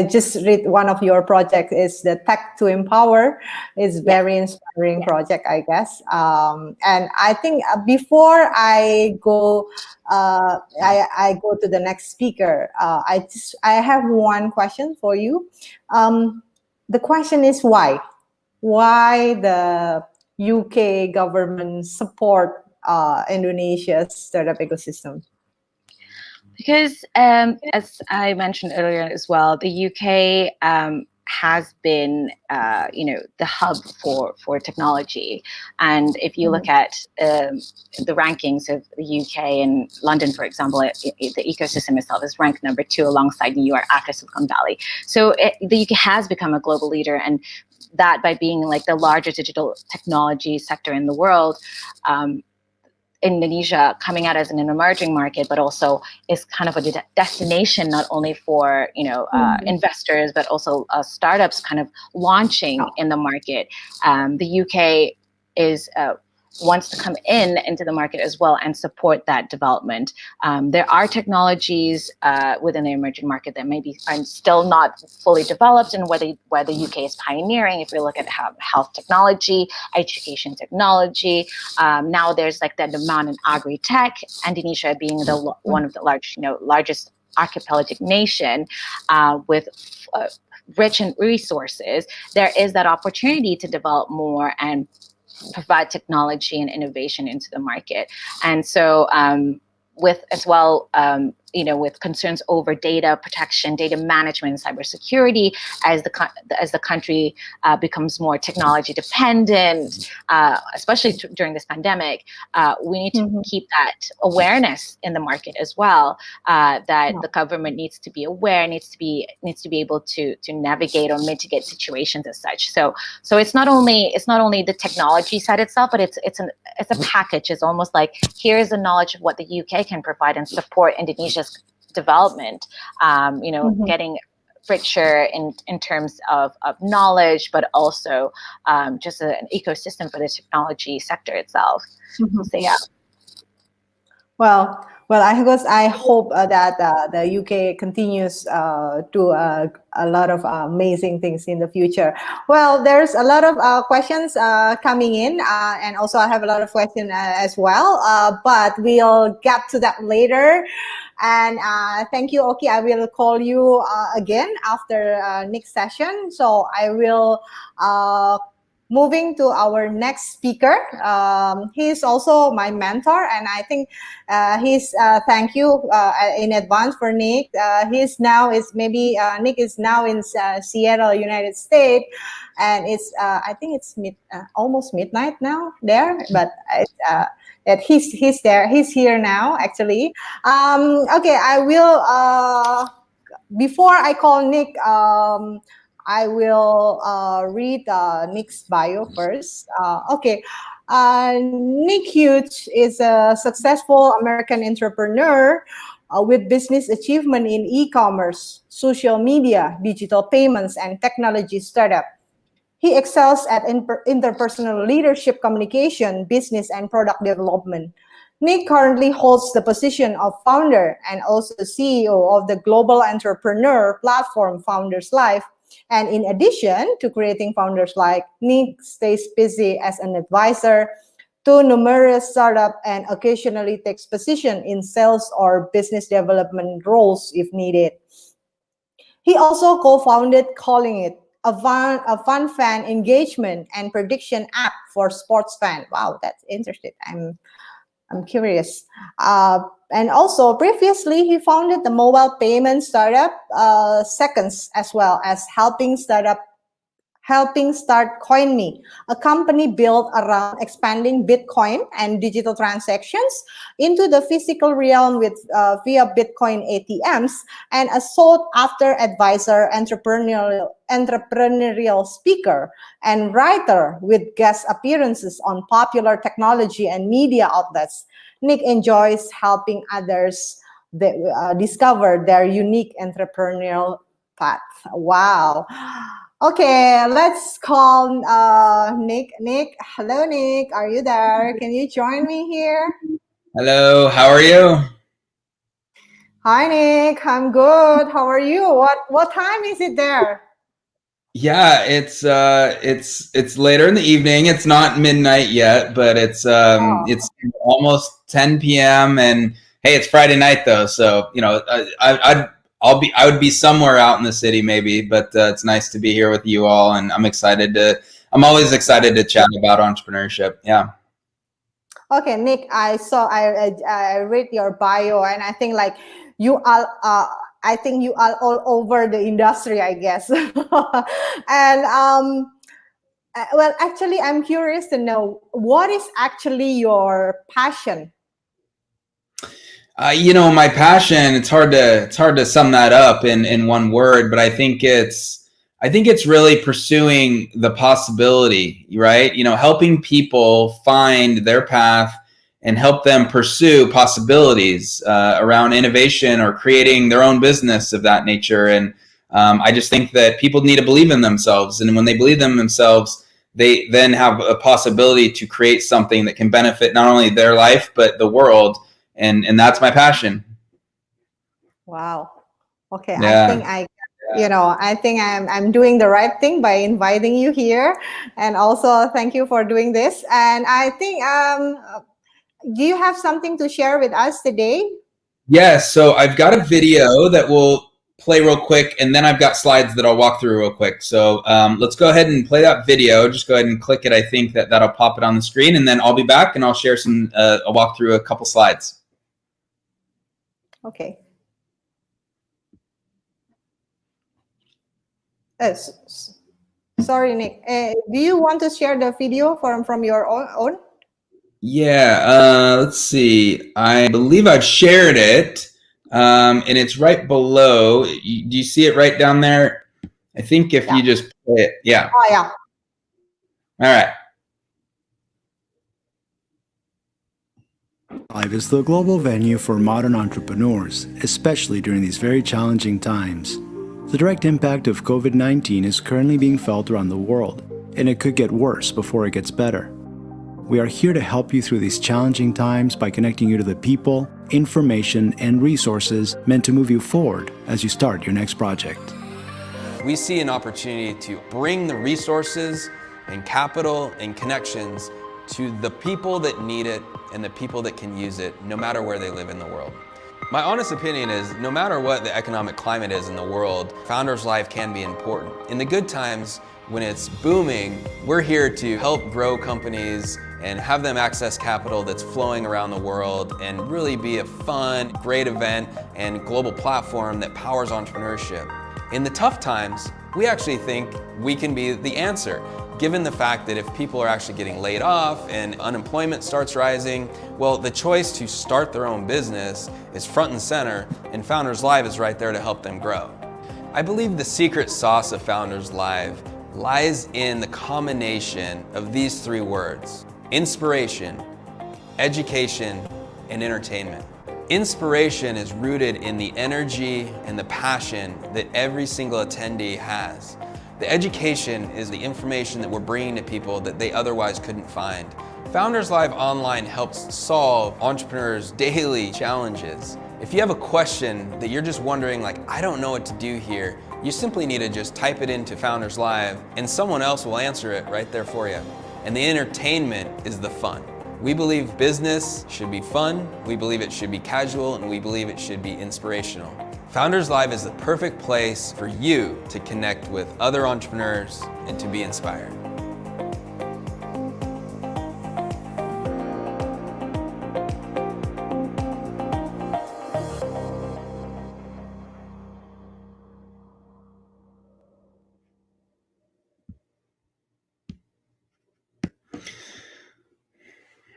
just read one of your projects is the Tech to Empower. It's very inspiring project, I guess. And I think before I go, I go to the next speaker. I have one question for you. The question is why? Why the UK government support Indonesia's startup ecosystem? Because as I mentioned earlier as well, the UK has been, the hub for technology. And if you look at the rankings of the UK and London, for example, the ecosystem itself is ranked number 2 alongside New York after Silicon Valley. So the UK has become a global leader, and that by being like the largest digital technology sector in the world, Indonesia coming out as an emerging market, but also is kind of a destination not only for investors, but also startups kind of launching in the market. The UK is wants to come into the market as well and support that development. There are technologies within the emerging market that maybe are still not fully developed, and where the UK is pioneering. If we look at health technology, education technology, now there's like the demand in agri-tech. Indonesia being one of the largest archipelagic nation with rich in resources, there is that opportunity to develop more and provide technology and innovation into the market. And so with as well, with concerns over data protection, data management, and cybersecurity, as the country becomes more technology dependent, especially during this pandemic, we need to keep that awareness in the market as well. That the government needs to be aware, needs to be able to navigate or mitigate situations as such. So it's not only the technology side itself, but it's a package. It's almost like here's the knowledge of what the UK can provide and support Indonesia's development, getting richer in terms of knowledge, but also just an ecosystem for the technology sector itself. So yeah. Well, I hope that the UK continues to a lot of amazing things in the future. Well, there's a lot of questions coming in, and also I have a lot of questions as well, but we'll get to that later. And thank you, Oki. I will call you again after next session. So I will moving to our next speaker. He's also my mentor, and I think thank you in advance for Nick. Nick is now in Seattle, United States, and it's I think it's almost midnight now there, but he's there. He's here now, actually. Okay, I will. Before I call Nick, I will read Nick's bio first. Okay. Nick Hughes is a successful American entrepreneur with business achievement in e-commerce, social media, digital payments, and technology startup. He excels at interpersonal leadership, communication, business, and product development. Nick currently holds the position of founder and also CEO of the global entrepreneur platform Founders Life. And in addition to creating Founders Life, Nick stays busy as an advisor to numerous startups and occasionally takes position in sales or business development roles if needed. He also co-founded Calling It, a fun fan engagement and prediction app for sports fan. Wow, that's interesting. I'm curious. And also, previously, he founded the mobile payment startup Seconds, as well as helping start CoinMe, a company built around expanding Bitcoin and digital transactions into the physical realm with via Bitcoin ATMs, and a sought-after advisor, entrepreneurial speaker, and writer with guest appearances on popular technology and media outlets. Nick enjoys helping others discover their unique entrepreneurial path. Wow. Okay, let's call Nick. Nick, hello, Nick. Are you there? Can you join me here? Hello, how are you? Hi, Nick. I'm good. How are you? What time is it there? Yeah, it's later in the evening. It's not midnight yet, but it's almost 10 p.m. and hey, it's Friday night though, so you know I would be somewhere out in the city maybe, but it's nice to be here with you all, and I'm always excited to chat about entrepreneurship. Yeah. Okay, Nick, I read your bio, and I think like you are all over the industry, I guess. And well, actually, I'm curious to know what is actually your passion. My passion, it's hard to sum that up in one word, but I think it's really pursuing the possibility, right? Helping people find their path and help them pursue possibilities around innovation or creating their own business of that nature. And I just think that people need to believe in themselves. And when they believe in themselves, they then have a possibility to create something that can benefit not only their life, but the world. And that's my passion. Wow. Okay. Yeah. I think I'm doing the right thing by inviting you here, and also thank you for doing this. And I think, do you have something to share with us today? Yes. So I've got a video that will play real quick, and then I've got slides that I'll walk through real quick. So let's go ahead and play that video. Just go ahead and click it. I think that'll pop it on the screen, and then I'll be back and I'll share I'll walk through a couple slides. Okay. Sorry, Nick. Do you want to share the video from your own? Yeah. Let's see. I believe I've shared it, and it's right below. Do you see it right down there? I think if you just play it. Yeah. Oh, yeah. All right. Live is the global venue for modern entrepreneurs, especially during these very challenging times. The direct impact of COVID-19 is currently being felt around the world, and it could get worse before it gets better. We are here to help you through these challenging times by connecting you to the people, information, and resources meant to move you forward as you start your next project. We see an opportunity to bring the resources and capital and connections to the people that need it and the people that can use it, no matter where they live in the world. My honest opinion is, no matter what the economic climate is in the world, Founders Live can be important. In the good times, when it's booming, we're here to help grow companies and have them access capital that's flowing around the world and really be a fun, great event and global platform that powers entrepreneurship. In the tough times, we actually think we can be the answer, given the fact that if people are actually getting laid off and unemployment starts rising, well, the choice to start their own business is front and center, and Founders Live is right there to help them grow. I believe the secret sauce of Founders Live lies in the combination of these three words: inspiration, education, and entertainment. Inspiration is rooted in the energy and the passion that every single attendee has. The education is the information that we're bringing to people that they otherwise couldn't find. Founders Live Online helps solve entrepreneurs' daily challenges. If you have a question that you're just wondering, like, I don't know what to do here, you simply need to just type it into Founders Live and someone else will answer it right there for you. And the entertainment is the fun. We believe business should be fun, we believe it should be casual, and we believe it should be inspirational. Founders Live is the perfect place for you to connect with other entrepreneurs and to be inspired.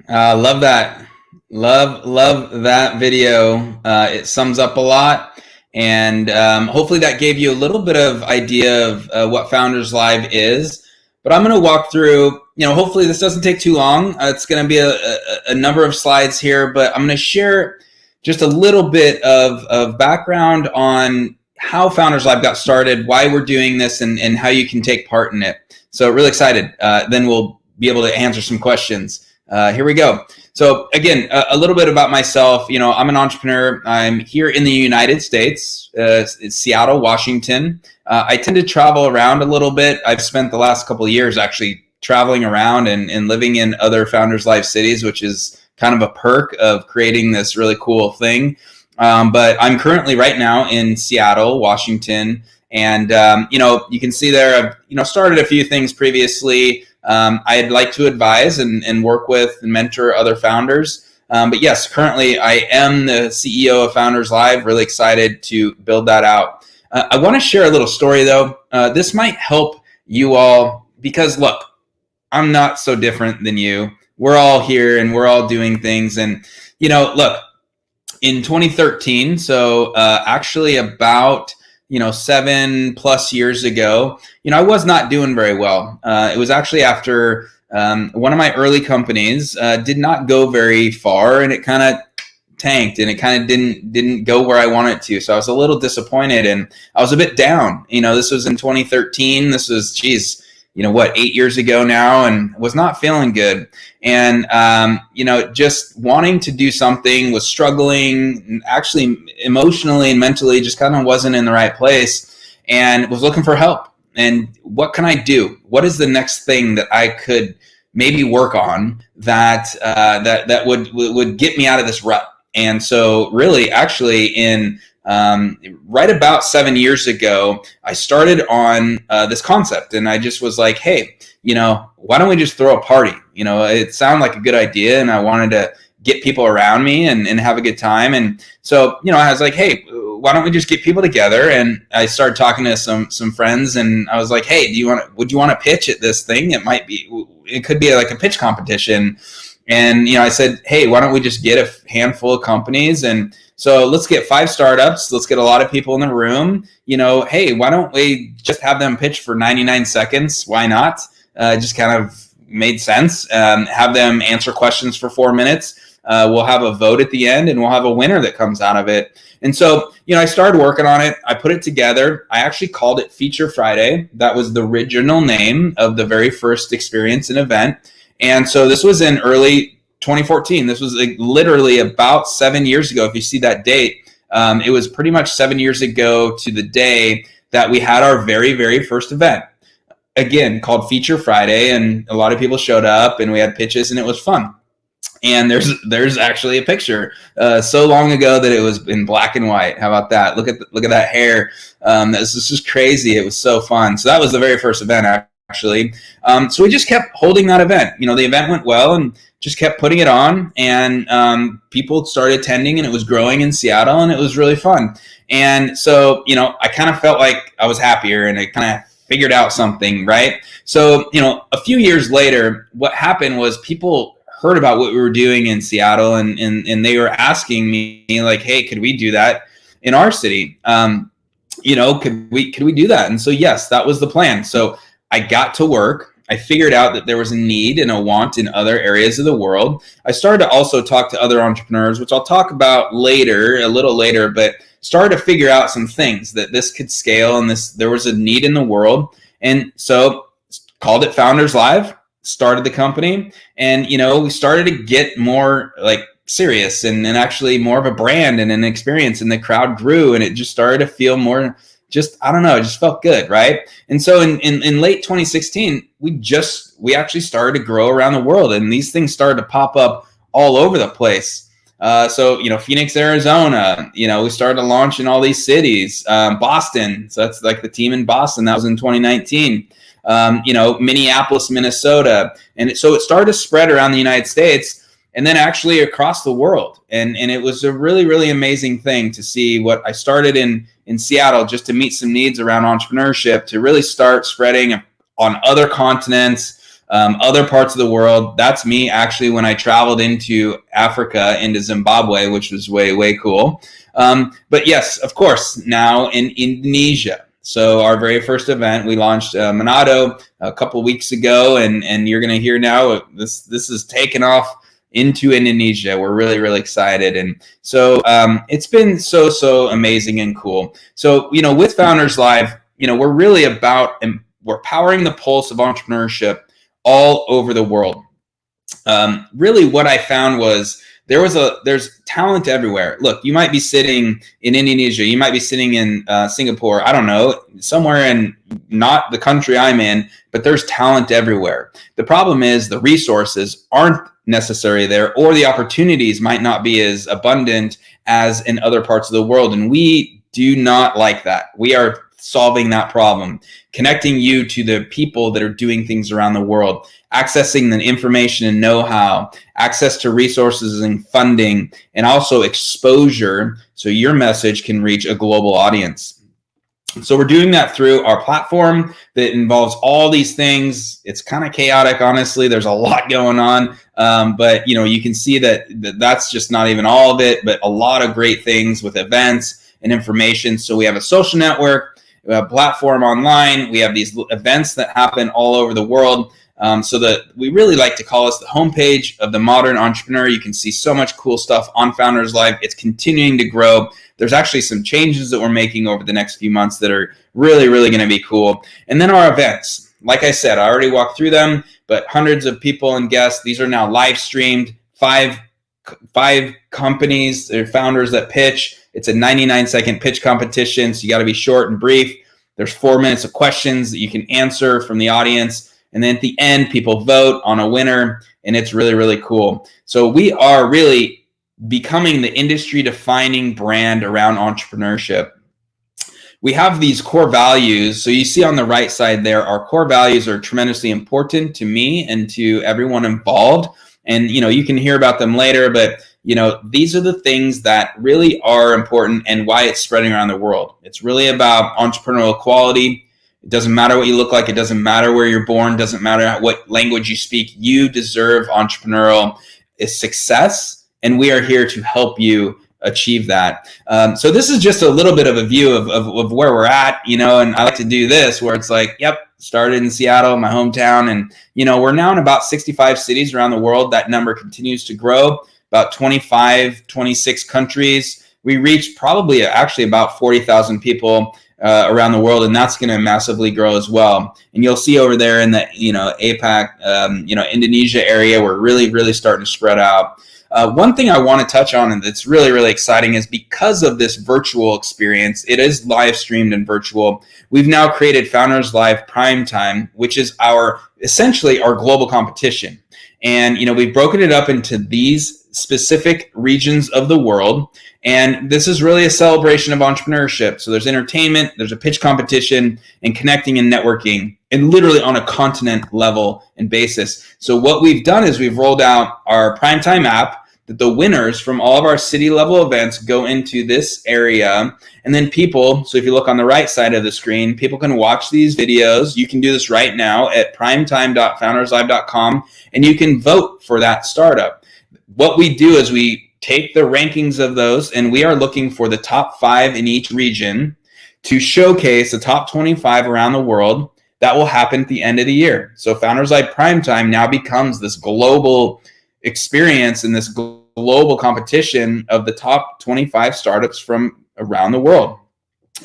Love that. Love that video. It sums up a lot. And hopefully that gave you a little bit of idea of what Founders Live is. But I'm going to walk through, hopefully this doesn't take too long. It's going to be a number of slides here, but I'm going to share just a little bit of background on how Founders Live got started, why we're doing this, and how you can take part in it. So really excited. Then we'll be able to answer some questions. Here we go. So again, a little bit about myself. I'm an entrepreneur. I'm here in the United States, Seattle, Washington. I tend to travel around a little bit. I've spent the last couple of years actually traveling around and living in other Founders Live cities, which is kind of a perk of creating this really cool thing. But I'm currently right now in Seattle, Washington. And, you can see there, I've, started a few things previously. I'd like to advise and work with and mentor other founders. But yes, currently I am the CEO of Founders Live, really excited to build that out. I want to share a little story though. This might help you all because look, I'm not so different than you. We're all here and we're all doing things. And, look, in 2013, so actually about 7+ years ago, I was not doing very well. It was actually after one of my early companies did not go very far, and it kind of tanked, and it kind of didn't go where I wanted to. So I was a little disappointed, and I was a bit down. This was in 2013. This was, 8 years ago now, and was not feeling good. And, just wanting to do something, was struggling, actually emotionally and mentally just kind of wasn't in the right place, and was looking for help. And what can I do? What is the next thing that I could maybe work on that would get me out of this rut? And so really, actually, in right about 7 years ago, I started on this concept, and I just was like, hey, why don't we just throw a party? It sounded like a good idea, and I wanted to get people around me and have a good time. And so, I was like, hey, why don't we just get people together? And I started talking to some friends, and I was like, hey, would you want to pitch at this thing? It could be like a pitch competition. And, I said, hey, why don't we just get a handful of companies? And so let's get 5 startups. Let's get a lot of people in the room. Hey, why don't we just have them pitch for 99 seconds? Why not? Just kind of made sense. Have them answer questions for 4 minutes. We'll have a vote at the end, and we'll have a winner that comes out of it. And so, I started working on it. I put it together. I actually called it Feature Friday. That was the original name of the very first experience and event. And so this was in early 2014. This was literally about 7 years ago. If you see that date, it was pretty much 7 years ago to the day that we had our very, very first event. Again, called Feature Friday, and a lot of people showed up, and we had pitches, and it was fun. And there's actually a picture so long ago that it was in black and white. How about that? Look at that hair. This is just crazy. It was so fun. So that was the very first event, actually. So we just kept holding that event. The event went well, and just kept putting it on, and people started attending, and it was growing in Seattle, and it was really fun. And so, I kind of felt like I was happier, and I kind of figured out something, right? So, a few years later, what happened was people heard about what we were doing in Seattle, and they were asking me like, hey, could we do that in our city? Could we do that? And so, yes, that was the plan. So I got to work. I figured out that there was a need and a want in other areas of the world. I started to also talk to other entrepreneurs, which I'll talk about a little later, but started to figure out some things that this could scale, and there was a need in the world. And so called it Founders Live, started the company, and, we started to get more serious and actually more of a brand and an experience, and the crowd grew, and it just started to feel more I don't know, it just felt good, right? And so in late 2016, we actually started to grow around the world, and these things started to pop up all over the place. So, Phoenix, Arizona, we started to launch in all these cities. Boston, so that's like the team in Boston. That was in 2019. Minneapolis, Minnesota. And so it started to spread around the United States and then actually across the world. And it was a really, really amazing thing to see what I started in Seattle just to meet some needs around entrepreneurship, to really start spreading on other continents, other parts of the world. That's me actually when I traveled into Africa, into Zimbabwe, which was way, way cool. But yes, of course, now in Indonesia. So our very first event, we launched Manado a couple weeks ago, and you're going to hear now this is taken off into Indonesia. We're really, really excited. And so it's been so amazing and cool. So, with Founders Live, we're really about, we're powering the pulse of entrepreneurship all over the world. Really what I found was there's talent everywhere. Look, you might be sitting in Indonesia, you might be sitting in Singapore, I don't know, somewhere in not the country I'm in, but there's talent everywhere. The problem is the resources aren't necessary there, or the opportunities might not be as abundant as in other parts of the world. And we do not like that. We are solving that problem, connecting you to the people that are doing things around the world, accessing the information and know-how, access to resources and funding, and also exposure so your message can reach a global audience. So we're doing that through our platform that involves all these things. It's kind of chaotic, honestly. There's a lot going on, but you can see that's just not even all of it, but a lot of great things with events and information. So we have a social network, we have a platform online, we have these events that happen all over the world. So that we really like to call us the homepage of the modern entrepreneur. You can see so much cool stuff on Founders Live. It's continuing to grow. There's actually some changes that we're making over the next few months that are really, really going to be cool. And then our events. Like I said, I already walked through them, but hundreds of people and guests. These are now live streamed. Five companies, they're founders that pitch. It's a 99-second pitch competition, so you got to be short and brief. There's 4 minutes of questions that you can answer from the audience. And then at the end, people vote on a winner, and it's really, really cool. So we are really becoming the industry-defining brand around entrepreneurship. We have these core values. So you see on the right side there, our core values are tremendously important to me and to everyone involved. And, you can hear about them later, but, these are the things that really are important and why it's spreading around the world. It's really about entrepreneurial equality. It doesn't matter what you look like. It doesn't matter where you're born. It doesn't matter what language you speak. You deserve entrepreneurial success, and we are here to help you achieve that. So this is just a little bit of a view of where we're at, and I like to do this where it's like, yep, started in Seattle, my hometown, and, we're now in about 65 cities around the world. That number continues to grow, about 25, 26 countries. We reach probably actually about 40,000 people around the world, and that's going to massively grow as well. And you'll see over there in the APAC, Indonesia area, we're really starting to spread out. One thing I want to touch on, and that's really exciting, is because of this virtual experience, it is live streamed and virtual. We've now created Founders Live Primetime, which is essentially our global competition. And we've broken it up into these specific regions of the world. And this is really a celebration of entrepreneurship. So there's entertainment, there's a pitch competition, and connecting and networking, and literally on a continent level and basis. So what we've done is we've rolled out our Primetime app that the winners from all of our city level events go into this area. And then people, so if you look on the right side of the screen, people can watch these videos. You can do this right now at primetime.founderslive.com, and you can vote for that startup. What we do is we take the rankings of those, and we are looking for the top 5 in each region to showcase the top 25 around the world. That will happen at the end of the year. So Founders Live Primetime now becomes this global experience and this global competition of the top 25 startups from around the world.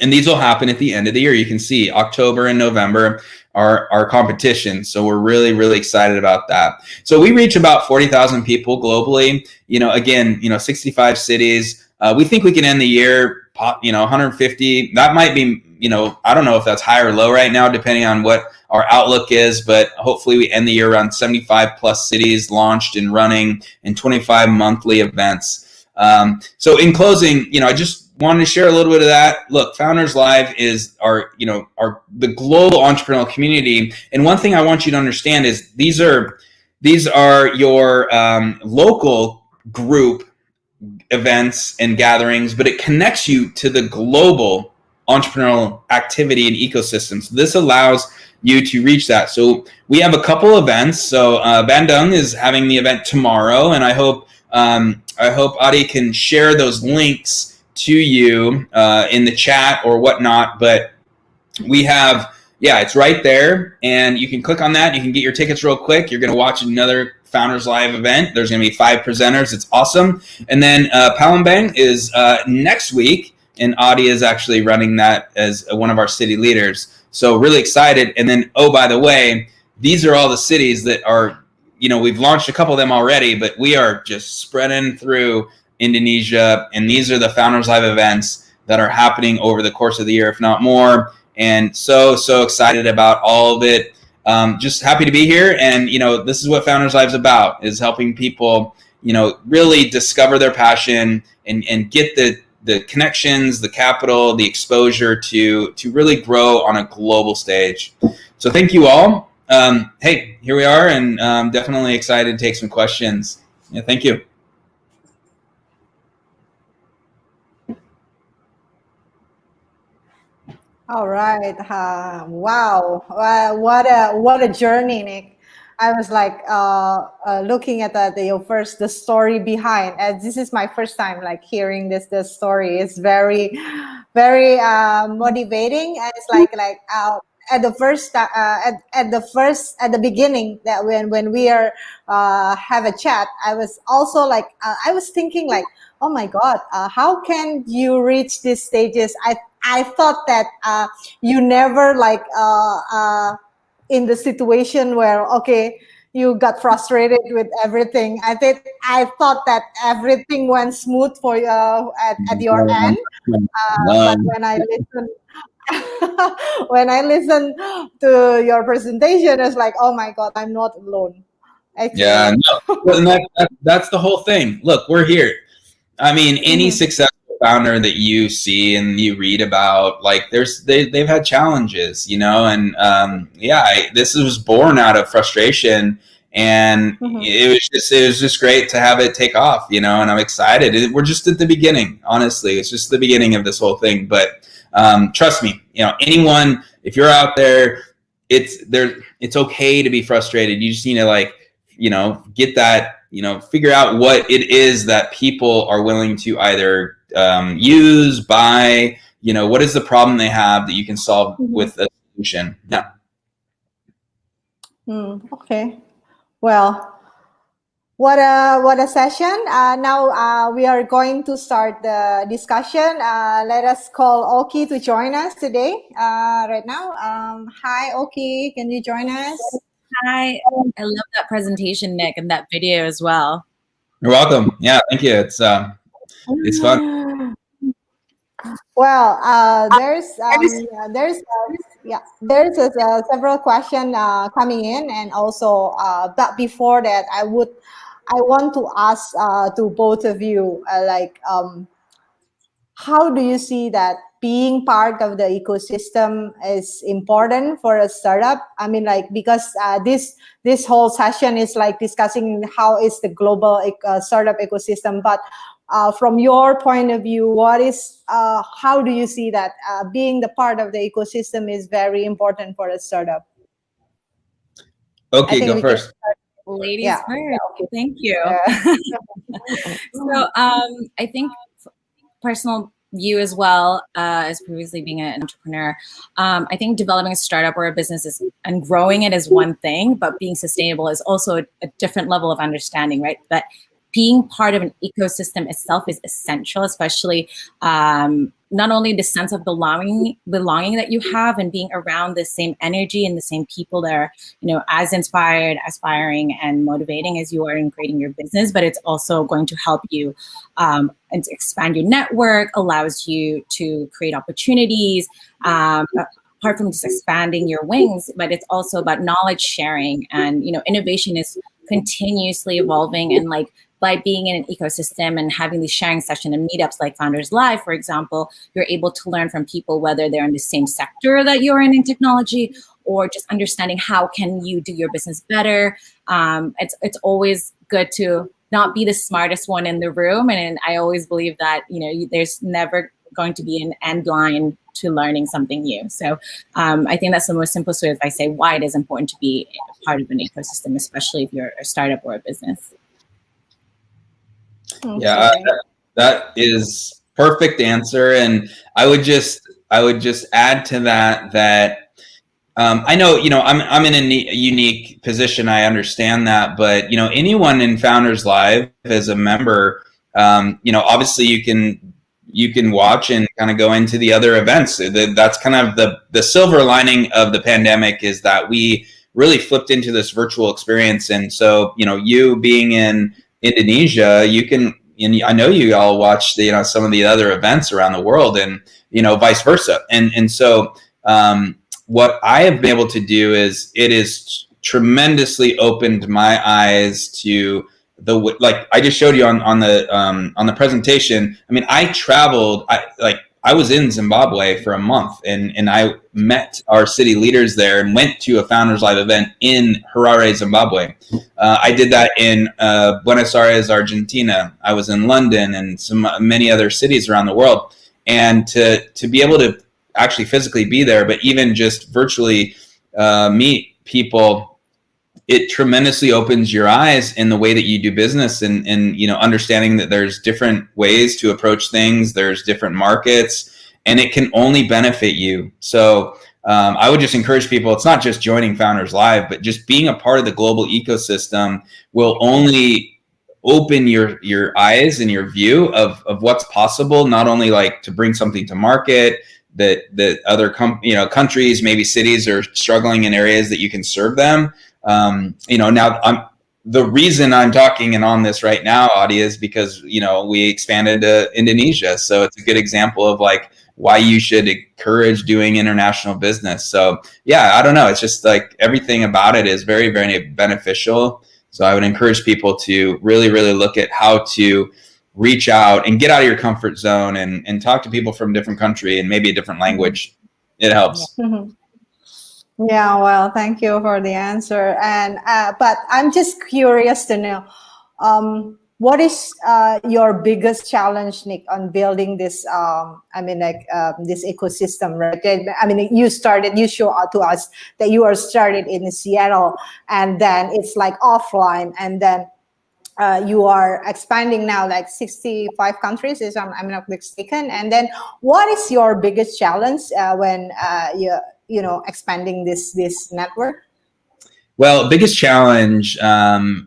And these will happen at the end of the year. You can see October and November are our competition. So we're really excited about that. So we reach about 40,000 people globally, again, 65 cities. We think we can end the year, 150. That might be, I don't know if that's high or low right now, depending on what our outlook is, but hopefully we end the year around 75 plus cities launched and running, and 25 monthly events. So in closing, I just wanted to share a little bit of that. Look, Founders Live is the global entrepreneurial community. And one thing I want you to understand is these are your local group events and gatherings, but it connects you to the global entrepreneurial activity and ecosystem. So this allows you to reach that. So we have a couple events. So Bandung is having the event tomorrow, and I hope Adi can share those links to you in the chat or whatnot. But we have, it's right there, and you can click on that. You can get your tickets real quick. You're going to watch another Founders Live event. There's going to be 5 presenters. It's awesome. And then Palembang is next week, and Adi is actually running that as one of our city leaders. So really excited. And then, oh, by the way, these are all the cities that are, we've launched a couple of them already, but we are just spreading through Indonesia. And these are the Founders Live events that are happening over the course of the year, if not more. And so excited about all of it. Just happy to be here. And, this is what Founders Live is about, is helping people, really discover their passion and get the connections, the capital, the exposure to really grow on a global stage. So thank you all. Hey, here we are, and definitely excited to take some questions. Yeah, thank you. All right. Wow. What a journey, Nick. I was like looking at the story behind. This is my first time like hearing this story. It's very, very motivating. And it's like at the beginning, that when we are have a chat, I was also like I was thinking like, oh my God, how can you reach these stages? I thought that you never like in the situation where, okay, you got frustrated with everything. I thought that everything went smooth for you at your end. But when I listen to your presentation, it's like, oh my God, I'm not alone. Actually. Yeah, no, and that's the whole thing. Look, we're here. I mean, any successful founder that you see and you read about, like they've had challenges, and this was born out of frustration, and it was just great to have it take off, and I'm excited. We're just at the beginning, honestly. It's just the beginning of this whole thing. But trust me, anyone, if you're out there, it's okay to be frustrated. You just need to get that. Figure out what it is that people are willing to either use, buy, what is the problem they have that you can solve with a solution. Yeah. Okay. Well, what a session. Now we are going to start the discussion. Let us call Oki to join us today right now. Hi, Oki. Can you join us? Hi, I love that presentation, Nick, and that video as well. You're welcome. Yeah, thank you. It's fun. Well, there's several questions coming in, and also but before that, I want to ask to both of you how do you see that being part of the ecosystem is important for a startup? I mean, because this whole session is like discussing how is the global startup ecosystem, but from your point of view, how do you see that being the part of the ecosystem is very important for a startup? Okay, go first. Ladies first. Okay. Thank you. So I think personal view as well as previously being an entrepreneur, I think developing a startup or a business and growing it is one thing, but being sustainable is also a different level of understanding, right? But being part of an ecosystem itself is essential, especially not only the sense of belonging that you have and being around the same energy and the same people that are, as inspired, aspiring, and motivating as you are in creating your business, but it's also going to help you and to expand your network, allows you to create opportunities, apart from just expanding your wings, but it's also about knowledge sharing, and innovation is continuously evolving, and by being in an ecosystem and having these sharing sessions and meetups like Founders Live, for example, you're able to learn from people, whether they're in the same sector that you're in technology, or just understanding how can you do your business better. It's always good to not be the smartest one in the room. And I always believe that, there's never going to be an end line to learning something new. So I think that's the most simplest way if I say why it is important to be part of an ecosystem, especially if you're a startup or a business. Yeah, that is perfect answer. And I would just add to that I know, I'm in a unique position. I understand that, but anyone in Founders Live as a member, obviously you can watch and kind of go into the other events. That's kind of the silver lining of the pandemic, is that we really flipped into this virtual experience. And so, you being in Indonesia, you can, and I know you all watch some of the other events around the world, and vice versa. And so what I have been able to do is it has tremendously opened my eyes to like I just showed you on the presentation. I mean, I traveled. I was in Zimbabwe for a month, and I met our city leaders there and went to a Founders Live event in Harare, Zimbabwe. I did that in Buenos Aires, Argentina. I was in London and many other cities around the world, and to be able to actually physically be there, but even just virtually meet people, it tremendously opens your eyes in the way that you do business, and understanding that there's different ways to approach things, there's different markets, and it can only benefit you. So I would just encourage people, it's not just joining Founders Live, but just being a part of the global ecosystem will only open your eyes and your view of what's possible, not only like to bring something to market that other countries, maybe cities, are struggling in areas that you can serve them. Now the reason I'm talking and on this right now, Adi, is because we expanded to Indonesia, so it's a good example of like why you should encourage doing international business. So yeah, I don't know, it's just like everything about it is very, very beneficial. So I would encourage people to really, really look at how to reach out and get out of your comfort zone and talk to people from a different country and maybe a different language. It helps. Yeah, well, thank you for the answer. And but I'm just curious to know, what is your biggest challenge, Nick, on building this? This ecosystem, right? I mean, you show out to us that you are started in Seattle, and then it's like offline, and then you are expanding now like 65 countries, if I'm not mistaken. And then what is your biggest challenge when you're expanding this network? Well, biggest challenge,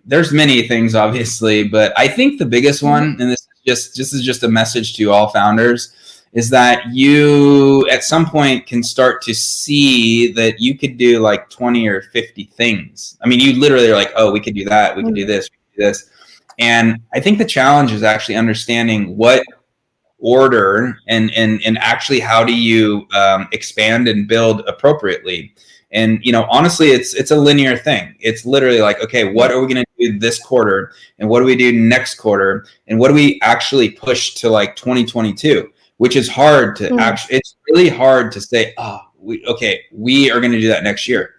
there's many things obviously, but I think the biggest one, and this is just a message to all founders, is that you at some point can start to see that you could do like 20 or 50 things. I mean, you literally are like, oh, we could do that, we could do this, we could do this. And I think the challenge is actually understanding what order and actually how do you expand and build appropriately. And honestly, it's a linear thing. It's literally like, okay, what are we going to do this quarter, and what do we do next quarter, and what do we actually push to like 2022, which is hard to actually. It's really hard to say, oh, we are going to do that next year.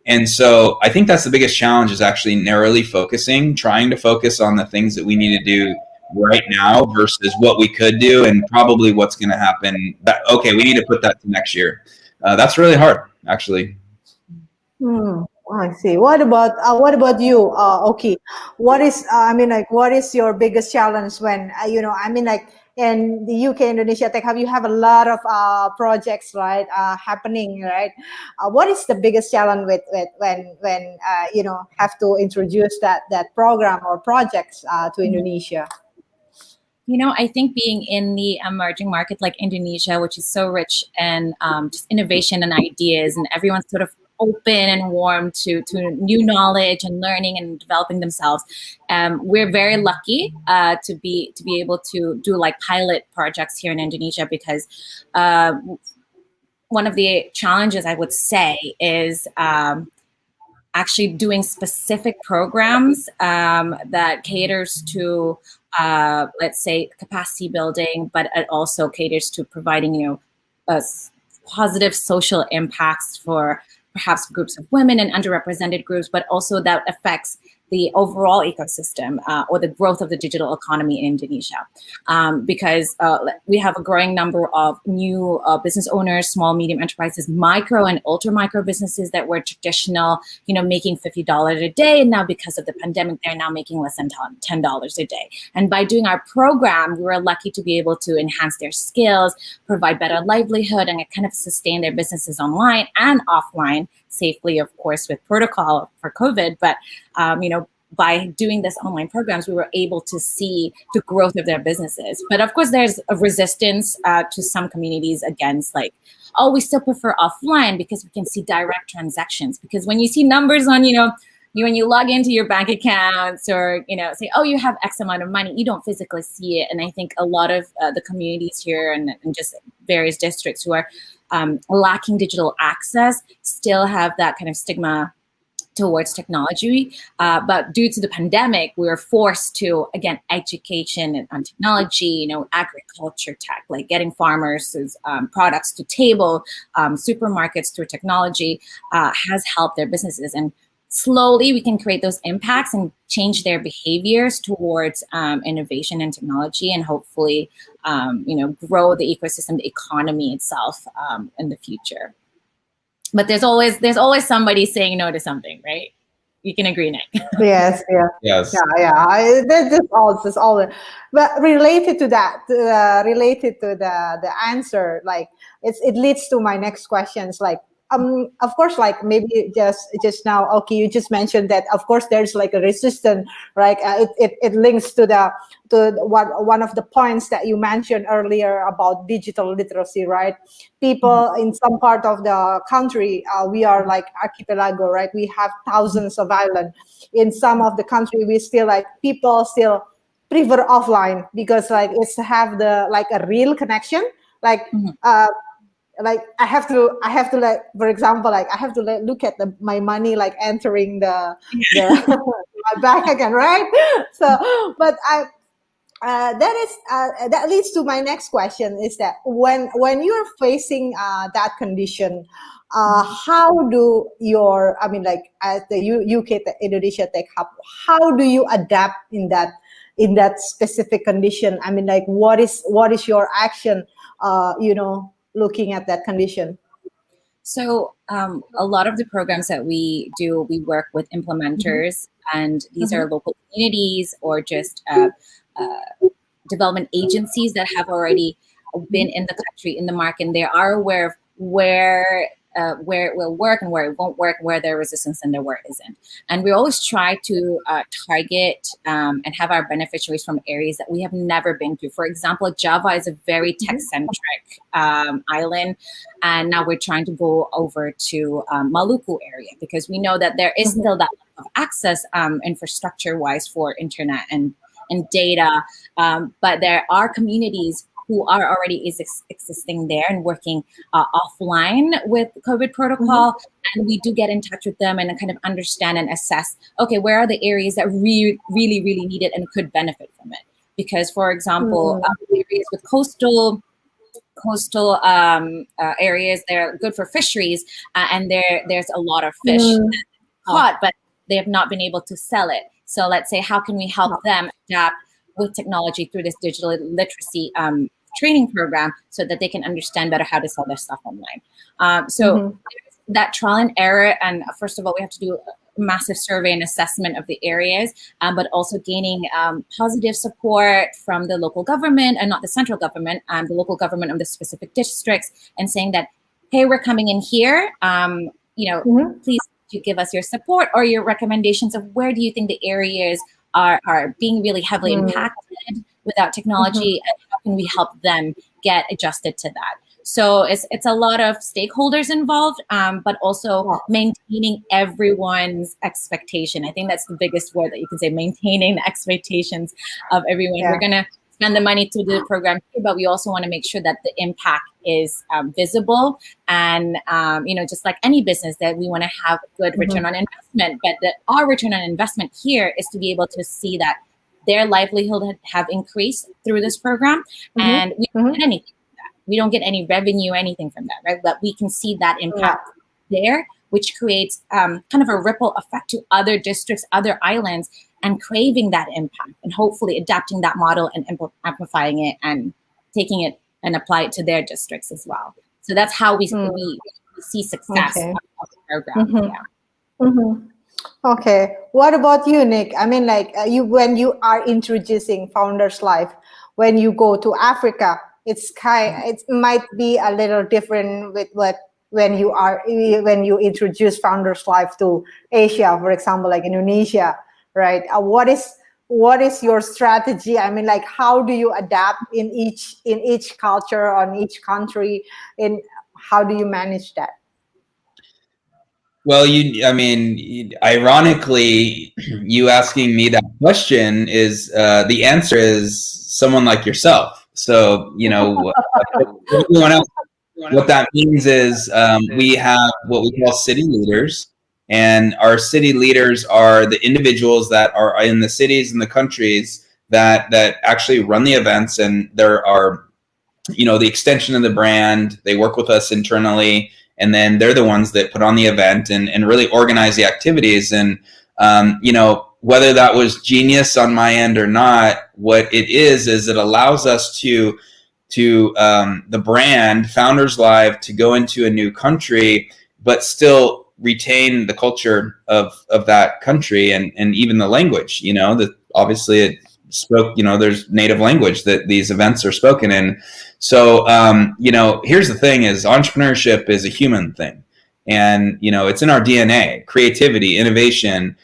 And so I think that's the biggest challenge, is actually narrowly focusing, trying to focus on the things that we need to do right now versus what we could do and probably what's going to happen. We need to put that to next year. That's really hard, actually. I see. What about you, Oki? What is what is your biggest challenge when in the UK, Indonesia Tech Hub, you have a lot of projects, right, happening, right? What is the biggest challenge with when have to introduce that program or projects to Indonesia? I think being in the emerging market like Indonesia, which is so rich in just innovation and ideas, and everyone's sort of open and warm to new knowledge and learning and developing themselves. We're very lucky to be able to do like pilot projects here in Indonesia, because one of the challenges I would say is actually doing specific programs that caters to, let's say, capacity building, but it also caters to providing, positive social impacts for perhaps groups of women and underrepresented groups, but also that affects the overall ecosystem or the growth of the digital economy in Indonesia. Because we have a growing number of new business owners, small, medium enterprises, micro and ultra micro businesses that were traditional, making $50 a day. And now because of the pandemic, they're now making less than $10 a day. And by doing our program, we were lucky to be able to enhance their skills, provide better livelihood, and kind of sustain their businesses online and offline safely, of course, with protocol for COVID. But, by doing this online programs, we were able to see the growth of their businesses. But of course, there's a resistance to some communities against we still prefer offline because we can see direct transactions. Because when you see numbers on, when you log into your bank accounts or, say, oh, you have X amount of money, you don't physically see it. And I think a lot of the communities here and just various districts who are lacking digital access still have that kind of stigma towards technology. But due to the pandemic, we were forced to, again, education on technology, agriculture tech, like getting farmers' products to table, supermarkets through technology has helped their businesses. And slowly we can create those impacts and change their behaviors towards innovation and technology, and hopefully, grow the ecosystem, the economy itself in the future. But there's always somebody saying no to something, right? You can agree, Nick. Yes. Yes. Yeah. That's all. But related to that, related to the answer, it leads to my next questions. Of course, maybe just now, okay, you just mentioned that. Of course, there's a resistance, right? It links to one of the points that you mentioned earlier about digital literacy, right? People in some part of the country, we are like archipelago, right? We have thousands of islands. In some of the country, we still people still prefer offline because it's have a real connection, I have to for example, I have to look at my money entering the my bank again, right? So, but that leads to my next question: is that when you're facing that condition, how do as the UK Indonesia Tech Hub, how do you adapt in that specific condition? What is your action? Looking at that condition. So a lot of the programs that we do, we work with implementers, and these are local communities or just development agencies that have already been in the country, in the market, and they are aware of where it will work and where it won't work, where there is resistance and where it isn't. And we always try to target and have our beneficiaries from areas that we have never been to. For example, Java is a very tech-centric island, and now we're trying to go over to Maluku area because we know that there is still that lack of access infrastructure-wise for internet and data, but there are communities who are already existing there and working offline with COVID protocol. And we do get in touch with them and kind of understand and assess, okay, where are the areas that really, really, really need it and could benefit from it? Because, for example, areas with coastal areas, they're good for fisheries, and there's a lot of fish caught, but they have not been able to sell it. So let's say, how can we help them adapt with technology through this digital literacy training program so that they can understand better how to sell their stuff online. So that trial and error, and first of all, we have to do a massive survey and assessment of the areas, but also gaining positive support from the local government, and not the central government, the local government of the specific districts, and saying that, hey, we're coming in here, please you give us your support or your recommendations of where do you think the areas are being really heavily impacted without technology, and how can we help them get adjusted to that? So it's a lot of stakeholders involved, but also maintaining everyone's expectation. I think that's the biggest word that you can say, maintaining the expectations of everyone. We're going to spend the money to do the program here, but we also want to make sure that the impact is visible. And, just like any business, that we want to have good return on investment. But our return on investment here is to be able to see that their livelihood have increased through this program. And we don't get anything from that. We don't get any revenue, anything from that, right? But we can see that impact there, which creates kind of a ripple effect to other districts, other islands, and craving that impact, and hopefully adapting that model and amplifying it and taking it and apply it to their districts as well. So that's how we see success of the program. Okay. What about you, Nick? I mean, like when you are introducing Founders Life, when you go to Africa, it might be a little different with when you introduce Founders Life to Asia, for example, like Indonesia, right? What is your strategy? I mean, like, how do you adapt in each culture, on each country, and how do you manage that? Well, ironically, you asking me that question is the answer is someone like yourself. So, everyone else, what that means is we have what we call city leaders, and our city leaders are the individuals that are in the cities and the countries that actually run the events, and there are, the extension of the brand. They work with us internally, and then they're the ones that put on the event and really organize the activities. And, whether that was genius on my end or not, what it is it allows us to the brand Founders Live to go into a new country, but still retain the culture of that country and even the language, that obviously it spoke, there's native language that these events are spoken in. So, here's the thing is entrepreneurship is a human thing, and, it's in our DNA, creativity, innovation,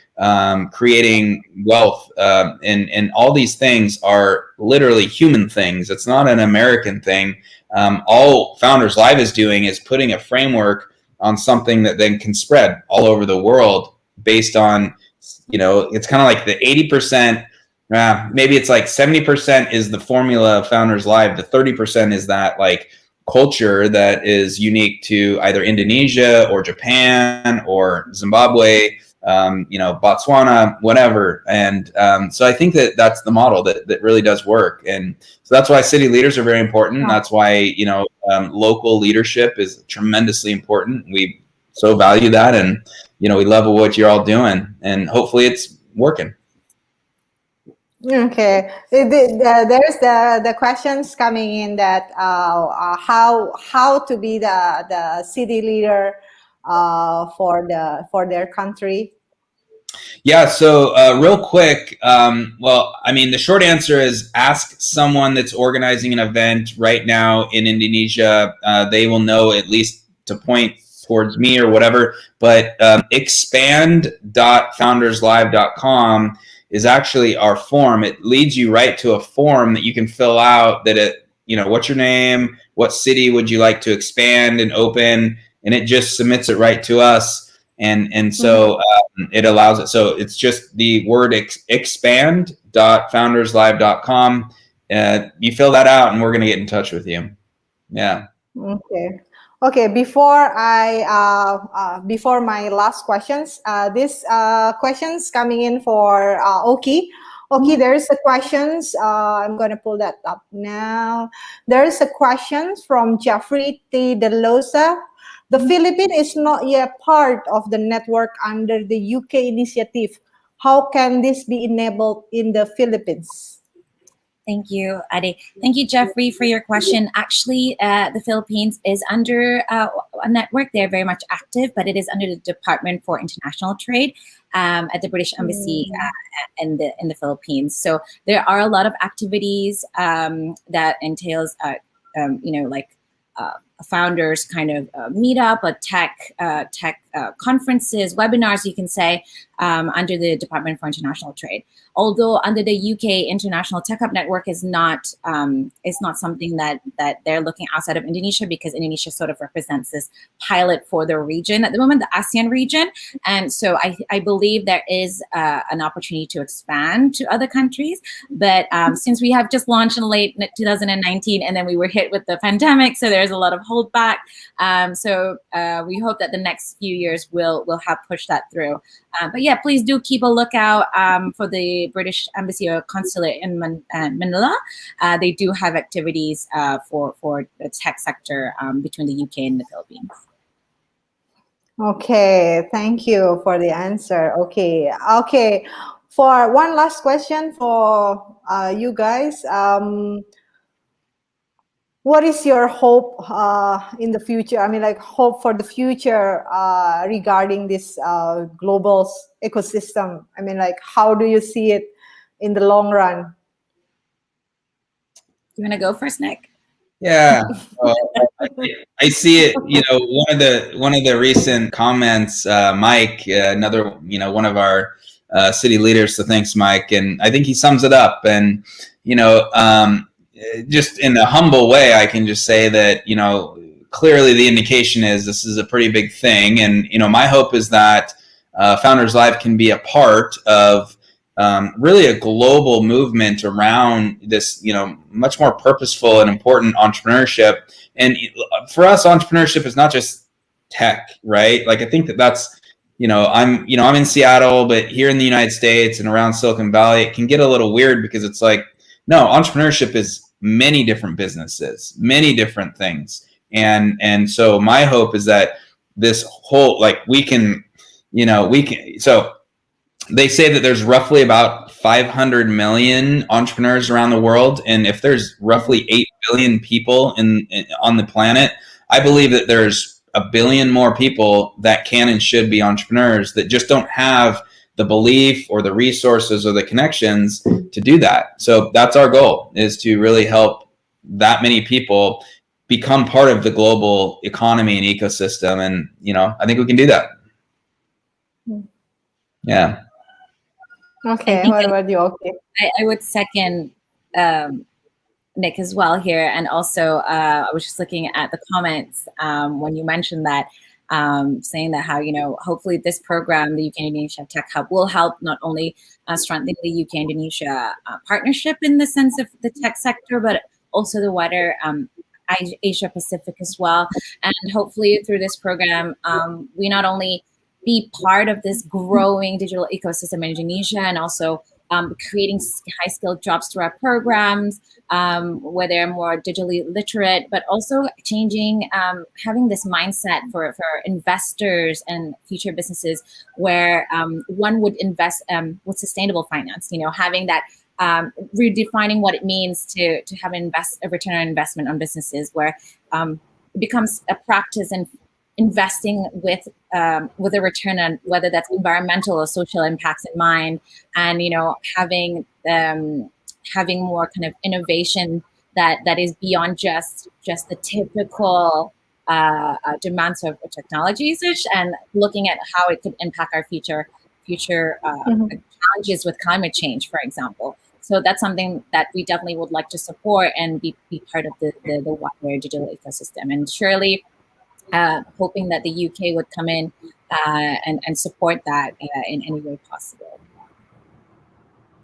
creating wealth, and all these things are literally human things. It's not an American thing. All Founders Live is doing is putting a framework on something that then can spread all over the world based on, it's kind of like the 80%, maybe it's like 70% is the formula of Founders Live. The 30% is that like culture that is unique to either Indonesia or Japan or Zimbabwe, Botswana, whatever. And so I think that that's the model that really does work. And so that's why city leaders are very important. That's why, local leadership is tremendously important. We so value that. And, we love what you're all doing, and hopefully it's working. Okay, there's the questions coming in that how to be the city leader for their country. Yeah, so real quick, the short answer is ask someone that's organizing an event right now in Indonesia. They will know at least to point towards me or whatever, but expand.founderslive.com is actually our form. It leads you right to a form that you can fill out that what's your name, what city would you like to expand and open, and it just submits it right to us. And so it allows it. So it's just the word expand.founderslive.com. You fill that out and we're going to get in touch with you. Yeah. Okay. Before my last questions, this questions coming in for Oki. Okay, there is a questions. I'm going to pull that up now. There is a question from Jeffrey T. Delosa. The Philippines is not yet part of the network under the UK initiative. How can this be enabled in the Philippines? Thank you, Ade. Thank you, Jeffrey, for your question. Actually, the Philippines is under a network. They're very much active, but it is under the Department for International Trade at the British Embassy in the Philippines. So there are a lot of activities that entails, founders kind of meet up, tech conferences, webinars, you can say. under the Department for International Trade. Although under the UK International Tech Hub Network is not something that they're looking outside of Indonesia, because Indonesia sort of represents this pilot for the region at the moment, the ASEAN region. And so I believe there is an opportunity to expand to other countries. But since we have just launched in late 2019, and then we were hit with the pandemic, so there's a lot of holdback. So we hope that the next few years will help push that through. But yeah, please do keep a lookout for the British Embassy or Consulate in Manila. They do have activities for the tech sector between the UK and the Philippines. Okay, thank you for the answer. Okay. For one last question for you guys. What is your hope in the future? I mean, like hope for the future regarding this global ecosystem. I mean, like how do you see it in the long run? You want to go first, Nick? Yeah, I see it. You know, one of the recent comments, Mike, another, one of our city leaders. So thanks, Mike. And I think he sums it up. And just in a humble way, I can just say that clearly the indication is this is a pretty big thing. And my hope is that Founders Live can be a part of really a global movement around this, much more purposeful and important entrepreneurship. And for us, entrepreneurship is not just tech, right? Like I think that's, I'm in Seattle, but here in the United States and around Silicon Valley, it can get a little weird because it's like, no, entrepreneurship is many different businesses, many different things. And so my hope is that this whole, like so they say that there's roughly about 500 million entrepreneurs around the world. And if there's roughly 8 billion people on the planet, I believe that there's a billion more people that can and should be entrepreneurs that just don't have the belief or the resources or the connections to do that. So that's our goal, is to really help that many people become part of the global economy and ecosystem. And, I think we can do that. Yeah. Okay, what about you? Okay. I would second Nick as well here. And also, I was just looking at the comments when you mentioned that, saying that how, hopefully this program, the UK-Indonesia Tech Hub, will help not only strengthen the UK-Indonesia partnership in the sense of the tech sector, but also the wider Asia Pacific as well. And hopefully through this program, we not only be part of this growing digital ecosystem in Indonesia, and also creating high-skilled jobs through our programs, where they're more digitally literate, but also changing, having this mindset for investors and future businesses where one would invest with sustainable finance, having that, redefining what it means to have a return on investment on businesses, where it becomes a practice and investing with a return on whether that's environmental or social impacts in mind, and having more kind of innovation that is beyond just the typical demands of technology usage, and looking at how it could impact our future challenges with climate change, for example. So that's something that we definitely would like to support and be part of the wider digital ecosystem. And surely hoping that the UK would come in and support that in any way possible.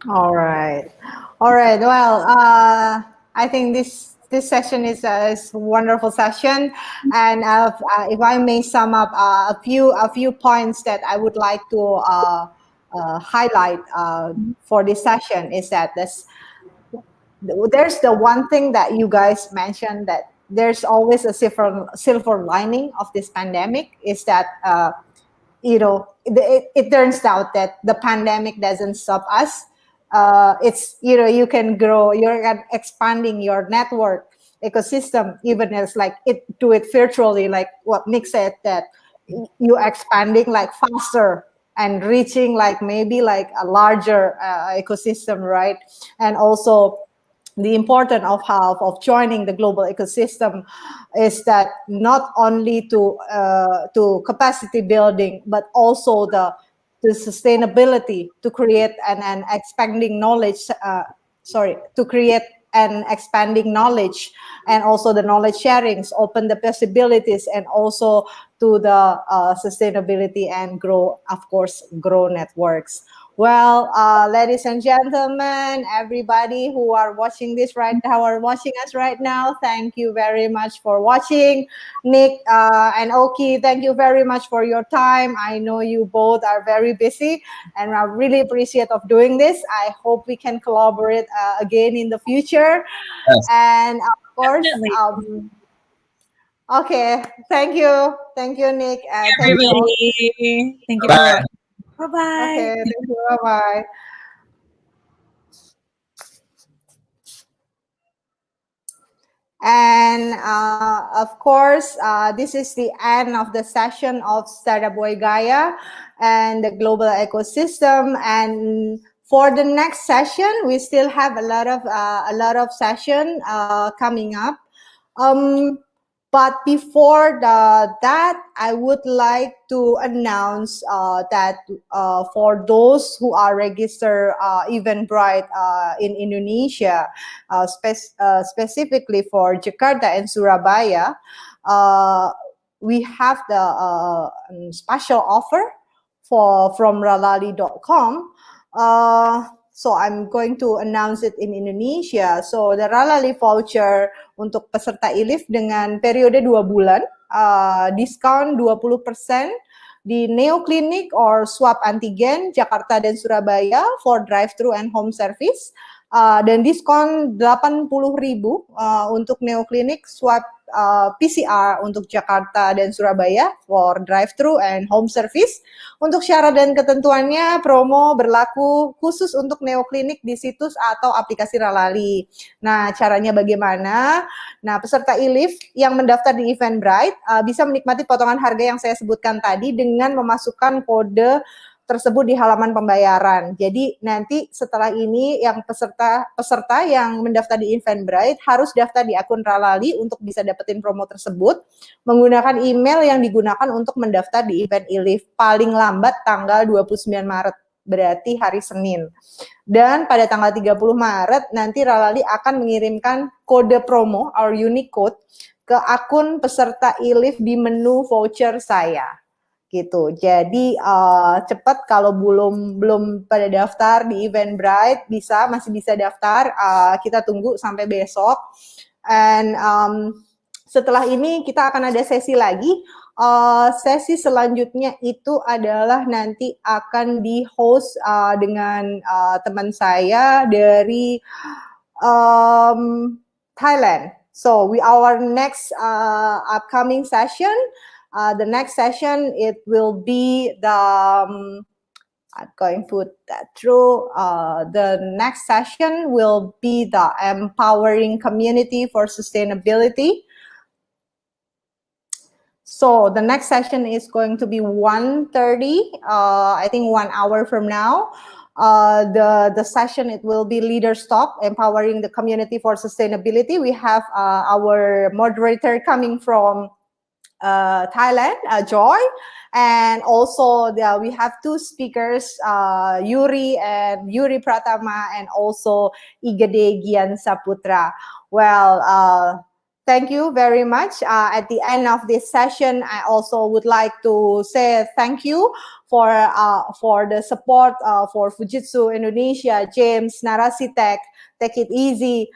All right. Well, I think this session is a wonderful session, and if I may sum up a few points that I would like to highlight for this session, is that there's the one thing that you guys mentioned, that there's always a silver lining of this pandemic, is that it turns out that the pandemic doesn't stop us. It's you can grow, you're expanding your network ecosystem, even as do it virtually, like what Nick said, that you expanding faster and reaching maybe a larger ecosystem, right? And also the importance of joining the global ecosystem is that not only to capacity building, but also the to sustainability, to create an expanding knowledge, to create and expanding knowledge, and also the knowledge sharings, open the possibilities, and also to the sustainability and grow, of course, grow networks. Well, ladies and gentlemen, everybody who are watching this right now or watching us right now, thank you very much for watching. Nick and Oki, thank you very much for your time. I know you both are very busy, and I really appreciate of doing this. I hope we can collaborate again in the future. Yes. And of course, okay, thank you, Nick. Thank you, Everybody. Thank you Bye. for bye-bye. Okay, thank you. Bye-bye. And of course, this is the end of the session of Startup Waigaya and the global ecosystem. And for the next session, we still have a lot of session coming up. But before that, I would like to announce that for those who are registered Eventbrite in Indonesia, specifically for Jakarta and Surabaya, we have the special offer from ralali.com. So I'm going to announce it in Indonesia. So the Ralali voucher untuk peserta ILIF dengan periode 2 bulan, diskon 20% di Neo Clinic or swab antigen Jakarta dan Surabaya for drive-thru and home service. Dan diskon 80.000 untuk Neo Clinic swab PCR untuk Jakarta dan Surabaya for drive-thru and home service. Untuk syarat dan ketentuannya, promo berlaku khusus untuk Neo Clinic di situs atau aplikasi Ralali. Nah, caranya bagaimana? Nah, peserta ILIF yang mendaftar di Eventbrite bisa menikmati potongan harga yang saya sebutkan tadi dengan memasukkan kode tersebut di halaman pembayaran. Jadi nanti setelah ini yang peserta yang mendaftar di Eventbrite harus daftar di akun Ralali untuk bisa dapetin promo tersebut menggunakan email yang digunakan untuk mendaftar di event ILIF paling lambat tanggal 29 Maret, berarti hari Senin. Dan pada tanggal 30 Maret nanti Ralali akan mengirimkan kode promo or unique code ke akun peserta ILIF di menu voucher saya. Gitu. Jadi cepat kalau belum pada daftar di Eventbrite masih bisa daftar. Kita tunggu sampai besok. And setelah ini kita akan ada sesi lagi. Sesi selanjutnya itu adalah nanti akan di-host dengan teman saya dari Thailand. So our next upcoming session. The next session, it will be I'm going to put that through. The next session will be the empowering community for sustainability. So the next session is going to be 1:30, I think 1 hour from now. The session, it will be Leaders Talk, Empowering the Community for Sustainability. We have our moderator coming from Thailand, Joy, and also we have two speakers, Yuri Pratama and also Igede Gian Saputra. Well, thank you very much. At the end of this session, I also would like to say thank you for the support for Fujitsu Indonesia, James, Narasitek, Take It Easy,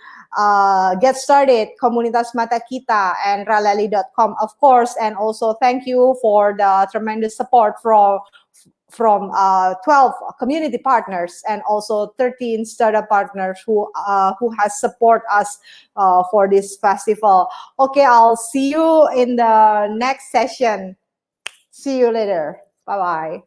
Get Started, Komunitas Mata Kita, and Ralali.com, of course. And also thank you for the tremendous support from 12 community partners and also 13 startup partners who has support us for this festival. Okay, I'll see you in the next session. See you later. Bye-bye.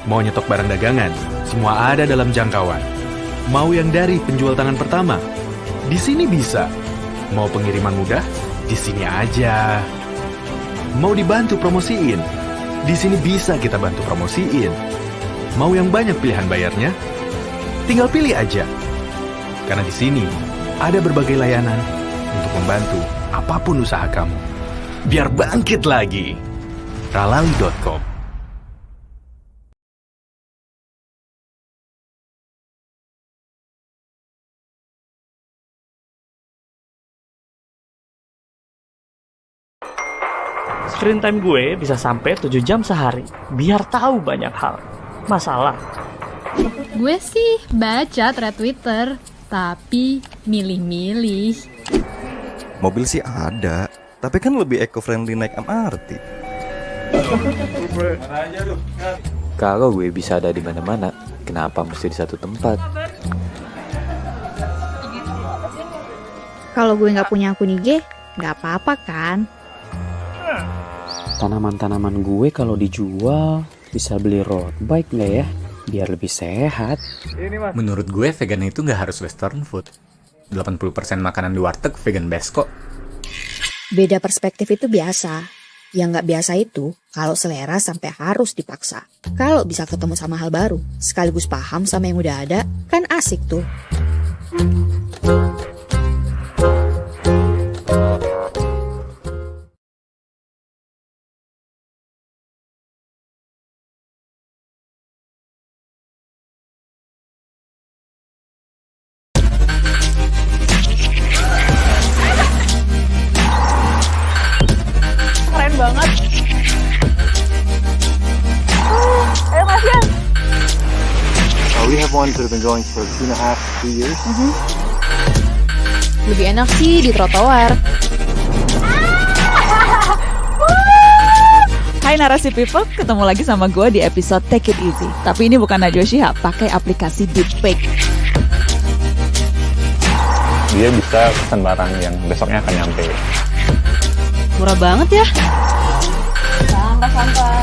Mau nyetok barang dagangan, semua ada dalam jangkauan. Mau yang dari penjual tangan pertama, di sini bisa. Mau pengiriman mudah, di sini aja. Mau dibantu promosiin, di sini bisa kita bantu promosiin. Mau yang banyak pilihan bayarnya, tinggal pilih aja. Karena di sini ada berbagai layanan untuk membantu apapun usaha kamu. Biar bangkit lagi. Ralali.com. Screen time gue bisa sampai 7 jam sehari, biar tahu banyak hal. Masalah? Gue sih baca thread Twitter, tapi milih-milih. Mobil sih ada, tapi kan lebih eco-friendly naik MRT. Kalau gue bisa ada di mana-mana, kenapa mesti di satu tempat? Kalau gue nggak punya akun IG, nggak apa-apa kan? Tanaman-tanaman gue kalau dijual bisa beli road bike nggak ya? Biar lebih sehat. Menurut gue vegan itu nggak harus western food. 80% makanan di warteg vegan best kok. Beda perspektif itu biasa. Yang nggak biasa itu kalau selera sampai harus dipaksa. Kalau bisa ketemu sama hal baru, sekaligus paham sama yang udah ada, kan asik tuh. Keren banget. Ayo Mas Yan. We have ones that have been going for 2.5 to 3 years. Lebih enak sih di trotoar. Hai Narasi People, ketemu lagi sama gue di episode Take It Easy. Tapi ini bukan Najwa Shihab, pakai aplikasi Deepfake. Dia bisa pesan barang yang besoknya akan nyampe. Murah banget ya. Sampah-sampah.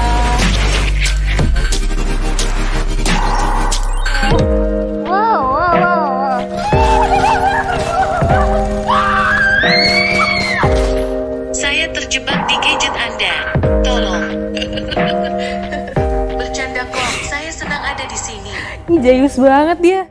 Saya terjebak di gadget Anda. Tolong. Bercanda kok, saya senang ada di sini. Ih, jayus banget dia.